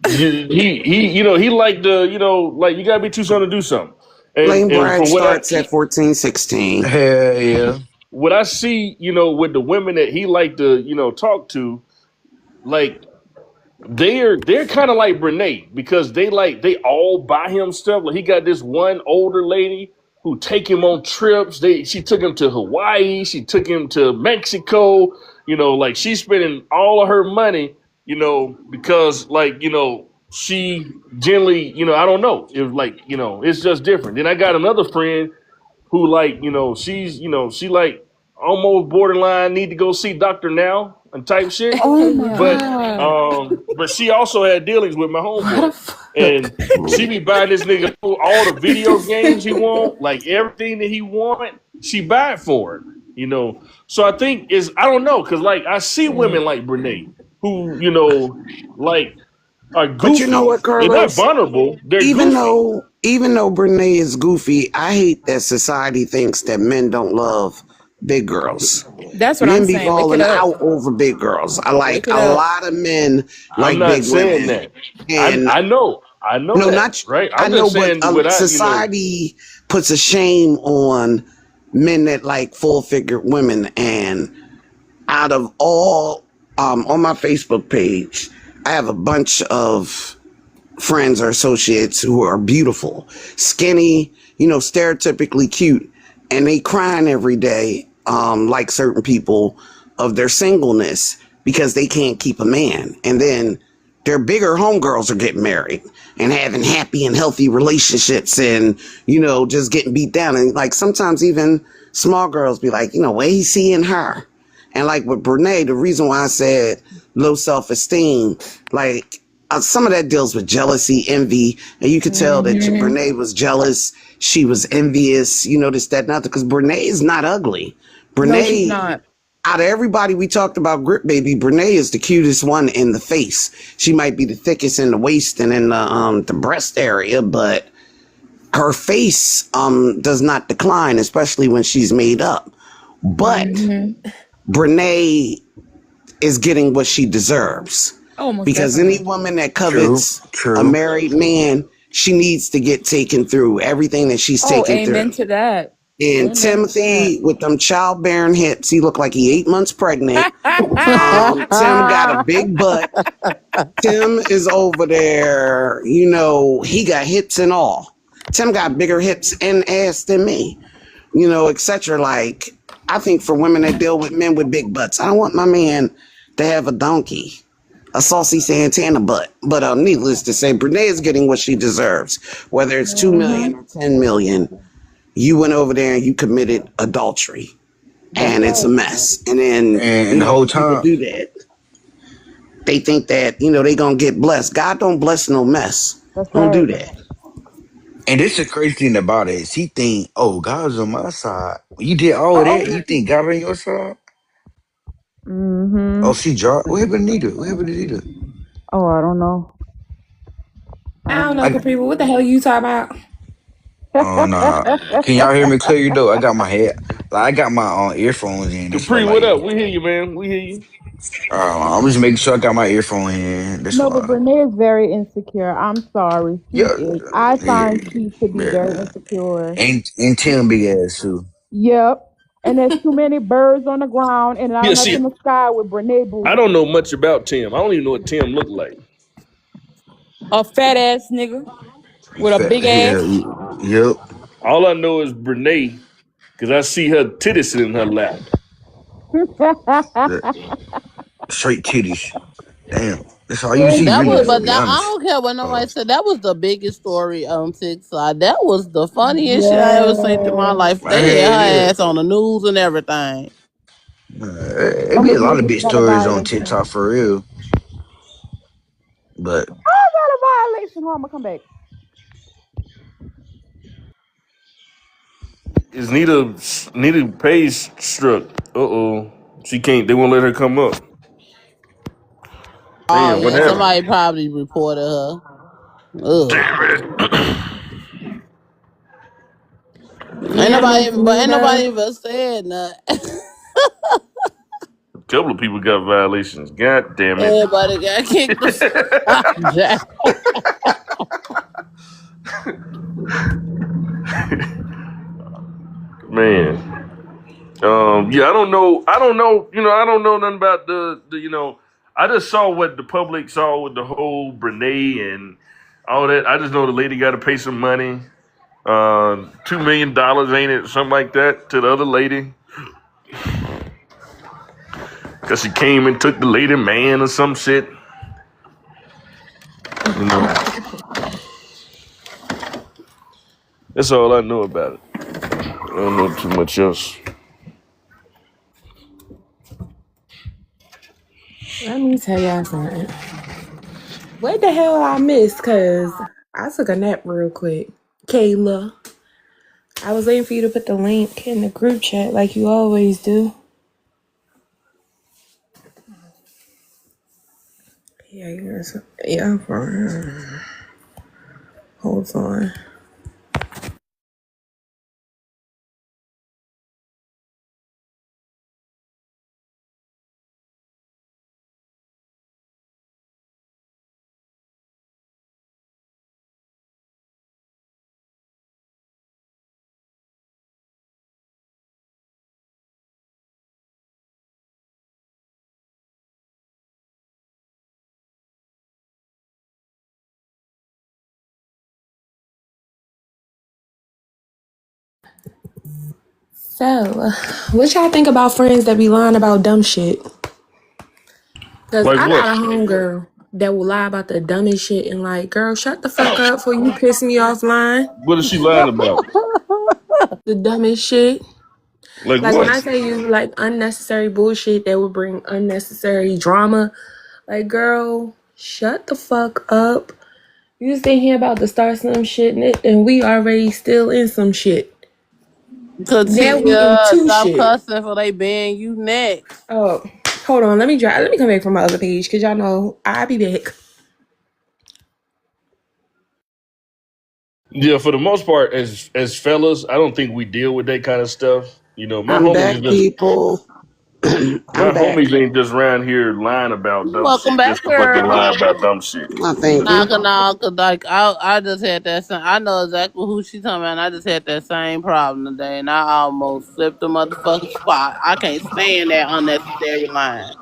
he liked the like you got to be two something to do something. And Lane and Bryant from what I starts at 14, 16. Hell yeah. what I see, with the women that he liked to, talk to, like they're kind of like Brene because they all buy him stuff. Like he got this one older lady who take him on trips. She took him to Hawaii. She took him to Mexico. Like she's spending all of her money. Because like she generally I don't know if like it's just different. Then I got another friend who like she like almost borderline need to go see doctor now and type shit. Oh Okay, my yeah. But God. but she also had dealings with my What the homeboy, fuck? and she be buying this nigga all the video games he want, like everything that he want. She buy it for him. So I think is I don't know, cause like I see women like Brene who like are But you know goofy. what, They're not Carlos? vulnerable. They're Even goofy. though even though Brene is goofy, I hate that society thinks that men don't love big girls. That's what I'm Men be saying. Wake it falling up. out over big girls. I like Wake it a up. lot of men I'm like not big saying women, that. and I know no, that, not right? I I'm know, just but saying what I, society puts a shame on men that like full figure women, and out of all on my Facebook page, I have a bunch of friends or associates who are beautiful, skinny, stereotypically cute, and they crying every day, like certain people, of their singleness because they can't keep a man. And then their bigger homegirls are getting married and having happy and healthy relationships and, just getting beat down. And like sometimes even small girls be like, where he seeing her? And like with Brene, the reason why I said low self-esteem, like some of that deals with jealousy, envy, and you could tell that Mm-hmm. Brene was jealous. She was envious, this, that, and other. Because Brene is not ugly. No, she's Brene, not. out of everybody we talked about, Grip Baby, Brene is the cutest one in the face. She might be the thickest in the waist and in the breast area, but her face does not decline, especially when she's made up. But Mm-hmm. Brene is getting what she deserves. Oh, most Because any definitely. woman that True, covets a true. married man, she needs to get taken through everything that she's Oh, taken amen through. to that. And Amen to that. Timothy, with them childbearing hips, he looked like he 8 months pregnant. Tim got a big butt. Tim is over there, he got hips and all. Tim got bigger hips and ass than me, etc. Like, I think for women that deal with men with big butts, I don't want my man to have a donkey, a saucy Santana butt. But needless to say, Brene is getting what she deserves. Whether it's 2 million Mm-hmm. or 10 million, you went over there and you committed adultery, That's and it's a right. mess. And then, And the whole when people time, do that, they think that, they going to get blessed. God don't bless no mess. That's Don't right. do that. and this the crazy thing about it is he think, oh, God's on my side. When you did all that, you think God on your side? Mm-hmm. Oh, she dropped. What happened to Nita? What happened to Nita? Oh, I don't know. I I don't don't know, I Capri, but what the hell are you talking about? oh nah. Can y'all hear me clear though? I got my head, like I got my earphones in. That's why Capri, what like up? We hear you, man. We hear you. I'm just making sure I got my earphone in. That's No, but why. Brene is very insecure. I'm sorry. She Yeah, is. I yeah, find she to be yeah. very insecure. And Tim big ass too. Yep. And there's too many birds on the ground and not Yeah, enough in see, the sky with Brene I booty. don't know much about Tim. I don't even know what Tim looked like. A fat ass nigga with a Fat, big yeah, ass. yep. All I know is Brene, because I see her titties sitting in her lap. That straight titties. Damn, that's all you Straight see, That really. was, To but be titties. that, I honest. don't care what Uh, nobody said. That was the biggest story on TikTok. That was the funniest shit I ever seen in my Yeah. life. I They had had her it. ass on the news and everything. It I'm be a gonna lot make of this big another stories on violation. TikTok for real, but I got a violation. How I'm gonna come back? Is Nita Page struck? Uh-oh. She can't, they won't let her come up. Oh Damn, what yeah, happened? somebody probably reported her. Ugh. Damn it. Ain't Yeah, nobody Miss even, but ain't Nita. nobody even said nothing. A couple of people got violations. God damn it. Everybody got kicked the fuck out. Man. Yeah, I don't know. I don't know nothing about the. I just saw what the public saw with the whole Brene and all that. I just know the lady got to pay some money. $2 million, ain't it? Something like that to the other lady. Because she came and took the lady man or some shit. You know, that's all I know about it. I don't know too much else. Let me tell y'all something. What the hell I missed? Cause I took a nap real quick. Kayla. I was waiting for you to put the link in the group chat like you always do. Yeah, yeah. Hold on. So, what y'all think about friends that be lying about dumb shit? Cause Like I what? got a homegirl that will lie about the dumbest shit and like, girl, shut the fuck up before you piss me off lying. What is she lying about? The dumbest shit. Like Like when what? I tell you like unnecessary bullshit that would bring unnecessary drama, like girl, shut the fuck up. You just in here about to start some shit and we already still in some shit. Now we Katia, into stop shit. cussing for they being you next. Oh, hold on. Let me come back from my other page because y'all know I'll be back. Yeah, for the most part, as fellas, I don't think we deal with that kind of stuff. You know, I'm back, people. I'm my back. homies ain't just around here lying about dumb Welcome shit just back, to fucking girl. lie about dumb shit. I thank Nah, you. cause, nah, 'cause, like I just had that same. I know exactly who she talking about. And I just had that same problem today, and I almost flipped the motherfucking spot. I can't stand that unnecessary line.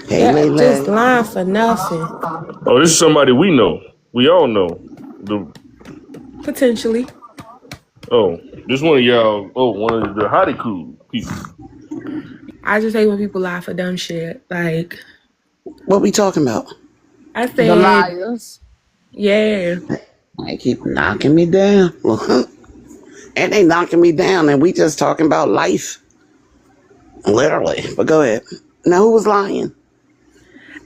Hey, Yeah, just Lele. lying for nothing. Oh, this is somebody we know. We all know. The Potentially. oh, this one of y'all. Oh, one of the hottie cool people. I just hate when people lie for dumb shit. Like What we talking about? I The said, liars. yeah. They keep knocking me down. And they knocking me down, and we just talking about life. Literally. But go ahead. Now, who was lying?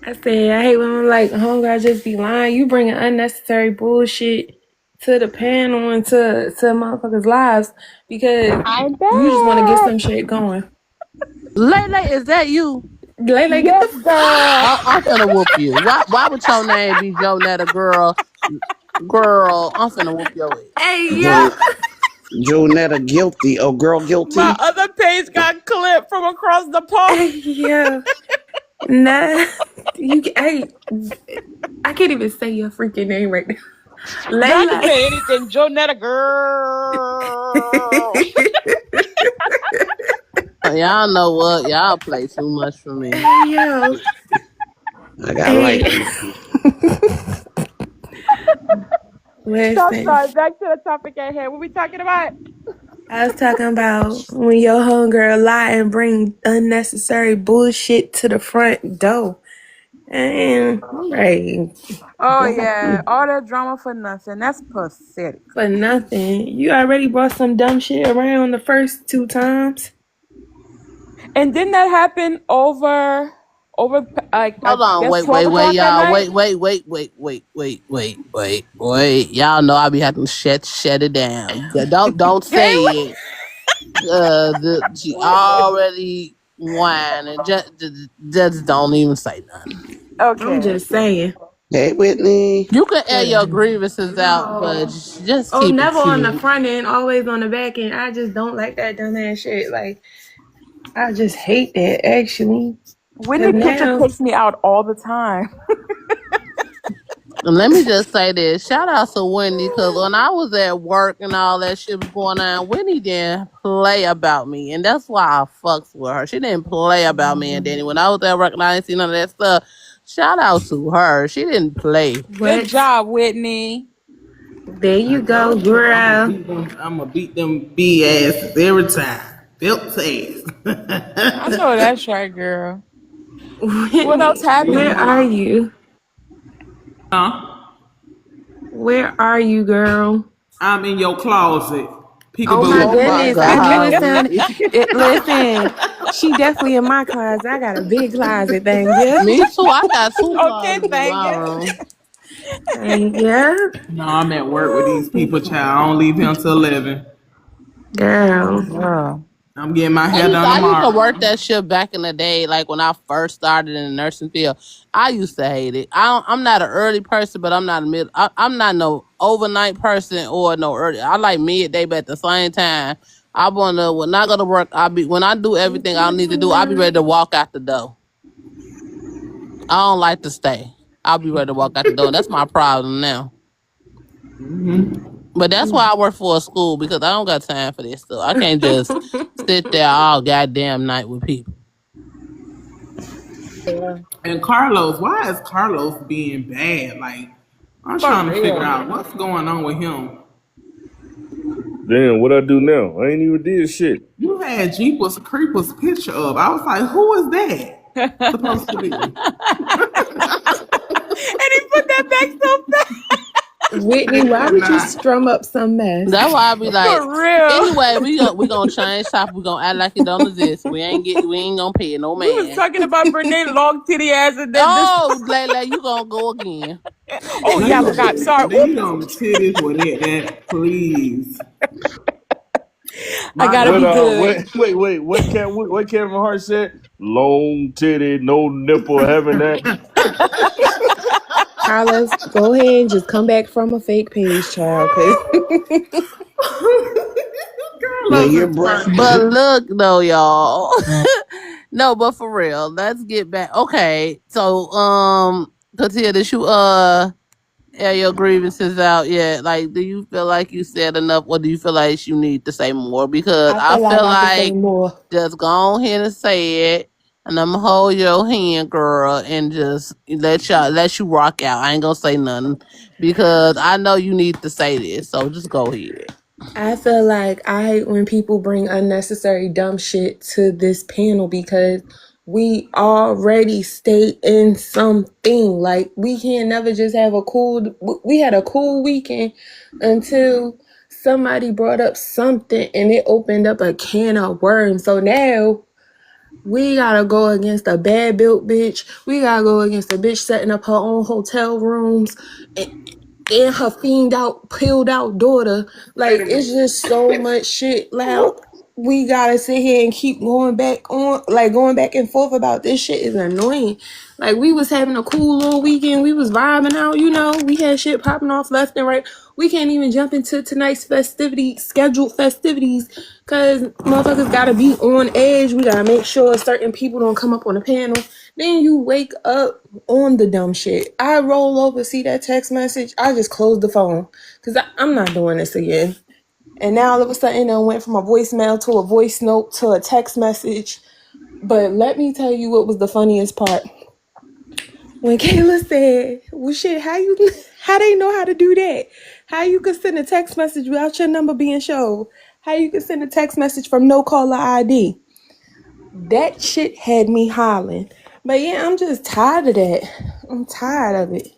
I said I hate when I'm like, homegirl just be lying. You bringing unnecessary bullshit to the panel and to motherfuckers' lives because I'm you just want to get back. some shit going. Lele, is that you? Lele, get the Yes, girl. I'm finna whoop you. Why would your name be Joe Netta, girl? Girl, I'm finna whoop your ass. hey yo. Jo Jonetta guilty. Oh, girl My guilty. other page got clipped from across the pole. Hey yo. Nah, hey, I can't even say your freaking name right now. Girl, I can Layla. say anything. Jonetta, girl. Y'all know what? Y'all play too much for me. Hey yo. I got right. Hey, So I'm listen. sorry. Back to the topic at hand. What we talking about? I was talking about when your homegirl lie and bring unnecessary bullshit to the front door. And right, Oh go yeah, all that drama for nothing. That's pathetic. for nothing. You already brought some dumb shit around the first two times. And didn't that happen over like I Hold on, guess wait, 12 wait, wait, o'clock at y'all. night? Wait. Y'all know I be having to shut it down. Don't Hey, say it. She already whining. Just don't even say nothing. I'm okay. just saying. Hey, Whitney. You can air your 'Cause grievances out, but no. just Oh, keep it never on the cute. front end, always on the back end. I just don't like that dumbass shit. Like, I just hate that actually. Cause Whitney picture now, takes me out all the time. And let me just say this. Shout out to Wendy, because when I was at work and all that shit was going on, Wendy didn't play about me. And that's why I fucks with her. She didn't play about me and Danny. When I was at work and I didn't see none of that stuff, shout out to her. She didn't play. Good what? job, Whitney. There you go, girl. I'm gonna beat them B asses every time. Belt ass. I know that's right, girl. What else Whitney, where happened? are you? Huh? Where are you, girl? I'm in your closet. Oh my Peekaboo. Oh my goodness, I knew it God, sounded. Whitney. Listen, she definitely in my closet. I got a big closet, thank you. Me too. I got two Okay, closets in thank my you. room. Thank you. No, I'm at work with these people, child. I don't leave here until 11. Girl. Girl. I'm getting my I hair used to, done I used to work tomorrow. that shift back in the day, like when I first started in the nursing field. I used to hate it. I'm not an early person, but I'm not a mid. I'm not no overnight person or no early. I like midday, but at the same time, I wanna when I go to work. I be when I do everything I need to do. I'll be ready to walk out the door. I don't like to stay. I'll be ready to walk out the door. That's my problem now. But that's why I work for a school because I don't got time for this stuff. I can't just sit there all goddamn night with people. Yeah. And Carlos, why is Carlos being bad? Like, I'm For trying to figure real. out what's going on with him. Damn, what I do now? I ain't even did shit. You had Jeepers Creepers picture up. I was like, who is that And supposed to be? he put that back so fast. Whitney, I why would you cannot. strum up some mess? That's why I be like, For real. anyway, we gonna change topic. We gonna act like it don't exist. We ain't gonna pay no We was man. talking about Brene long titty ass and then this. Oh, Layla, you gonna go again? Oh yeah, I Leave, forgot. Sorry. leave Oops. them titties with that, please. I My gotta What be God. good. wait, what Kevin Hart said? Long titty, no nipple, having that. Carlos, go ahead and just come back from a fake page, child, cause Now Carlos you're is But funny. look though, y'all. No, but for real, let's get back. Okay, so Katia, did you air your grievances out yet? Like, do you feel like you said enough, or do you feel like you need to say more? Because I I feel like feel I could say like more. just go on here and say it, and I'm gonna hold your hand, girl, and just let you rock out. I ain't gonna say nothing because I know you need to say this. So just go ahead. I feel like I hate when people bring unnecessary dumb shit to this panel because we already stay in something. Like we can't never just have a cool. We had a cool weekend until somebody brought up something and it opened up a can of worms. So now we gotta go against a bad built bitch. We gotta go against a bitch setting up her own hotel rooms and her fiend out, pilled out daughter. Like it's just so much shit. Like we gotta sit here and keep going back on, like going back and forth about this shit is annoying. Like we was having a cool little weekend. We was vibing out, you know. We had shit popping off left and right. We can't even jump into tonight's scheduled festivities, cause motherfuckers gotta be on edge. We gotta make sure certain people don't come up on the panel. Then you wake up on the dumb shit. I roll over, see that text message. I just close the phone because I'm not doing this again. And now all of a sudden, I went from a voicemail to a voice note to a text message. But let me tell you what was the funniest part. When Kayla said, "Well, shit, how they know how to do that? How you could send a text message without your number being showed? How you could send a text message from no caller ID?" That shit had me hollering. But yeah, I'm just tired of that. I'm tired of it.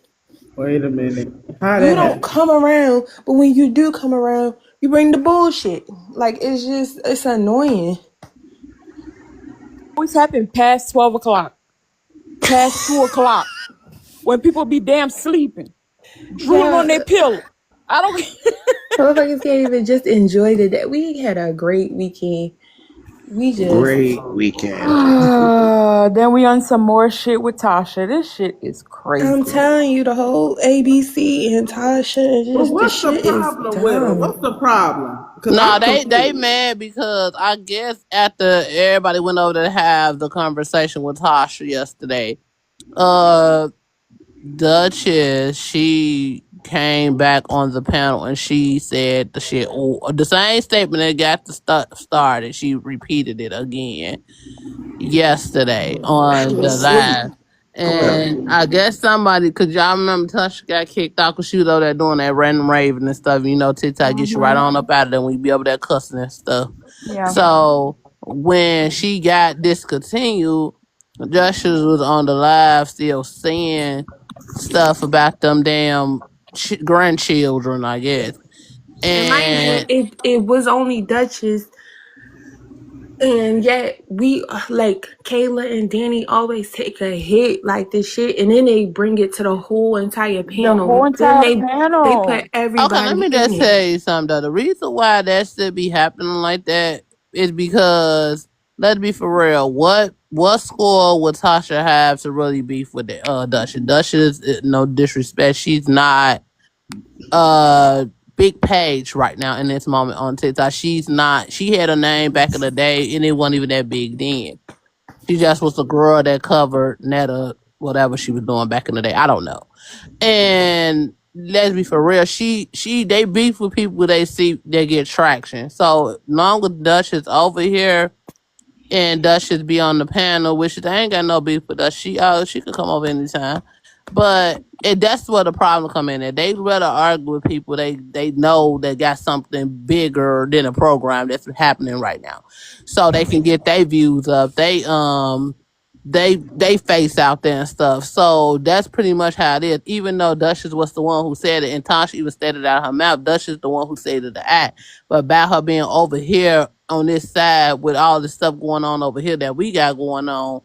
Wait a minute. How You that don't happened? come around, but when you do come around, you bring the bullshit. Like it's annoying. Always happen past 12 o'clock, past 2 o'clock, when people be damn sleeping, drooling Yeah, on their pillow. I don't. motherfuckers can't even just enjoy the day. We had a great weekend. We just great weekend. Then we on some more shit with Tasha. This shit is I'm crazy. telling you, the whole ABC and Tasha, But just the what's the shit is problem with her? dumb. What's the problem? Because No, I'm they confused. mad because I guess after everybody went over to have the conversation with Tasha yesterday, uh, Duchess she came back on the panel and she said the shit, the same statement that got the started. She repeated it again yesterday She on was the asleep. live. Go ahead. And I guess somebody, cause y'all remember Tasha got kicked out because she was over there doing that random raving and stuff. You know, TikTok gets you right on up out of there when you be over there cussing and stuff. Yeah. So when she got discontinued, Justice was on the live still saying stuff about them damn grandchildren, I guess. And mind you, And it was only Duchess. And yet we like Kayla and Danny always take a hit like this shit, and then they bring it to the whole entire The whole panel. Then entire they put panel. okay, let everybody me in just it. tell you something though. The reason why that should be happening like that is because let's be for real. What score would Tasha have to really beef with the Duchess? Duchess, no disrespect, she's not uh big page right now in this moment on TikTok. She's not. She had a name back in the day, and it wasn't even that big then. She just was the girl that covered Netta, whatever she was doing back in the day. I don't know. And let's be for real, they beef with people they see they get traction. So long as Dutch is over here and Dutch should be on the panel, which they ain't got no beef with us. She could come over anytime. But that's where the problem come in. At. They rather argue with people they know that got something bigger than a program that's happening right now, so they can get their views up. They face out there and stuff. So that's pretty much how it is. Even though Duchess was the one who said it, and Tasha even said it out of her mouth, Duchess the one who said it to act. But about her being over here on this side with all the stuff going on over here that we got going on,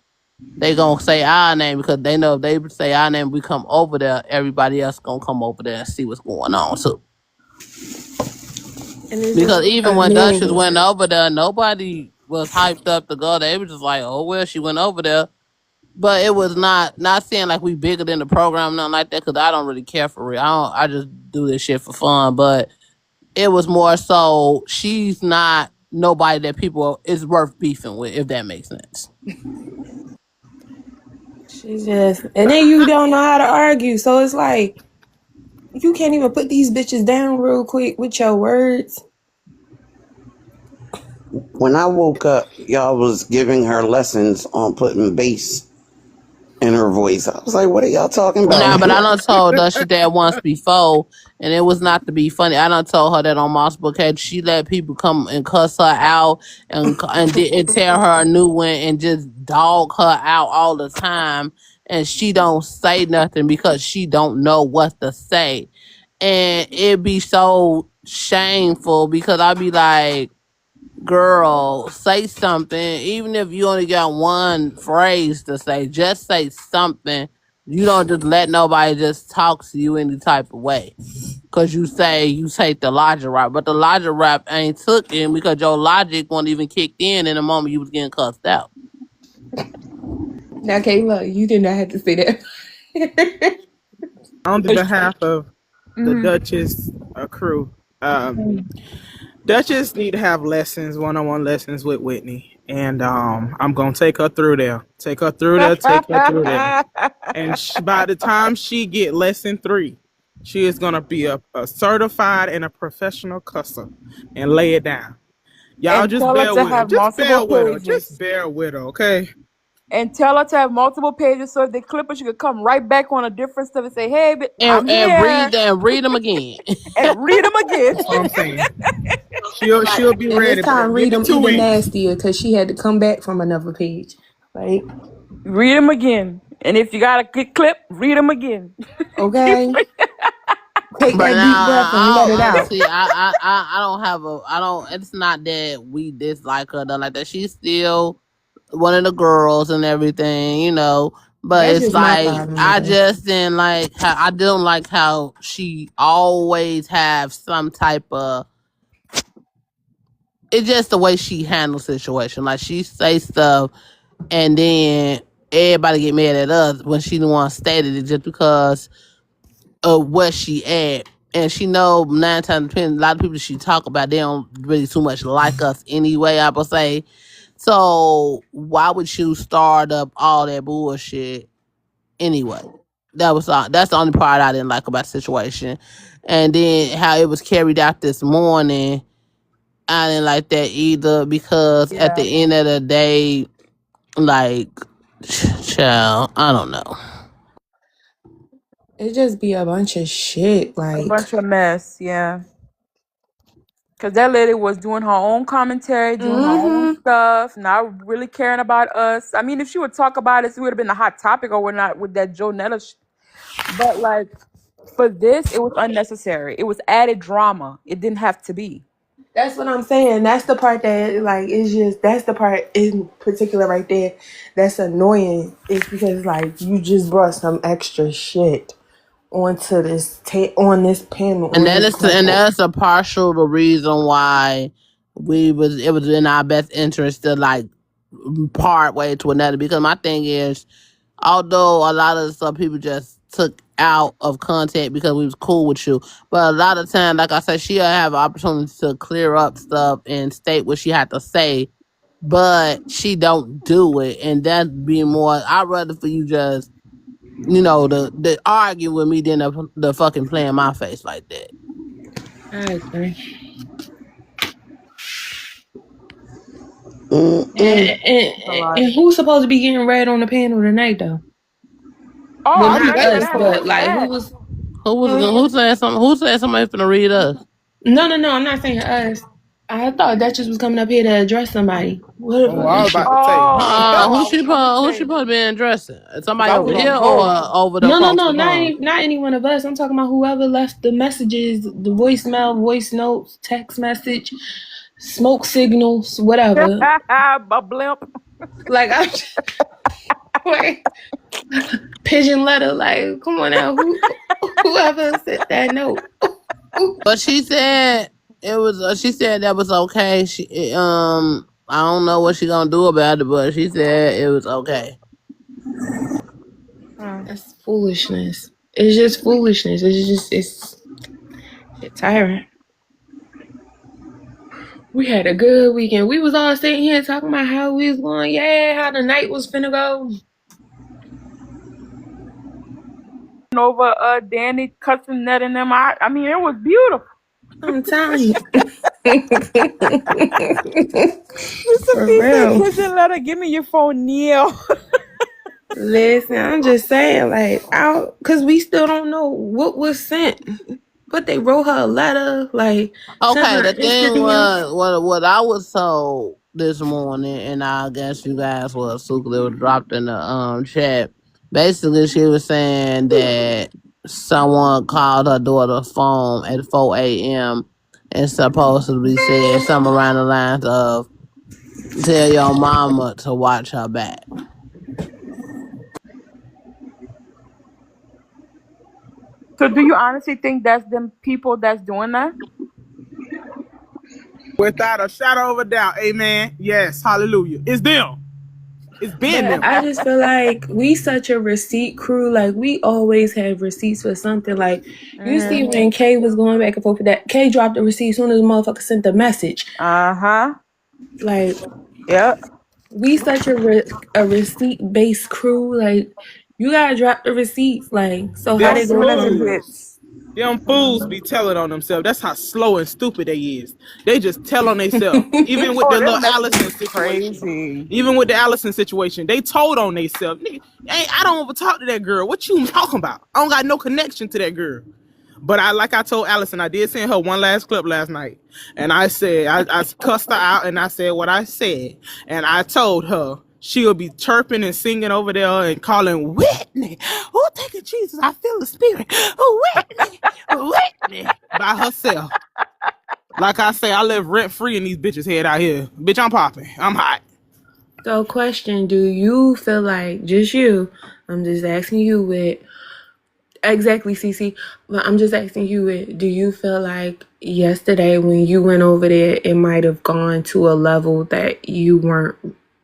they gonna say our name because they know if they say our name, we come over there, everybody else gonna come over there and see what's going on too. And it's just Because even when Duchess annoying. went over there, nobody was hyped up to go. They were just like, oh well, she went over there. But it was not saying like we bigger than the program, nothing like that. Because I don't really care for real. I just do this shit for fun. But it was more so she's not nobody that people is worth beefing with, if that makes sense. She's just, and then you don't know how to argue. So it's like, you can't even put these bitches down real quick with your words. When I woke up, y'all was giving her lessons on putting bass in her voice. I was like, what are y'all talking Nah, about? but I done told her she that once before, and it was not to be funny. I done told her that on multiple occasions. She let people come and cuss her out and tell her a new one and just dog her out all the time, and she don't say nothing because she don't know what to say, and it be so shameful because I be like, girl, say something. Even if you only got one phrase to say, just say something. You don't just let nobody just talk to you any type of way. Cause you say you take the logic rap, but the logic rap ain't took in because your logic wasn't even kicked in the moment you was getting cussed out. Now, Kayla, you did not have to say that. On the behalf of the Mhm. Duchess crew, Duchess need to have lessons, one-on-one lessons with Whitney, and I'm gonna take her through there. Take her through there. Take her through there. And by the time she get lesson 3, she is gonna be a certified and a professional cusser and lay it down. Y'all And just tell her bear to with her. have Just multiple bear with her. pages. Just bear with her, okay? And tell her to have multiple pages so if they clip her, she could come right back on a different stuff and say, hey, but I'm And here. read them again. And read them again. That's what I'm saying. She'll be And this ready, time, but give read me them 2 even weeks. nastier because she had to come back from another page. Like, Read them again. And if you got a good clip, read them again. okay, take But that now deep breath and let it out. see, I don't have a I don't. It's not that we dislike her, nothing like that. She's still one of the girls and everything, you know. But That's it's just my like problem with I her. just didn't like how I don't like how she always have some type of. It's just the way she handles situation. Like she say stuff and then everybody get mad at us when she the one stated it just because of what she at. And she know 9 times ten, a lot of people she talk about they don't really too much like us anyway. I would say so. Why would you start up all that bullshit anyway? That's the only part I didn't like about the situation. And then how it was carried out this morning, I didn't like that either because at Yeah. the end of the day, like, child, I don't know. It just be a bunch of shit. A Like, bunch of mess, yeah. Because that lady was doing her own commentary, doing her own mm-hmm. stuff, not really caring about us. I mean, if she would talk about us, it would have been a hot topic or not with that Joe Netta. But like for this, it was unnecessary. It was added drama. It didn't have to be. That's what I'm saying. That's the part that, like, it's just, that's the part in particular right there that's annoying. It's because, like, you just brought some extra shit onto this on this panel And on that this is and couple. that's a partial the reason why it was in our best interest to like part way to another. Because my thing is, although a lot of the stuff people just took out of content because we was cool with you, but a lot of time, like I said, she'll have opportunity to clear up stuff and state what she had to say, but she don't do it, and that be more. I'd rather for you just the argue with me than the fucking play in my face like that. I agree. Mm-mm. And who's supposed to be getting read on the panel tonight, though? Oh, Well, I'm not waiting us, for but like who that. was? Who said something? Who said somebody finna read us? No, I'm not saying us. I thought Duchess was coming up here to address somebody. What the Oh, fuck I is was she? about to say. Oh, Who I she was about to supposed who she say supposed to be addressing? Cause Somebody I over was on here hold. or over the No, across the not pond? any one of us. I'm talking about whoever left the messages, the voicemail, voice notes, text message, smoke signals, whatever. a blimp. Like I'm like pigeon letter. Like, come on now, whoever sent that note. But she said it was. She said that was okay. I don't know what she gonna do about it, but she said it was okay. That's foolishness. It's just foolishness. It's shit tiring. We had a good weekend. We was all sitting here talking about how we was going, yeah, how the night was finna go. Over Danny cussing that in them. I mean, it was beautiful. I'm telling you. Mr. For P said, real. pigeon letter, give me your phone, Neil. Listen, I'm just saying, like, cause we still don't know what was sent. But they wrote her a letter, like, sent Okay, her the an thing Instagram. was what I was told this morning, and I guess you guys was super. It was dropped in the chat. Basically, she was saying that someone called her daughter's phone at 4 a.m. and supposedly said something around the lines of "Tell your mama to watch her back." So do you honestly think that's them people that's doing that? Without a shadow of a doubt. Amen. Yes. Hallelujah. It's them. It's been But them. I just feel like we such a receipt crew. Like we always have receipts for something. Like you see when Kay was going back and forth with that, Kay dropped the receipt as soon as the motherfucker sent the message. Uh-huh. Like Yep. we such a receipt based crew. Like you gotta drop the receipts. Like so how Them they Don't gonna delete the know? fools. bits. Them fools be telling on themselves. That's how slow and stupid they is. They just tell on themselves. Even with Oh, the them little messages Allison is situation. crazy. Even with the Allison situation, they told on themselves. Nigga, I don't ever talk to that girl. What you talking about? I don't got no connection to that girl. But like I told Allison, I did send her one last clip last night. And I said, I cussed her out and I said what I said. And I told her she'll be chirping and singing over there and calling Whitney. Oh, thank you, Jesus. I feel the spirit. Oh, Whitney. Whitney. By herself. Like I say, I live rent free in these bitches' head out here. Bitch, I'm popping. I'm hot. So question, do you feel like just you? I'm just asking you with exactly, Cece. But I'm just asking you, do you feel like yesterday when you went over there, it might have gone to a level that you weren't,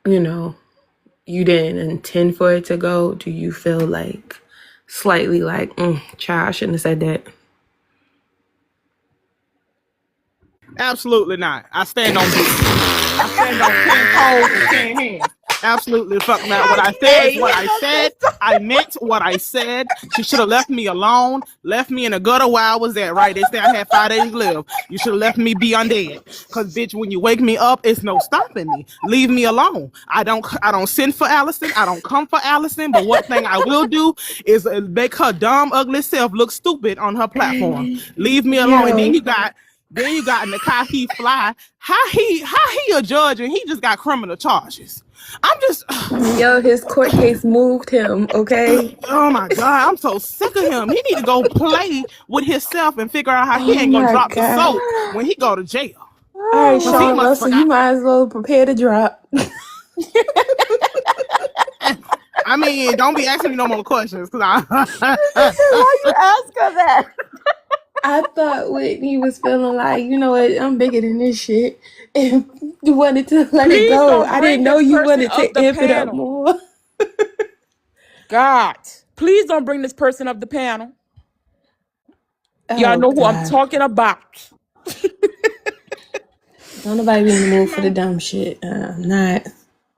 you didn't intend for it to go? Do you feel like slightly like, child, I shouldn't have said that? Absolutely not. I stand on business. I stand on 10 toes and 10 hands. Absolutely fuck not. What I said is what I said. I meant what I said. She should have left me alone. Left me in the gutter where I was at, right? They say I had 5 days to live. You should have left me be undead. Cause bitch, when you wake me up, it's no stopping me. Leave me alone. I don't send for Allison. I don't come for Allison. But one thing I will do is make her dumb, ugly self look stupid on her platform. Leave me alone. And Yo, then you got Nakai Fly. How he a judge and he just got criminal charges. I'm just his court case moved him, okay? oh my God, I'm so sick of him. He need to go play with himself and figure out how he Oh ain't gonna my drop the God. soap when he go to jail. All right, Cause he Sean must Russell, you forgot. might as well prepare to drop. I mean, don't be asking me no more questions cause Why you ask her that? I thought Whitney was feeling like, you know what, I'm bigger than this shit. And you wanted to let it Please go. don't I bring didn't know this you person wanted of to the amp it up panel. more. God, please don't bring this person of the panel. Y'all Oh know who I'm God. talking about. Don't nobody be in the mood for the dumb shit. I'm not.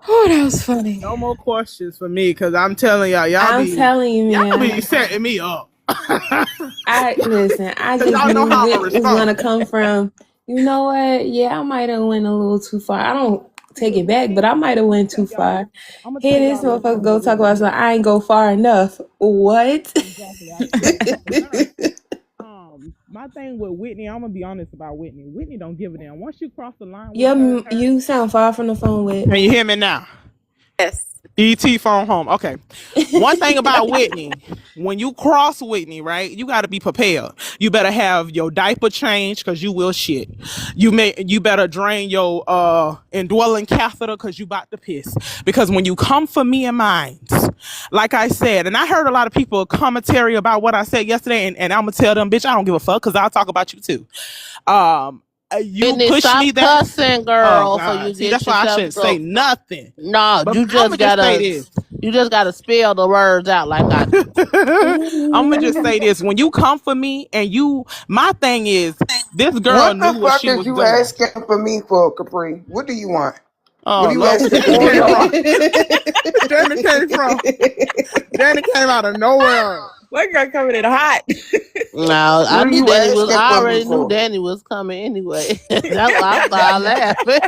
Oh, that was funny. No more questions for me, cause I'm telling y'all, I'm telling you, y'all man. be setting me up. I listen. I Cause just y'all know knew how I'ma Whit was gonna respond. come from. You know what? Yeah, I might have went a little too far. I don't take it back, but I might have went too far. I'm gonna Here, tell this y'all a little motherfucker something go about talk Whitney. about something. I ain't go far enough. What? Exactly. I didn't go far enough. My thing with Whitney, I'm gonna be honest about Whitney. Whitney don't give a damn. Once you cross the line with Yeah, her, you sound far from the phone with. can you hear me now? Yes. ET phone home. Okay. One thing about Whitney, when you cross Whitney, right, you got to be prepared. You better have your diaper changed because you will shit. You better drain your indwelling catheter because you about to piss. Because when you come for me and mine, like I said, and I heard a lot of people commentary about what I said yesterday, and I'm gonna tell them, bitch, I don't give a fuck because I'll talk about you too. You Whitney, push me stop that. cussing, Oh girl, so you God. See, get that's why I yourself shouldn't say go. nothing. No, But you I'm just gonna just say gotta, this. spell the words out like I do. I'm gonna just say this: when you come for me, my thing is, this girl What knew the what fuck she is was you doing. asking for me for, Capri? What do you want? What Oh are you Lord, where asking Danny for? came from? Danny came from. Danny came out of nowhere. My girl coming in hot. No, What are you asking I for me already knew for? Danny was coming anyway. That's why I started laughing.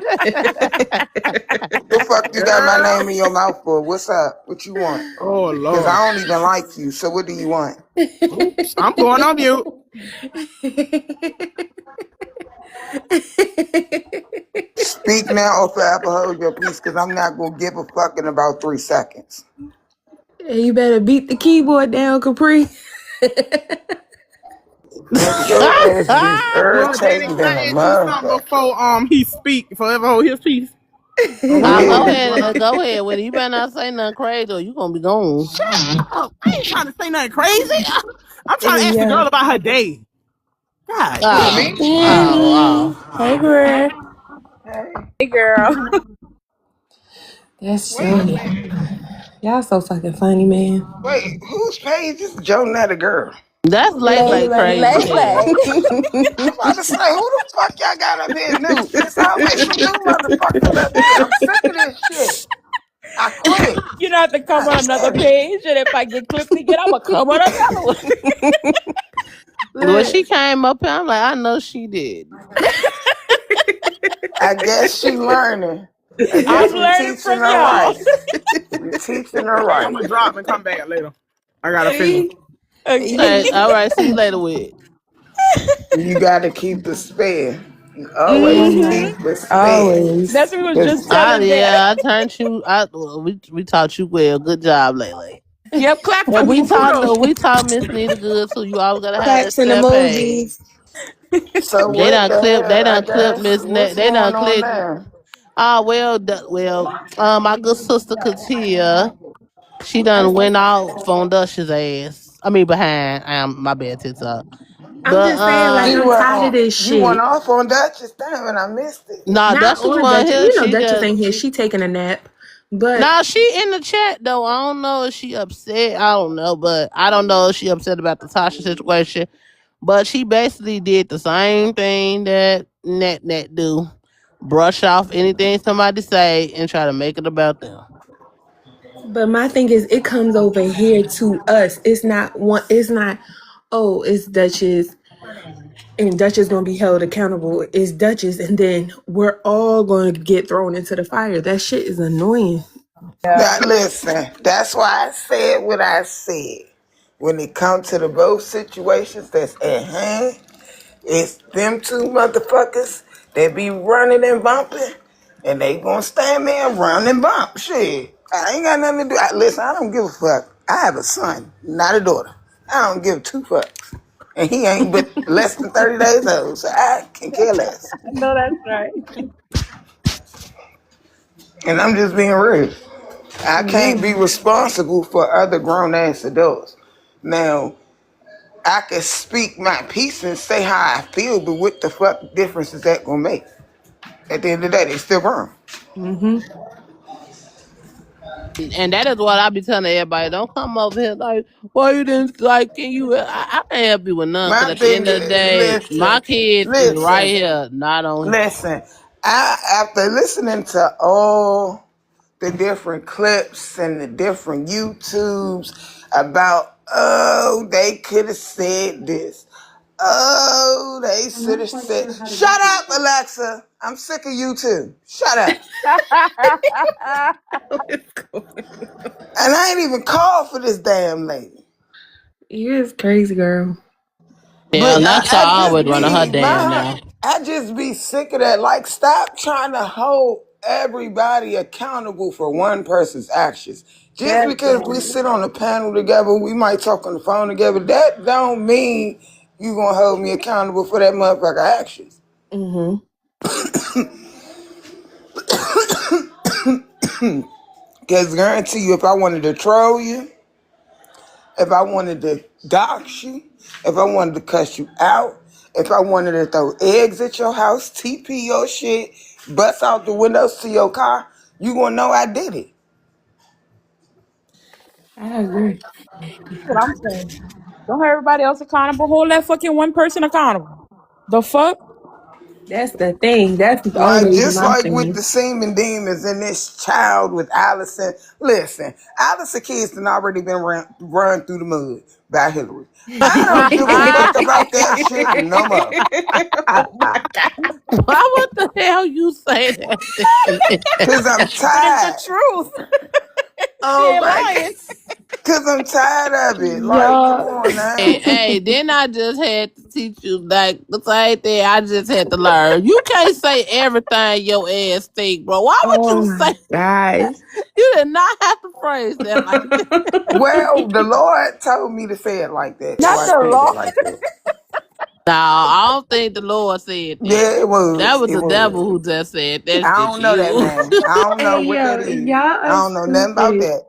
The fuck you got my name Girl. in your mouth for? What's up? What you want? Oh Because I Lord. don't even like you. So what do you want? Oops, I'm going on mute. Speak now or forever hold your peace because I'm not going to give a fuck in about 3 seconds. You better beat the keyboard down, Capri. Cause your ass be Well, Danny, irritating can than I a ask you something motherfucker. before he speak? Forever hold his peace. Go I'll ahead. go ahead with it. You better not say nothing crazy or you gonna be gone. Shut up! I ain't trying to say nothing crazy. I'm trying to Hey, ask the girl yeah. about her day. God Who, damn. me? Oh, oh, Danny. Hey, girl. Hey. Hey, girl. That's Wait a so. minute. Y'all so fucking funny, man. Wait, whose page is Joe Not a girl? that's Lay, Lele lay, crazy lay, as hell. lay. I'm about to say, who the fuck y'all got up here new? It's always some new motherfuckers up here. I'm sick of this shit. I quit. You don't have to come God on another damn it. page, and if I get clipped again, I'm gonna come on another one. When Look. she came up here, I'm like, I know she did. I guess she learning. I I'm guess we learning teaching from her y'all. right. We teaching her Okay, I'm right. gonna drop and come back later. I gotta finish. See? Okay. Okay, all right, see you later with. You gotta keep the spare. You always Mm-hmm. keep the spare. That's Always. what we was just 'Cause telling Dad. I turned you. We taught you well. Good job, Lele. Yep, clap for And me, kudos. we taught Miss Nita good too. You always gotta have that Claps and spare page. emojis. so what the They hell? I done clip guess Miss Net. what's They done going on click. now? Ah, my good sister Katia, she done went off on Dusha's ass. I mean, behind. My bad, TikTok. I'm But just saying, like, She I'm went tired of on. this You went shit. off on Duchess. Damn it, I missed it. nah, Not Dusha's on one Duchess. here. You know She Duchess just ain't here. She taking a nap. But nah, she in the chat though. I don't know if she upset. I don't know, but I don't know if she upset about the Tasha situation. But she basically did the same thing that Net do. Brush off anything somebody say and try to make it about them. my thing is it comes over here to us. It's not, oh, it's Duchess and Duchess gonna be held accountable. It's Duchess and then we're all gonna get thrown into the fire. That shit is annoying. Now listen, that's why I said what I said. When it comes to the both situations that's at hand, it's them two motherfuckers that be running and bumping, and they gonna stand there and run and bump. Shit, I ain't got nothing to do. Listen, I don't give a fuck. I have a son, not a daughter. I don't give two fucks. And he ain't but less than 30 days old, so I can care less. I know that's right. And I'm just being real. I Yeah. can't be responsible for other grown ass adults. Now, I can speak my piece and say how I feel, but what the fuck difference is that gonna make? At the end of the day, they still wrong. Mm-hmm. And that is what I be telling everybody. Don't come over here like, why you didn't like? Can you? I can't help you with none. Because My at the thing end of the is, day, listen, my kids is right listen, here, not on here. listen. After listening to all the different clips and the different YouTubes about, oh, they could have said this. Oh, they should have said. Shut up, Alexa. I'm sick of you too. Shut up. Let's go. And I ain't even called for this damn lady. You is crazy, girl. Yeah, But Alexa I just always running her be damn my now. I just be sick of that. Like, stop trying to hold everybody accountable for one person's actions. Just That's because we sit on a panel together, we might talk on the phone together. That don't mean you gonna hold me accountable for that motherfucker actions. mm-hmm. Cause guarantee you, if I wanted to troll you, if I wanted to dox you, if I wanted to cuss you out, if I wanted to throw eggs at your house, TP your shit, bust out the windows to your car, you gonna know I did it. I agree. That's what I'm saying. Don't hold everybody else accountable. Hold that fucking one person accountable. The fuck? That's the thing. That's Like, always just my like with thing. the semen demons and this child with Allison. Listen, Allison kids done already been run through the mud by Hillary. I don't give a fuck about that shit no more. Why? What the hell you say that? Cause I'm But it's the tired. truth. She Oh ain't my lying. god. Cause I'm tired of it. Like, come Y'all. on Hey, now. hey, then I just had to teach you like the same thing I just had to learn. You can't say everything your ass think, bro. Why would Oh you my say gosh. you did not have to phrase that like that? Well, the Lord told me to say it like that, so Not I the said it law. like that. No, I don't think the Lord said that. Yeah, it That was. was It the was. devil who just said that's I just don't know that you. man. I don't know Hey what that yo, is. y'all I are don't know nothing about stupid. that.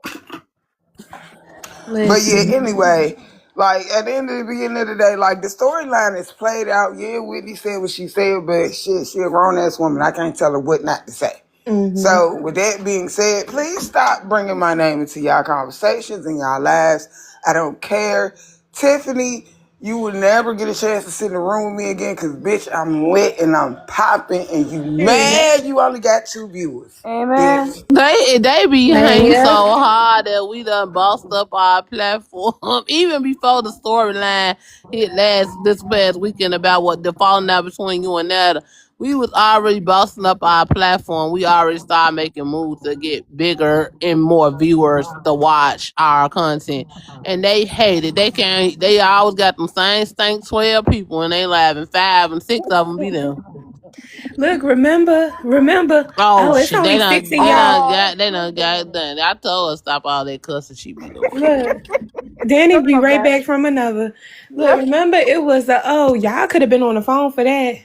But yeah, Listen. anyway, like at the end of the beginning of the day, like the storyline is played out. Yeah, Whitney said what she said, but shit, she a grown ass woman. I can't tell her what not to say. Mm-hmm. So with that being said, please stop bringing my name into y'all conversations and y'all lives. I don't care. Tiffany, you will never get a chance to sit in the room with me again because bitch, I'm lit and I'm popping and you Period. mad you only got 2 viewers. Amen. Bitch. They be Man, hating so yeah. hard that we done bossed up our platform even before the storyline hit last this past weekend about what the falling out between you and Netta. We was already bossing up our platform. We already started making moves to get bigger and more viewers to watch our content. And they hate it. They can't. They always got them same stank 12 people and they live and 5 and 6 of them be them. Look, remember. Oh Oh, it's shit! only They 6 done, of they y'all. done got, they done got it done. I told her stop all that cussing she be doing. Look. Danny She'll be come right back. back from another. Look, Yep. remember it was the y'all could have been on the phone for that.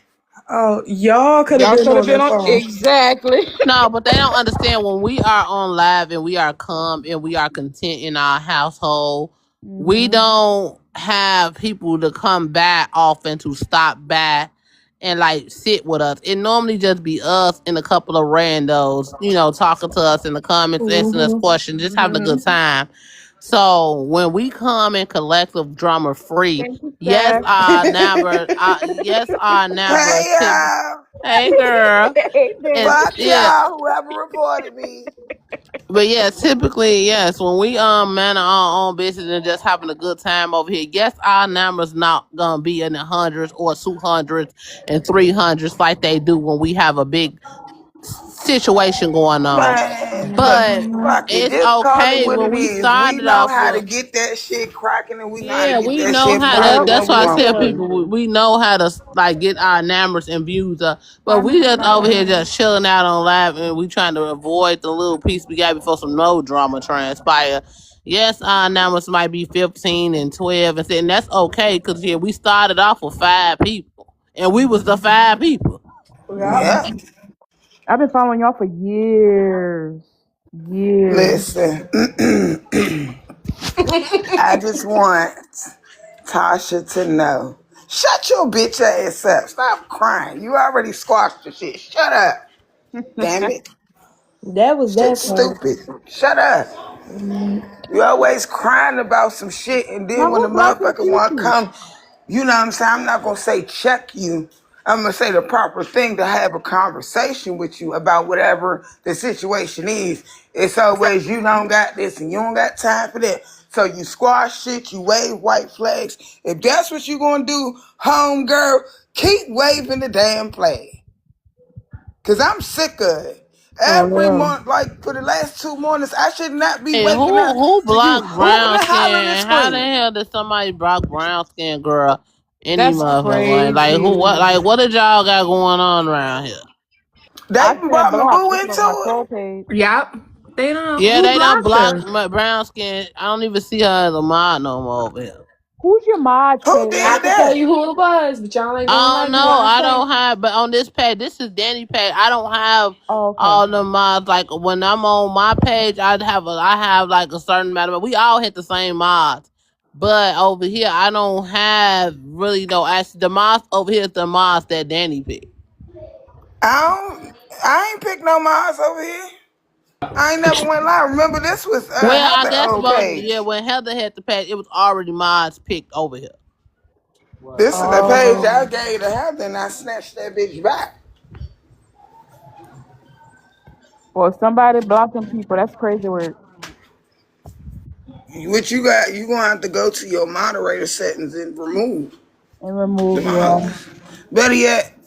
Oh, y'all could have Y'all been could have on the been on phone. exactly. No, but they don't understand when we are on live and we are calm and we are content in our household. We Hmm. don't have people to come back often to stop back and like sit with us. It normally just be us and a couple of randos, talking to us in the comments, asking us Mm-hmm. questions, just having a Hmm. good time. So when we come in collective drama free, Thank you, Steph. yes, our numbers Hey tip. y'all. Hey, girl. Hey, And Danny. Fuck yeah, y'all, whoever reported me. but yeah, typically yes, when we man our own business and just having a good time over here, yes, our numbers not gonna be in the hundreds or 200s and 300s like they do when we have a big situation going on. Man, look, But Mm-hmm. fuck it. it's Just call it okay what when it we is. We started know off how to with. get that shit cracking and we know how to Yeah, get we that know shit how to. popping Yep. when That's we why I want tell to. people we know how to like get our numbers and views up. But Hi, we just over here honey. just chilling out on live and we trying to avoid the little piece we got before some no drama transpire. Yes, our numbers might be 15 and 12 and that's okay because yeah, we started off with 5 people and we was the 5 people. Yep. Yeah. I've been following y'all for years. Years. Listen, I just want Tasha to know. Shut your bitch ass up. Stop crying. You already squashed the shit. Shut up. Damn it. That was Shit that part. stupid. Shut up. Mm. You always crying about some shit, and then Now when the who blocked them motherfucker want to people? come, you know what I'm saying? I'm not going to say check you. I'm going to say the proper thing to have a conversation with you about whatever the situation is. It's always you don't got this and you don't got time for that. So you squash shit, you wave white flags. If that's what you going to do, home girl, keep waving the damn flag. Because I'm sick of it. Oh Every no. month, like for the last 2 mornings, I should not be Hey, waking up who to you blocked hooting brown and hollering and skin? How the screaming. hell did somebody block brown skin girl? Any That's motherfucker way? Like who? crazy. What? Like what did y'all got going on around here? They I said brought my block. boo This is on my into it. troll page. Yep. They don't. Yeah, Who they done blocked blocked her? my brown skin. I don't even see her as a mod no more over here. Who's your mod, Who I did Kayla? can tell that? you who it was, but y'all ain't gonna I don't like know. what I I say. don't have, but on this page, this is Danny page. I don't have Oh, okay. all the mods. Like when I'm on my page, I have like a certain amount of. We all hit the same mods, but over here, I don't have really no. Actually, the mods over here is the mods that Danny picked. I ain't picked no miles over here. I ain't never went live. Remember, this was Well, I Heather guess old yeah, page. when Heather had the page, it was already mods picked over here. This is the page I Oh. gave to Heather, and I snatched that bitch back. Well, somebody blocked them people. That's crazy work. What you got? You gonna have to go to your moderator settings and remove And the remove, yeah. miles. Better yet,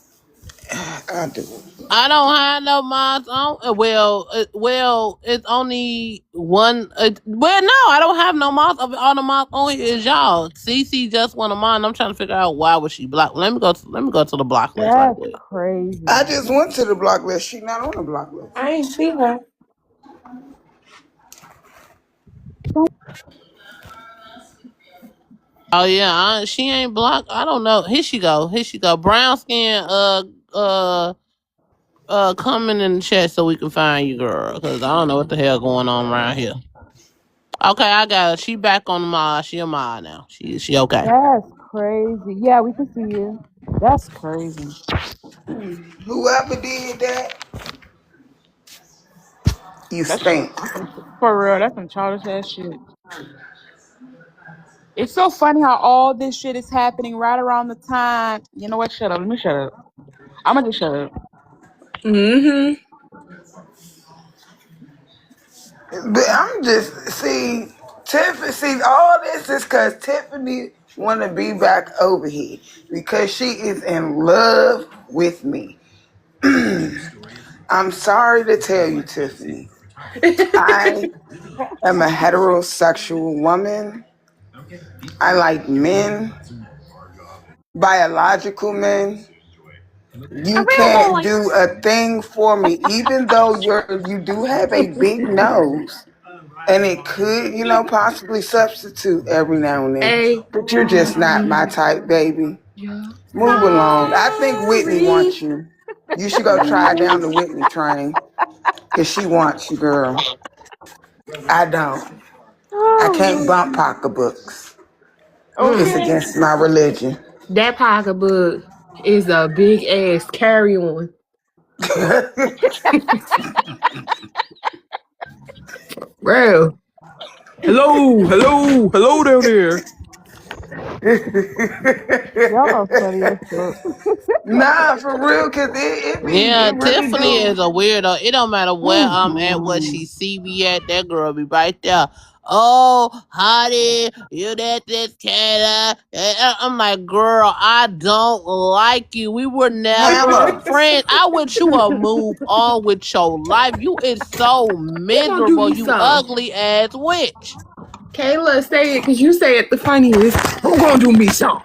I do. I don't have no mods on. Well, it's only one. Well, no, I don't have no mods. All the mods on here is y'all. CC just want a mod. I'm trying to figure out why was she blocked. Let me go to the block list right That's quick. I crazy. just went to the block list. She not on the block list. I ain't see her. Oh yeah, she ain't blocked. I don't know. Here she go. Here she go. Brown skin. Uh. Comment in the chat so we can find you, girl. Cause I don't know what the hell going on around here. Okay, I got her. She back on the mod. She a mod now. She okay. That's crazy. Yeah, we can see you. That's crazy. Whoever did that, you That's stink. for real. That's some childish ass shit. It's so funny how all this shit is happening right around the time. You know what? Shut up. Let me shut up. I'm gonna just shut up. Mm-hmm. But I'm just Tiffany. See, all this is because Tiffany want to be back over here because she is in love with me. I'm sorry to tell you, Tiffany. I am a heterosexual woman. I like men, biological men. A You real can't boy. do a thing for me, even though you do have a big nose, and it could, possibly substitute every now and then. A But you're just not my type, baby. your Move along. I think Whitney story. wants you. You should go try down the Whitney train, cause she wants you, girl. I don't. I can't Oh, bump pocketbooks. It's Mm. okay. against my religion. That pocketbook is a big ass carry on. Bro. Hello, hello, hello down there. Y'all are funny as fuck. Nah, for real, cause Yeah, it really Tiffany do. is a weirdo. It don't matter where I'm at, what she see me at. That girl be right there. Oh, honey, you that this Canada? I'm like, girl, I don't like you. We were never Hammer. friends. I wish you would move on with your life. You is so Who gonna do miserable. me You some? ugly ass witch. Kayla, say it because you say it the funniest. Who gonna do me some?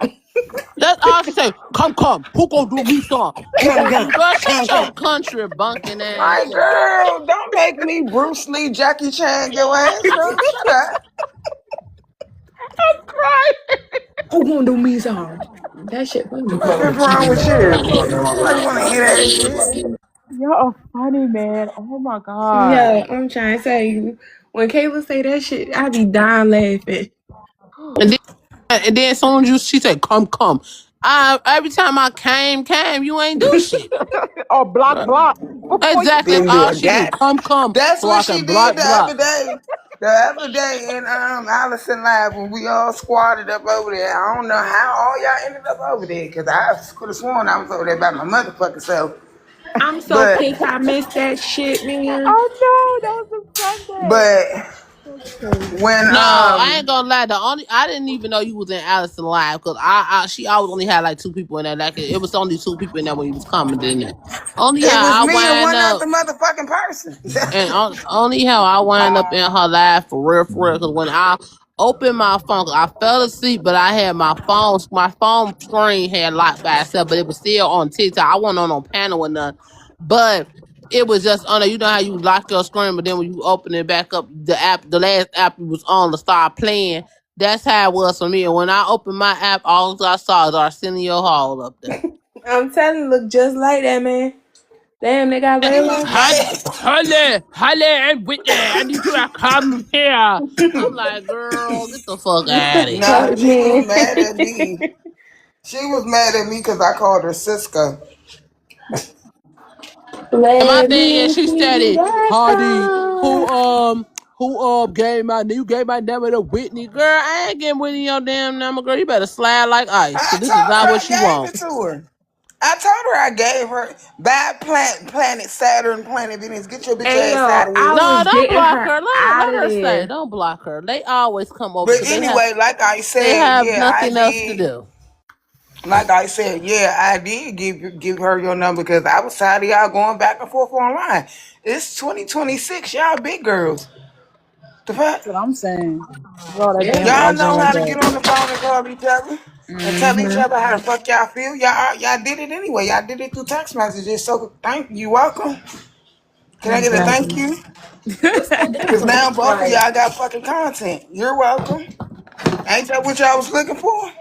That's all she say. Come. Who gonna do me some? Who Come, gonna do? come, Girl, shut come, your come. country bunking ass My up. girl, don't make me Bruce Lee, Jackie Chan your ass, girl. Shut up. I'm crying. Who gonna do me some? That shit funny. What is wrong with you? Nobody want to hear that shit. Y'all are funny, man. Oh my god. Yeah, I'm trying to say when Kayla say that shit, I be dying laughing. And then as soon as she said, come. Every time I came, you ain't do shit. Or block, block before you Exactly. That's Didn't do all a she do. gap. Come. That's So what I she can did block, the other block. day. The other day in Allison Lab when we all squatted up over there. I don't know how all y'all ended up over there because I could have sworn I was over there by my motherfucking self. I'm so But pissed I missed that shit, man. Oh no, that was a Sunday. but That's crazy. when No, I ain't gonna lie. I didn't even know you was in Allison Live because she always only had like two people in there. Like it was only two people in there when you was coming in there. Only it was how I me and wind one up. other motherfucking person. And only how I wind up in her live for real. Because when I opened my phone, 'cause I fell asleep, but I had my phone screen had locked by itself, but it was still on TikTok. I wasn't on no panel or nothing, but it was just on there. You know how you lock your screen, but then when you open it back up, the last app you was on to start playing. That's how it was for me. And when I opened my app, all I saw is Arsenio Hall up there. I'm telling you, look just like that, man. Damn, they got She Ray was Ray. mad. Holly, and Whitney, I need you to come here. I'm like, girl, get the fuck out of here. Nah, Fuck she was man. mad at me. She was mad at me because I called her Cisco. And my Let thing is, me she see you steady, that Hardy, song. who gave my number to Whitney. Girl, I ain't getting Whitney your damn number, girl. You better slide like ice, I cause this is told her not I what you gave want. it to her. I told her I gave her bad planet Saturn, planet Venus. Get your bitch Hey ass yo, out of I here. No, was don't getting block her her. out Let of her stay. there. Don't block her. They always come over But because anyway, they have yeah, I nothing else to did. do. Like I said, yeah, I did give her your number because I was tired of y'all going back and forth online. It's 2026, y'all big girls. The That's fact what I'm saying. With all that Yeah. damn y'all arguing know like how to that. get on the phone and call each other and tell each Mm-hmm. other how the fuck y'all feel. Y'all did it anyway. Y'all did it through text messages. So thank you, welcome. Can I get a thank Exactly. you? What's the Because now difference? both of Like, y'all got fucking content. You're welcome. Ain't that what y'all was looking for?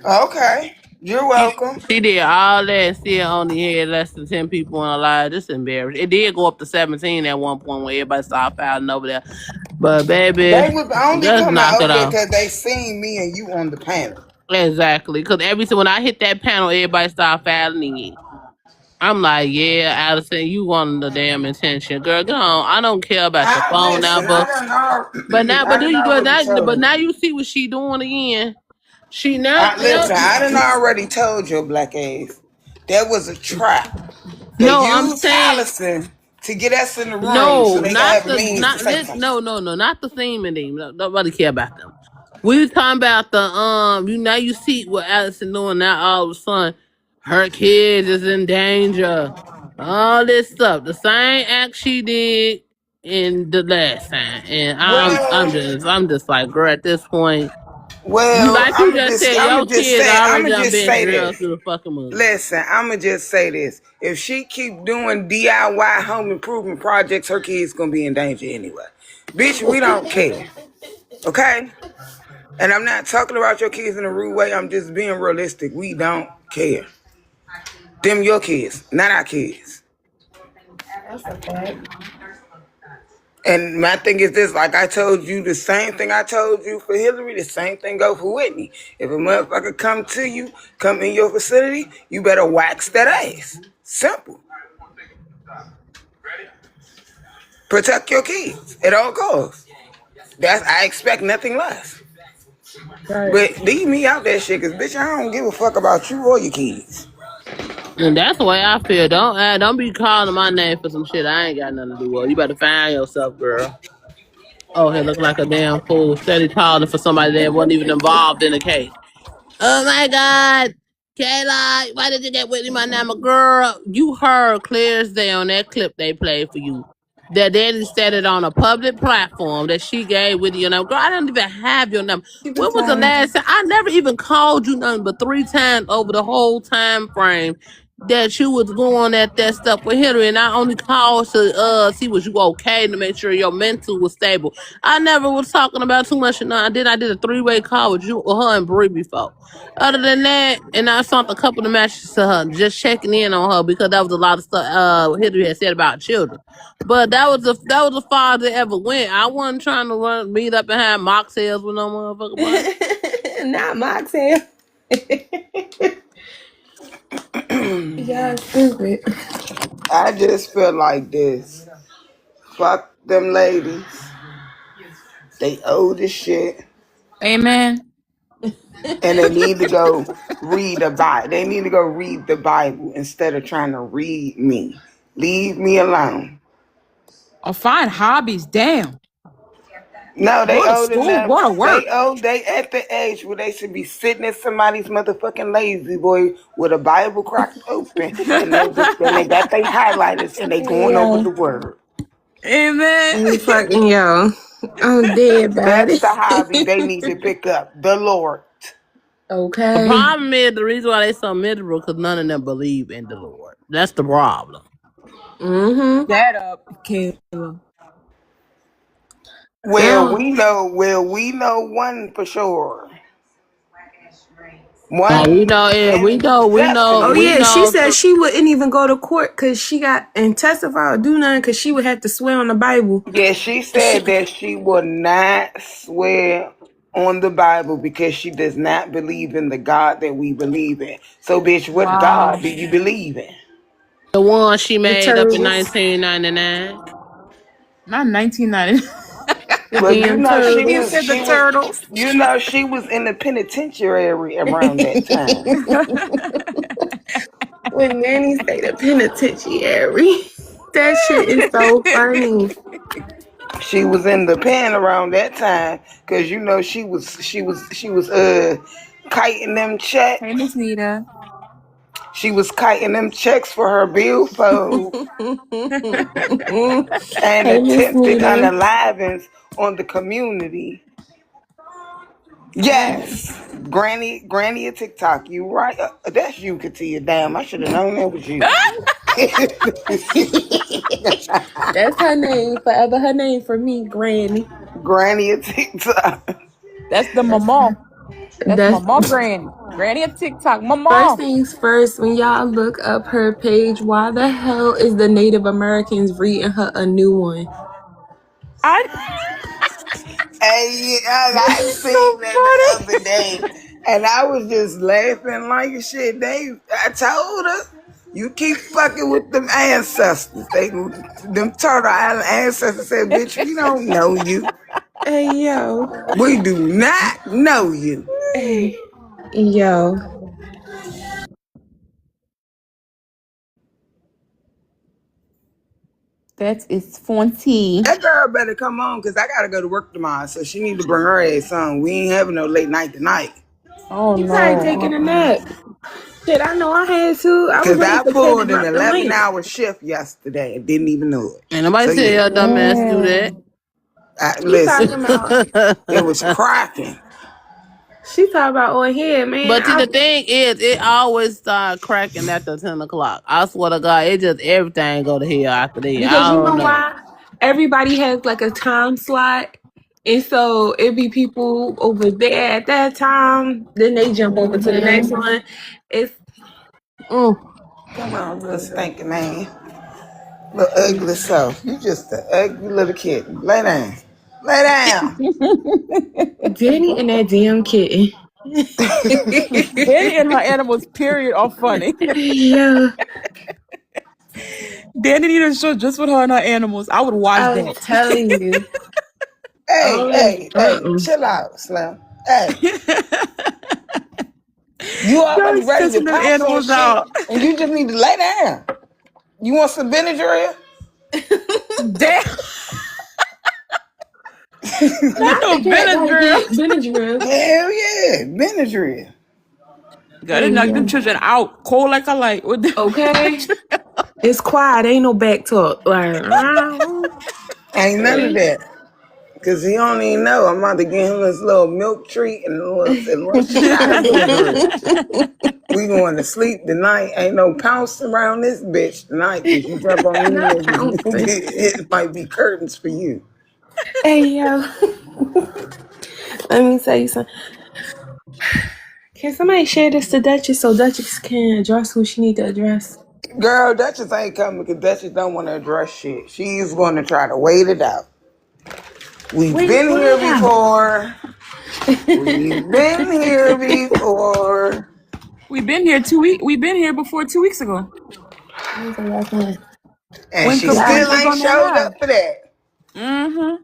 Okay. You're welcome. She did all that and still only had less than 10 people in her live. This is embarrassing. It did go up to 17 at one point when everybody started filing over there. But baby, They was only just coming knock over it there off. because they seen me and you on the panel. Exactly. Because when I hit that panel, everybody started filing in. I'm like, yeah, Allison, you wanted the damn attention. Girl, go on. I don't care about your I phone listen. number. I done already But told now you. you see what she doing again. She now, now Listen. I done already told your black ass that was a trap. They no, I'm used saying Allison to get us in the room so no, they could not have a the means to not say let something. no, not the theme of them. Nobody care about them. We was talking about the you now you see what Allison doing now all of a sudden her kids is in danger. All this stuff. The same act she did in the last time. And Well, I'm just like, girl, at this point, you like you just said, your kids already I'ma done just been say drilled this. through the fucking mud. Listen, I'ma just say this. If she keep doing DIY home improvement projects, her kids gonna be in danger anyway. Bitch, we don't care. Okay? And I'm not talking about your kids in a rude way. I'm just being realistic. We don't care. Them your kids, not our kids. that's a fact. And my thing is this, like I told you, the same thing I told you for Hillary, the same thing go for Whitney. If a motherfucker come to you, come in your facility, you better wax that ass. Simple. Protect your kids at all costs. I expect nothing less. Right. But leave me out that shit, cause bitch, I don't give a fuck about you or your kids. And that's the way I feel. Don't be calling my name for some shit I ain't got nothing to do with. You better find yourself, girl. Oh, he look like a damn fool. Steady calling for somebody that wasn't even involved in the case. Oh my God. Kayla, why did you get Whitney my number? Girl, you heard clear as day on that clip they played for you. That Daddy said it on a public platform that she gave with your number. Girl, I don't even have your number. She When was was the saying, last time? I never even called you nothing but 3 times over the whole time frame that you was going at that stuff with Hillary. And I only called to see was you okay to make sure your mental was stable. I never was talking about too much. And I did a 3-way call with you, her, and Bree before. Other than that, and I sent a couple of messages to her, just checking in on her because that was a lot of stuff Hillary had said about children. But that was as far as it ever went. I wasn't trying to meet up and have mocktails with no motherfucker body. Not mocktail. Yeah, stupid. I just feel like this. Fuck them ladies. They old as shit. Amen. And they need to go read the Bible. They need to go read the Bible instead of trying to read me. Leave me alone. Or find hobbies. Damn. No, they Go to old school. enough. Go to They work. old. They at the age where they should be sitting in somebody's motherfucking lazy boy with a Bible cracked open, and they got their highlighters and they Hey, going over yo. the word. Amen. Hey, fucking yo. I'm dead about That's it. the hobby they need to pick up. The Lord. The Okay. problem is the reason why they so miserable because none of them believe in the Lord. That's the problem. Mm-hmm. That up, Kayla. Well, Yeah. we know one for sure. One We know it. We and know. We know. Oh definite. We yeah, she know. said she wouldn't even go to court because she got and testify or do nothing because she would have to swear on the Bible. Yeah, she She, said that she will not swear on the Bible because she does not believe in the God that we believe in. So, bitch, what God Wow. do you believe in? The one she the made up in turtles, 1999. Not 1990. the Well, you damn know You turtles. said the turtles. she was in the penitentiary around that time. When Nanny say the penitentiary, that shit is so funny. She was in the pen around that time because you know she was kiting them Hey, checks. Miss Nita. She was kiting them checks for her billfold and Hey, Miss attempted Nita. unalivings on the community. Dang. Yes, Granny of TikTok. You right? That's you, Katia. Damn, I should have known that was you. That's her name forever. Her name for me, Granny. Granny of TikTok. That's the That's mama. That's that's mama granny. Granny of TikTok. first Mama. things first. When y'all look up her page, why the hell is the Native Americans reading her a new one? I Hey, This I is seen so that the funny. other day, and I was just laughing like shit. I told her, you keep fucking with them ancestors. Them Turtle Island ancestors said, bitch, we don't know you. Hey yo, We do not know you. hey yo. That is funny. That girl better come on, because I got to go to work tomorrow, so she need to bring her ass on. We ain't having no late night tonight. Oh She probably no. taking a nap. Shit, I know I had to. I was Because waiting I for Ted to pulled an drop the link. 11-hour shift yesterday and didn't even know it. Ain't nobody So, tell yeah, your dumb ass do that. Damn. She talking listen, about. it was cracking. She talking about on here, man. But see, the thing is, it always start cracking after 10 o'clock. I swear to God, it just everything go to hell after that. Because I you don't know know. why? Everybody has like a time slot. And so it be people over there at that time. Then they jump over to the next Mm-hmm. one. It's Mm. Come on, little stinking man. Little ugly self. You just an ugly little kitten. Lay down. Lay down. Danny and that damn kitten. Danny and her animals, period, are funny. Yeah, Danny need a show just with her and her animals. I would watch I'm that. telling you. Hey, Oh, hey, hey, chill out, Slim. Hey, you already That's ready to stressing them pop some animals shit out. and you just need to lay down. You want some Benadryl? Damn. Not not no the cat gotta Benadryl. get Benadryl. Hell yeah, Benadryl. Gotta Hey, knock yeah. them children out. Cold like a light. With the Okay. It's quiet. Ain't no back talk. Like, Ain't none of that. Cause he don't even know. I'm about to give him this little milk treat and a little shot of Benadryl. We going to sleep tonight. Ain't no pounce around this bitch tonight. Cause you jump on me, not pouncing. it might be curtains for you. Hey, yo. Let me tell you something. Can somebody share this to Duchess so Duchess can address who she need to address? Girl, Duchess ain't coming because Duchess don't want to address shit. She's going to try to wait it out. We've Wait, been why here now? before. We've been here before. We've been here 2 weeks. We've been here before 2 weeks ago Let me tell y'all something. And when she Capri still was ain't on that showed live. up for that. Mm-hmm.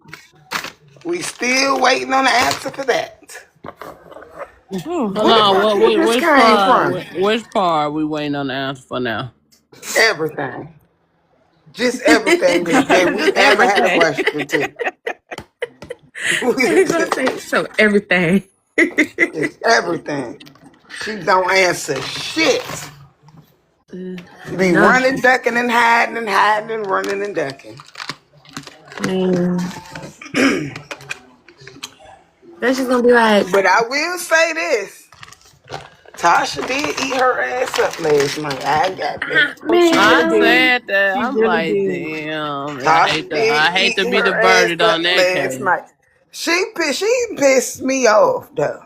We still waiting on the answer for that. Oh, Hold Where the on, fuck did this which came part? from? Which part are we waiting on the answer for now? Everything. Just everything that we just ever had a everything. question to. He's gonna say so everything. It's everything. She don't answer shit. Be running, Nothing. ducking, and hiding, and hiding, and running and ducking. Man. That's just gonna be like, But I will say this. Tasha did eat her ass up last night. I got that. Oh, she really I did. man, said that. she I'm really like, did. damn. Tasha did I hate eat to be the her ass birdie up on that last case. night. She pissed me off though.